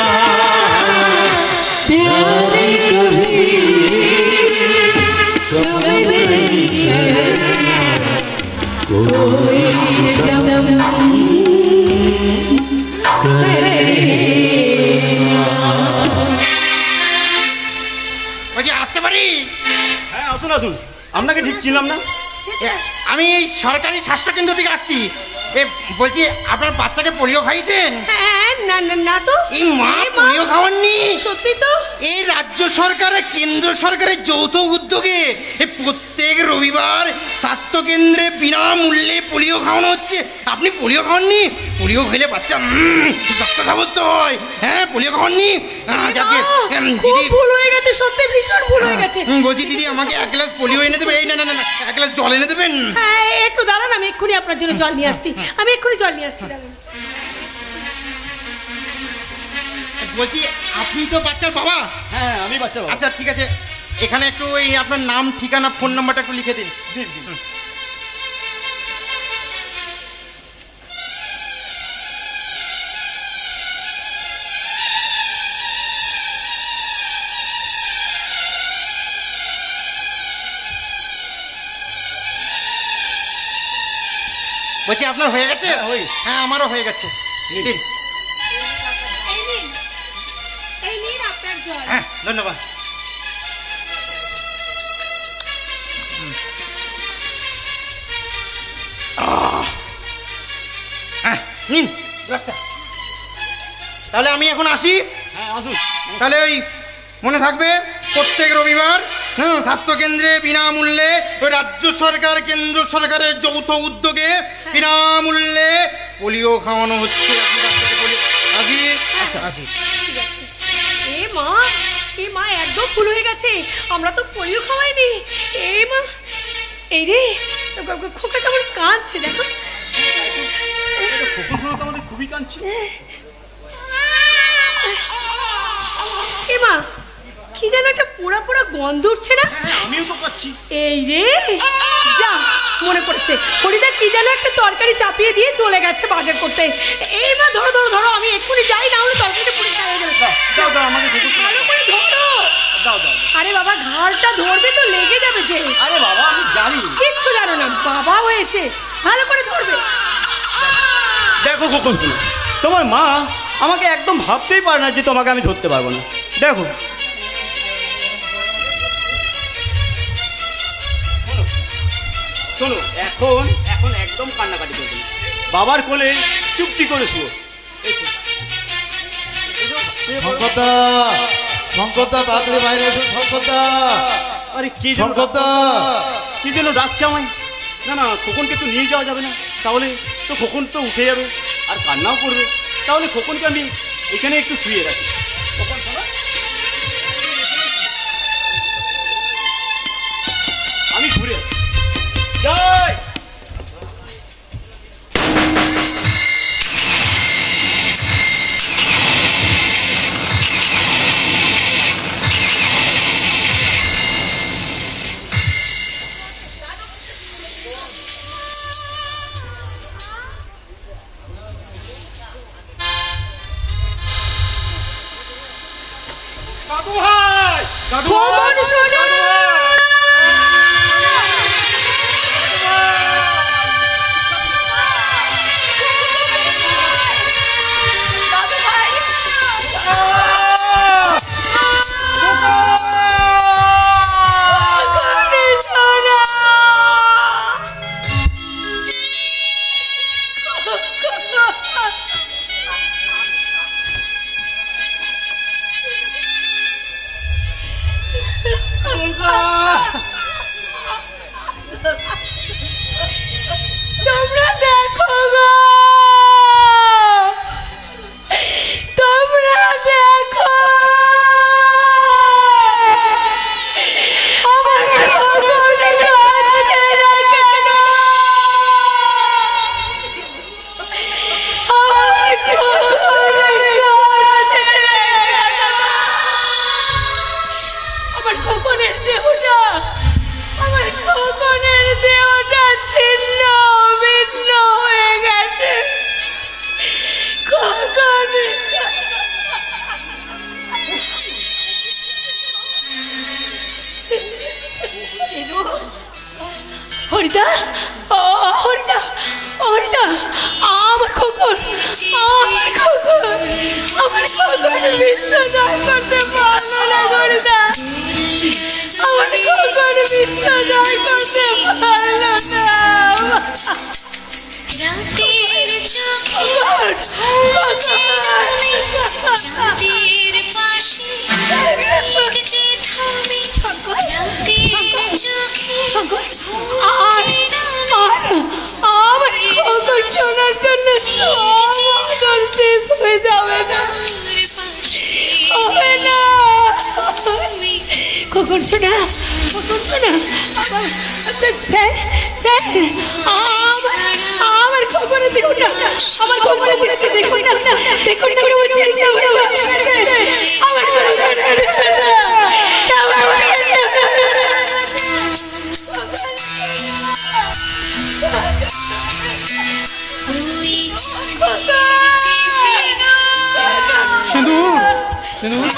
प्यार कभी कम नहीं करेगा, कोई सितम আসতে পারি? হ্যাঁ আসুন আসুন, আপনাকে ঠিক চিনলাম না। আমি এই সরকারি স্বাস্থ্যকেন্দ্র থেকে আসছি। বলছি আপনার বাচ্চাকে পোলিও খাইয়েছেন? হ্যাঁ, না না না তো। এই মা পোলিও খাওয়াননি? সত্যি তো। এই রাজ্য সরকারের কেন্দ্র সরকারের যৌথ উদ্যোগে প্রত্যেক রবিবার স্বাস্থ্য কেন্দ্রে বিনামূল্যে পোলিও খাওয়ানো হচ্ছে। আপনি পোলিও খাওয়াননি? পোলিও খেলে বাচ্চা রক্ত সাবস্ত হয়। হ্যাঁ, পোলিও খাওয়াননি? যাকে দিদি ভুল হয়ে গেছে, সত্যি ভীষণ ভুল হয়ে গেছে। বলছি দিদি আমাকে এক গ্লাস পোলিও এনে দেবেন? এই না না না, এক গ্লাস জল এনে দেবেন? হ্যাঁ একটু দাঁড়ান, আমি এক্ষুনি আপনার জন্য জল নিয়ে আসছি। আমি এক্ষুনি জল নিয়ে আসছি, দাঁড়ান। বলছি আপনি তো বাচ্চার বাবা? হ্যাঁ আমি বাচ্চা বাবা। আচ্ছা ঠিক আছে, এখানে একটু ওই আপনার নাম, ঠিকানা, ফোন নাম্বারটা একটু লিখে দিন। বলছি আপনার হয়ে গেছে? হ্যাঁ আমারও হয়ে গেছে। হ্যাঁ ধন্যবাদ। নিন রাস্তা। তাহলে আমি এখন আসি। হ্যাঁ আসুন। তাহলে ওই মনে থাকবে প্রত্যেক রবিবার স্বাস্থ্য কেন্দ্রে বিনামূল্যে ওই রাজ্য সরকার কেন্দ্র সরকারের যৌথ উদ্যোগে বিনামূল্যে পোলিও খাওয়ানো হচ্ছে। আসি। আচ্ছা আসি। এ মা একদম ভুল হয়ে গেছে, আমরা তো পোলিও খাওয়াইনি। এই মা, এই রে খোকা কেমন কাঁদছে দেখো। খুবই কাঁদছে। এ মা, কি যেন একটা পোড়া পোড়া গন্ধ উঠছে না? আমিও তো পাচ্ছি। এই রে যা, মনে পড়ছে হরিদা কি যেন একটা তরকারি চাপিয়ে দিয়ে চলে গেছে বাজার করতে। এই মা ধরো ধরো ধরো, আমি এক্ষুনি যাই, না হলে তরকারিটা পুড়ে খাওয়া যাবে। দাও দাও আমাকে ভালো করে ধরো। দাও দাও। আরে বাবা, ঘাড়টা ধরবে তো লেগে যাবে যে। আরে বাবা আমি জানি। কিচ্ছু জানো না, বাবা হয়েছে, ভালো করে ধরবে। দেখো খোকন, তোমার মা আমাকে একদম ভাবতেই পারে না যে তোমাকে আমি ধরতে পারবো না। দেখো শোনো, এখন এখন একদম কান্নাকাটি করবে না, বাবার কোলে চুপটি করে শুয়ো। শঙ্করদা, শঙ্করদা তাড়াতাড়ি বাইরে এসো। শঙ্করদা, আরে কি শঙ্করদা, কি যেন ডাকছে আমায়। না না, খোকনকে তো নিয়ে যাওয়া যাবে না, তাহলে তো খোকন তো উঠে যাবে আর কান্নাও করবে। তাহলে খোকনকে আমি এখানে একটু শুয়ে রাখি। খোকন শোনো, আমি ঘুরে যাই। দাদু ভাই, দাদু খোকন শোনো। হরিদা, ও হরিদা, হরিদা, আমার খোকন, আমার খোকন, আমার খোকন বিশ্বজয় করতে পারলো না হরিদা, আমার খোকন বিশ্বজয় করতে পারলো না। রাতের চোখে চাঁদের পাশে মেঘ যে থামে, রাতের চোখে আমার খোকন শোনার জন্য সব শেষ হয়ে যাবে না, হবে না। খোকন শোনা, খোকন শোনা, স্যার স্যার, আমার খোকনের দেখুন না, আমার খোকনের দিকে দেখুন না, দেখুন না কেমন চিন্তা করে আমার সিঁদুর সিঁদুর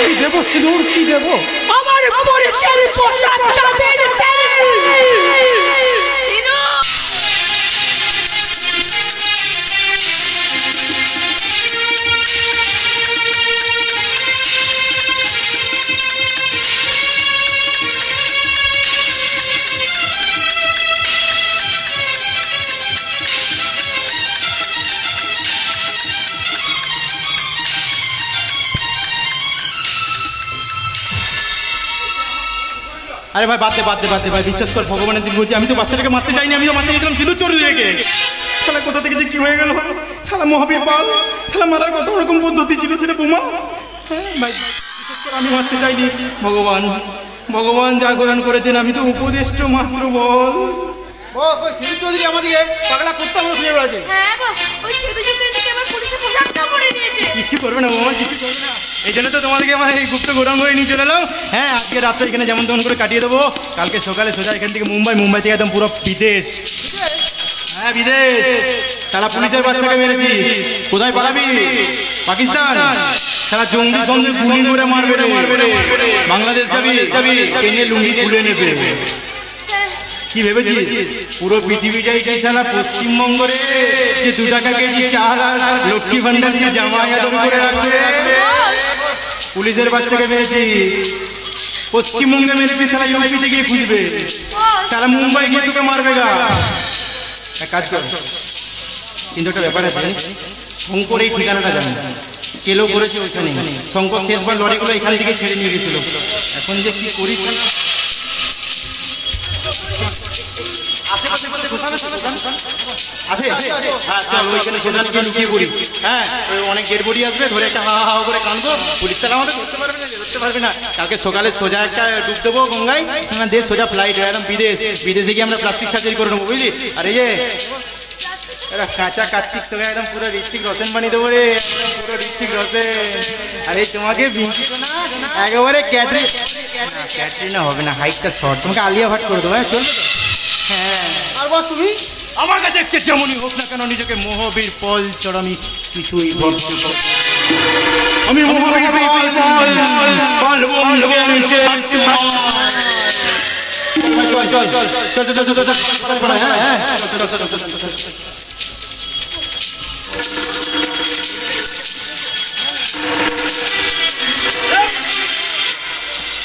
কি দেবো সিঁদুর, কি দেবো? আমার পুলিশের পোশাকটা দিন স্যার। আরে ভাই বাদ দে বাদ দে বাদ দে ভাই, বিশ্বাস কর ভগবানের দিন বলছি, আমি তো বাচ্চাটাকে মারতে চাইনি, আমি তো মারতে গেছিলাম সিঁদুর চোর রেখে। শালা কোথা থেকে যে কি হয়ে গেল, শালা মহাবীর পাল, শালা মারার কত রকম পদ্ধতি ছিল, সেটা বোমা। হ্যাঁ ভাই বিশ্বাস কর আমি মারতে চাইনি, ভগবান ভগবান যা গোলান করেছেন, আমি তো উপদেষ্ট মাত্র। বল বস, ওই সিঁদুর চৌধুরী আমাদেরকে পাগলা কুত্তা মতো শুয়ে বেড়াচ্ছে। হ্যাঁ বস, ওই সিঁদুর চৌধুরীকে আমার পুলিশের পোশাকটা পরে দিয়েছে। কিছু করবে না বোমা, কিছু করবে না, এই জন্য তো তোমাদেরকে আমার এই গুপ্ত গোডাউন করে নিয়ে চলে এলাম। হ্যাঁ আজকে রাত্রে এখানে যেমন তেমন করে কাটিয়ে দেবো, কালকে সকালে সোজা এখান থেকে মুম্বাই, মুম্বাই থেকে একদম পুরো বিদেশ। হ্যাঁ বিদেশ, তারা পুলিশের বাচ্চাকে মেরেছিস, কোথায় পালাবি? পাকিস্তান। তারা জঙ্গি সঙ্গে গুলি করে মারবে রে, বাংলাদেশ যাবি, ট্রেনে লুঙ্গি খুলে নেবে। কি ভেবেছিস পুরো পৃথিবীটাই কি শালা পশ্চিমবঙ্গ রে, যে 2 টাকা কেজি চাল আর লক্ষ্মী ভান্ডার দিয়ে জামাই আদর করে রাখবে? পুলিশের বাচ্চাকে মেরেছিস, পশ্চিমবঙ্গে মেরেছিস, শালা ইউপিতে গিয়ে খুঁজবে, শালা মুম্বাই গিয়ে তোকে মারবে গা। এক কাজ কর, কিন্তু একটা ব্যাপার আছে, শঙ্কর এই ঠিকানাটা জানে, কেলো করেছে ওইখানে। শঙ্কর শেষবার লরিগুলো এখান থেকে ছেড়ে নিয়ে গেছিল, এখন যে কি করি আছে। হ্যাঁ চল ওইখানে সেখানে গিয়ে লুকিয়ে পড়ি। হ্যাঁ অনেক ডেড বডি আসবে, ধরে একটা হা হা করে কাঁদবো, পুলিশ তারা আমাদের ধরতে পারবে না, ধরতে পারবে না। কালকে সকালে সোজা একটা ডুব দেবো গঙ্গায়, দেশ সোজা ফ্লাইট একদম বিদেশ, বিদেশে গিয়ে আমরা প্লাস্টিক সার্জারি করে নেবো, বুঝলি? আর এই যে কাঁচা কার্তিক তোকে একদম পুরো ঋত্বিক রোশন বানিয়ে দেবো রে, একদম পুরো ঋত্বিক রোশন। আরে তোমাকে একেবারে ক্যাটরিনা হবে না, হাইটটা শর্ট, তোমাকে আলিয়া ভাট করে দেবো। হ্যাঁ চলবে তো? হ্যাঁ। আর বস তুমি আমার কাছে দেখতে যেমনই হোক না কেন, নিজেকে মহাবীর পল চড় আমি কিছুই ভাবতে পারি। আমি মহাবীর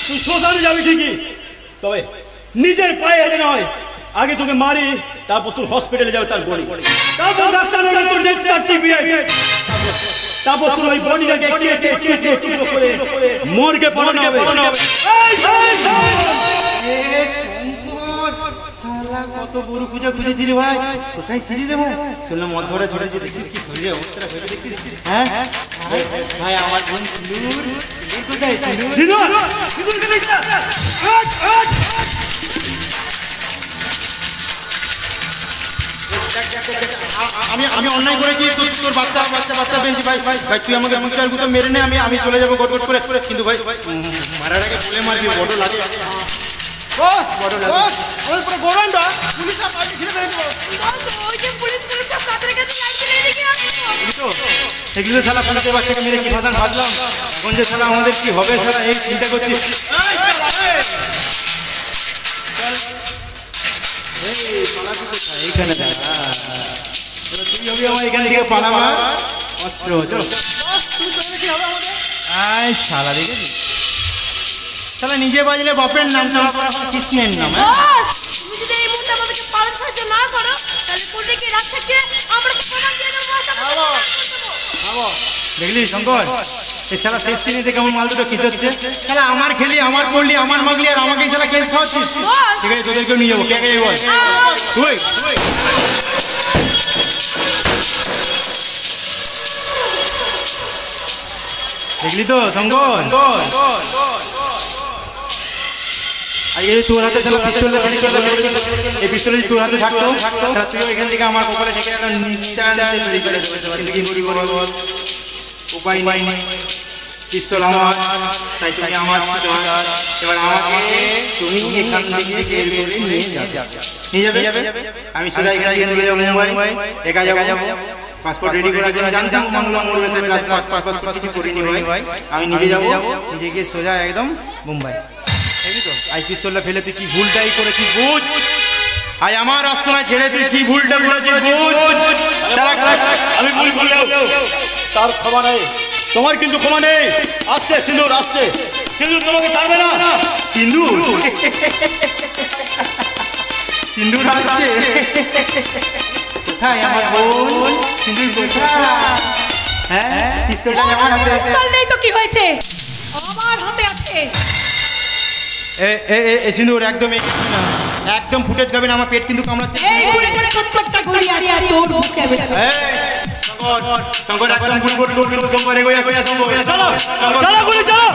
তুই শ্মশানে যাবি ঠিকই, তবে নিজের পায়ে হেঁটে নয়। আগে তোকে মারি, তারপর তোর হসপিটালে যাবে, তার বডি, তারপর ডাক্তার নেবে তোর ডেথ সার্টিফিকেট, তারপর তোর ওই বডিটাকে কেটে টুকরো করে মর্গে পাঠানো হবে। কত বড় পূজা খুঁজেছিলি ভাই, কোথায় ছিলি রে ভাই? শুনলাম মদ ঘরে ছড়েছি, দেখছিস কি শরীরে অবস্থা হয়ে দেখছিস? হ্যাঁ ভাই আমার বোন সিঁদুর, কোথায় সিঁদুর? আমি অন্যায় করেছি, তোর বাচ্চা বাচ্চা বাচ্চা পেয়েছি ভাই ভাই ভাই, তুই আমাকে চার গুতো মেরে নে, আমি চলে যাবো গট গট করে, কিন্তু ভাই মারার আগে বলে মারবি, বড় লাগে। এগুলো শালা পুলিশের বাচ্চাকে মেরে কি ভাষণ ভাবলাম, এখন যে শালা আমাদের কি হবে শালা এই চিন্তা করছি। এইখানে তুই হবি আমার এখান থেকে পালাবা অস্ত্র শালা দেখেছি শালা নিজে বাজলে বাপের নাম কৃষ্ণের নাম। তুমি যদি এই মুহূর্তে আমাদেরকে পালন সাহায্য না করো তাহলে কোর্টে রাত থেকে আমরা প্রমাণ দিয়ে দেবো। দেখলি শঙ্কর এই শালা শেষ সিনেতে কেমন মাল দুটো কিছু হচ্ছে, শালা আমার খেলি আমার করলি আমার মাগলি আর আমাকেই শালা কেস খাওয়াচ্ছিস। ঠিক আছে তোদেরকেও নিয়ে যাবো, কে কে বল তুই। দেখলি তো শঙ্কর, আজকে তোর হাতে এই পিস্তল তোর হাতে থাকতো তুইও এখান থেকে আমার কপালে ঠেকে উপায় নাই, পিস্তল আমার, তাই তুমি আমার, এবার আমাকে তুমি এখান থেকে নিয়ে যাবে। আমি সোজা এখান থেকে চলে যাবো মুম্বাই, একা যাবো, পাসপোর্ট রেডি করা আছে, জানতাম বাংলা মরবে, পাসপোর্ট কিছু করিনি ভাই, আমি নিজে যাবো, নিজে গিয়ে সোজা একদম মুম্বাই। আই পিস্তলটা ফেলে তুই কি ভুলটাই করেছিস বুঝ, আই আমার রাস্তা ছেড়ে তুই কি ভুলটা করেছিস বুঝ। আমি ভুল করলেও তার ক্ষমা নেই, তোমার কিন্তু ক্ষমা নেই। আসছে সিন্দুর, আসছে সিন্দুর, তোমাকে ছাড়বে না। সিন্দুর সিন্দুর আসছে কোথায় আমার বোন, সিন্দুর কোথায়? হ্যাঁ পিস্তলটা আমার হাতে, পিস্তল নেই তো কি হয়েছে, আমার হাতে আছে। সিন্দুর একদম একদম ফুটেজ খাবে না, আমার পেট কিন্তু কামড়াচ্ছে। এই বুলেটের প্রত্যেকটা গুলি আছে তোর বুকে। শঙ্কর একদম গুলি করতে করবি না, শঙ্কর এগোয় এগোয় শঙ্কর চলো চলো গুলি চলো।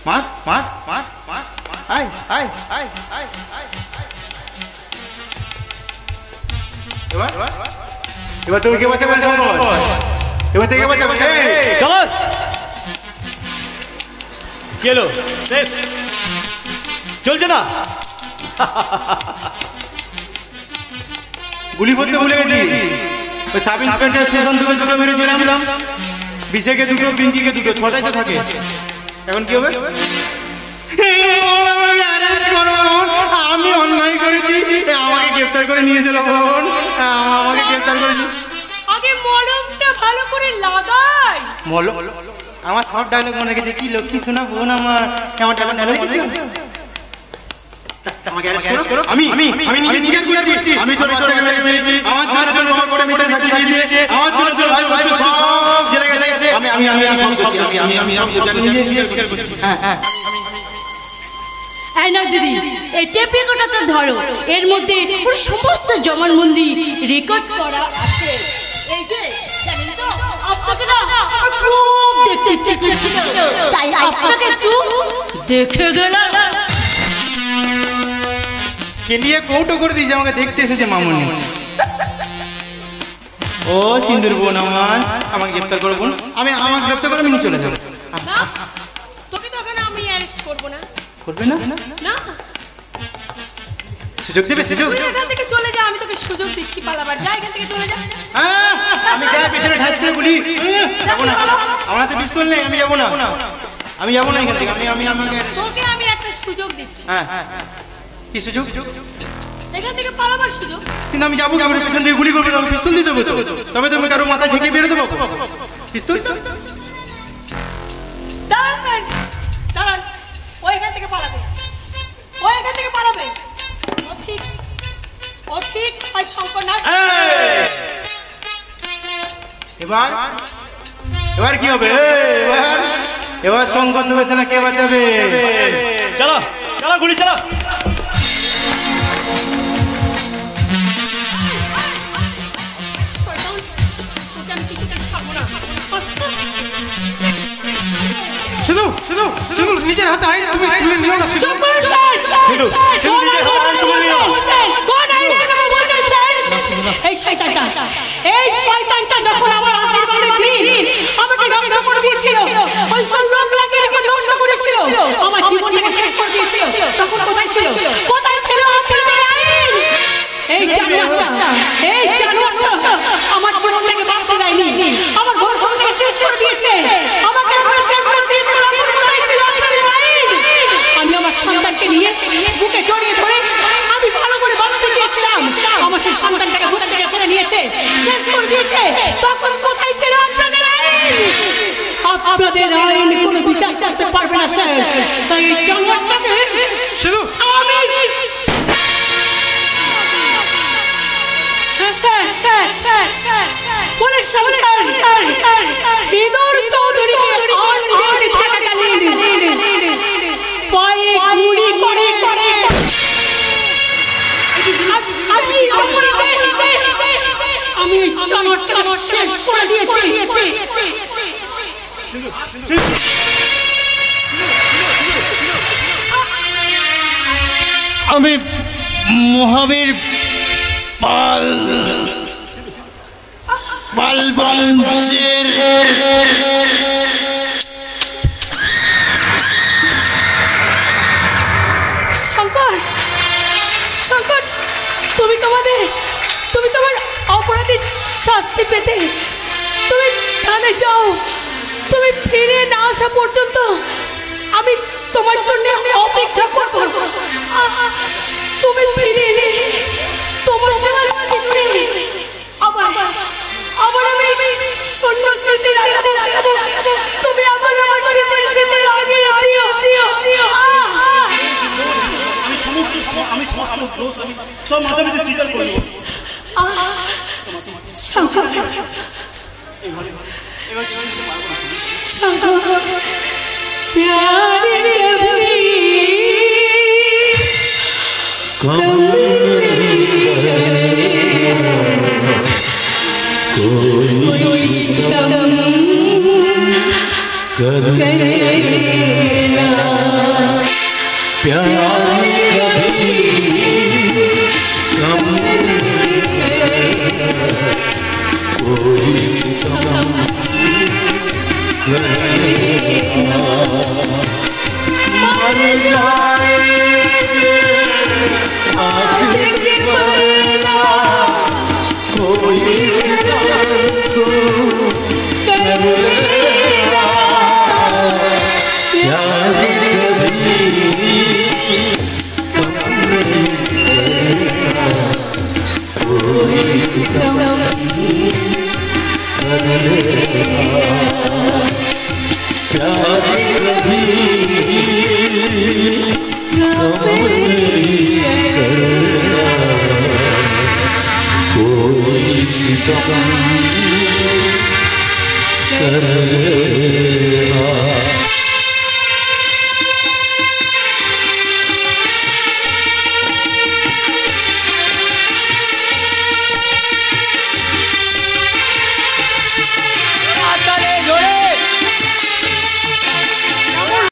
মার মার মার মার I I I I I. এবার তোকে কে বাঁচাবে শঙ্কর, এবার থেকে বাঁচাবে। চলো গেলো চলছে না, গুলি করতে ভুলে গেছি। ওই সাব ইন্সপেক্টর স্টেশন থেকে দুটো মেরেছিলাম, বিশেকে দুটো, পিঙ্কিকে দুটো, ছটাই তো থাকে। এখন কি হবে? আমি অন্যায় করেছি, আমাকে গ্রেফতার করে নিয়ে চলো বোন, আমাকে গ্রেফতার করেছি। আগে মলমটা ভালো করে লাগাই। মলম? আমার সব ডায়লগ মনে রেখেছে, কি লক্ষ্মী শোনা বোন আমার, আমার ডায়লগ আমি নিজে জিজ্ঞেস করছি, আমি তোর বাচ্চাকে মেরেছি, আমার জন্য তোর বাবা করে মিটে সাক্ষী দিয়েছে, আমার জন্য তোর ভাই বন্ধু সব জেলে গেছে, আমি নিজে স্বীকার করছি। হ্যাঁ এই না দিদি, এই টেপ রেকর্ডটা তো ধরো, এর মধ্যে পুরো সমস্ত জবানবন্দি রেকর্ড করা আছে। এই যে জানেন তো আপনাকে না খুব দেখতে ইচ্ছে করছিল, তাই আপনাকে একটু দেখে গেলাম। কেলিয়ে কৌটো করে দিয়েছে, আমাকে দেখতে এসেছে মামুনি। ও সিন্দুর বোন আমার, আমাকে গ্রেফতার করো বোন, আমাকে গ্রেফতার করে আমি চলে যাবো। তোকে তো এখানে আমি অ্যারেস্ট করব না। করবে না? না সুযোগ দেবে, সুযোগ। তুই এখান থেকে চলে যা, আমি তোকে সুযোগ দিচ্ছি পালাবার, যা এখান থেকে চলে যা। আমি যাই পেছনে ঢাস করে গুলি, যাবো না, আমার হাতে পিস্তল নেই, আমি যাবো না, আমি যাবো না এখান থেকে, আমি আমাকে তোকে আমি একটা সুযোগ দিচ্ছি। হ্যাঁ কি সুযোগ? এখান থেকে পালাবার সুযোগ। কিন্তু আমি যাবো কাউরে পেছন থেকে গুলি করবো, আমি পিস্তল দিতে হবে তো, তবে তো আমি কারো মাথা ঠেকে বেরোতে পারবো পিস্তল। দাঁড়ান দাঁড়ান, ও এখান থেকে পালাবে, ও এখান থেকে পালাবে, ও ঠিক ভাই শঙ্কর না। এবার এবার কি হবে? এবার এবার শঙ্কর দেবে না, কে বাঁচাবে? চালা চালা গুলি চালা। শুধু শুধু শুধু নিজের হাতে আইন তুমি তুলে নিও না। শুধু শুধু শুধু নিজের হাতে আইন তুলে নিও। এই শয়তানটা যখন আমার আশীর্বাদের দিন আমাকে নষ্ট করে দিয়েছিল, ওই সব রং লাগিয়ে যখন নষ্ট করেছিল, আমার জীবনটাকে শেষ করে দিয়েছিল, তখন কোথায় ছিল? কোথায় ছিল আপনাদের আইন? এই জানোয়ারটা আমার জীবনটাকে বাঁচতে দেয়নি, আমার ভবিষ্যৎটাকে শেষ করে দিয়েছে, আমাকে আমার শেষ করে দিয়েছে। কোথায় ছিল আপনাদের আইন? আমি আমার সন্তানকে নিয়ে বুকে জড়িয়ে ধরে আমি ভালো করে বাঁচতে চেয়েছিলাম, আমার সেই সন্তানটাকে বুক থেকে ফেলে নিয়েছে, শেষ করে দিয়েছে। তখন কোথায় ছিল আপনাদের আইন? আপনাদের আইন কোনো বিচার করতে পারবে না স্যার। তাই এই জানোয়ারটাকে শুধু আমি পুলিশ অফিসার শ্রীধর চৌধুরীকে অনডিউটি থাকাকালীন পায়ে গুলি করে আমি এই জানোয়ারটাকে শেষ করে দিয়েছি। আমি মহাবীর পাল পাল বংশের শঙ্কর, শঙ্কর, তুমি তোমার অপরাধের শাস্তি পেতে তুমি থানায় যাও। তুমি ফিরে না আসা পর্যন্ত আমি তোমার জন্য অপেক্ষা করব। তুমি ফিরে এলে তোমার সামনে আবার আমি শূন্য স্মৃতি রাখবো। তুমি আবার আমার স্মৃতি লাগিয়ে দিও। আমি সমস্ত দোষ আমি সব মাথা পিছু স্বীকার করবো। শঙ্কর, शंकर प्यारे कभी कोई सितम करेगा प्यारे कभी कम कोई सितम मर जाएंगे आशिक बना कोई तो कर लेगा प्यार कभी कम नहीं करेगा कोई सितम कर लेगा प्यार कभी कम नहीं करेगा कोई सितम कर लेगा।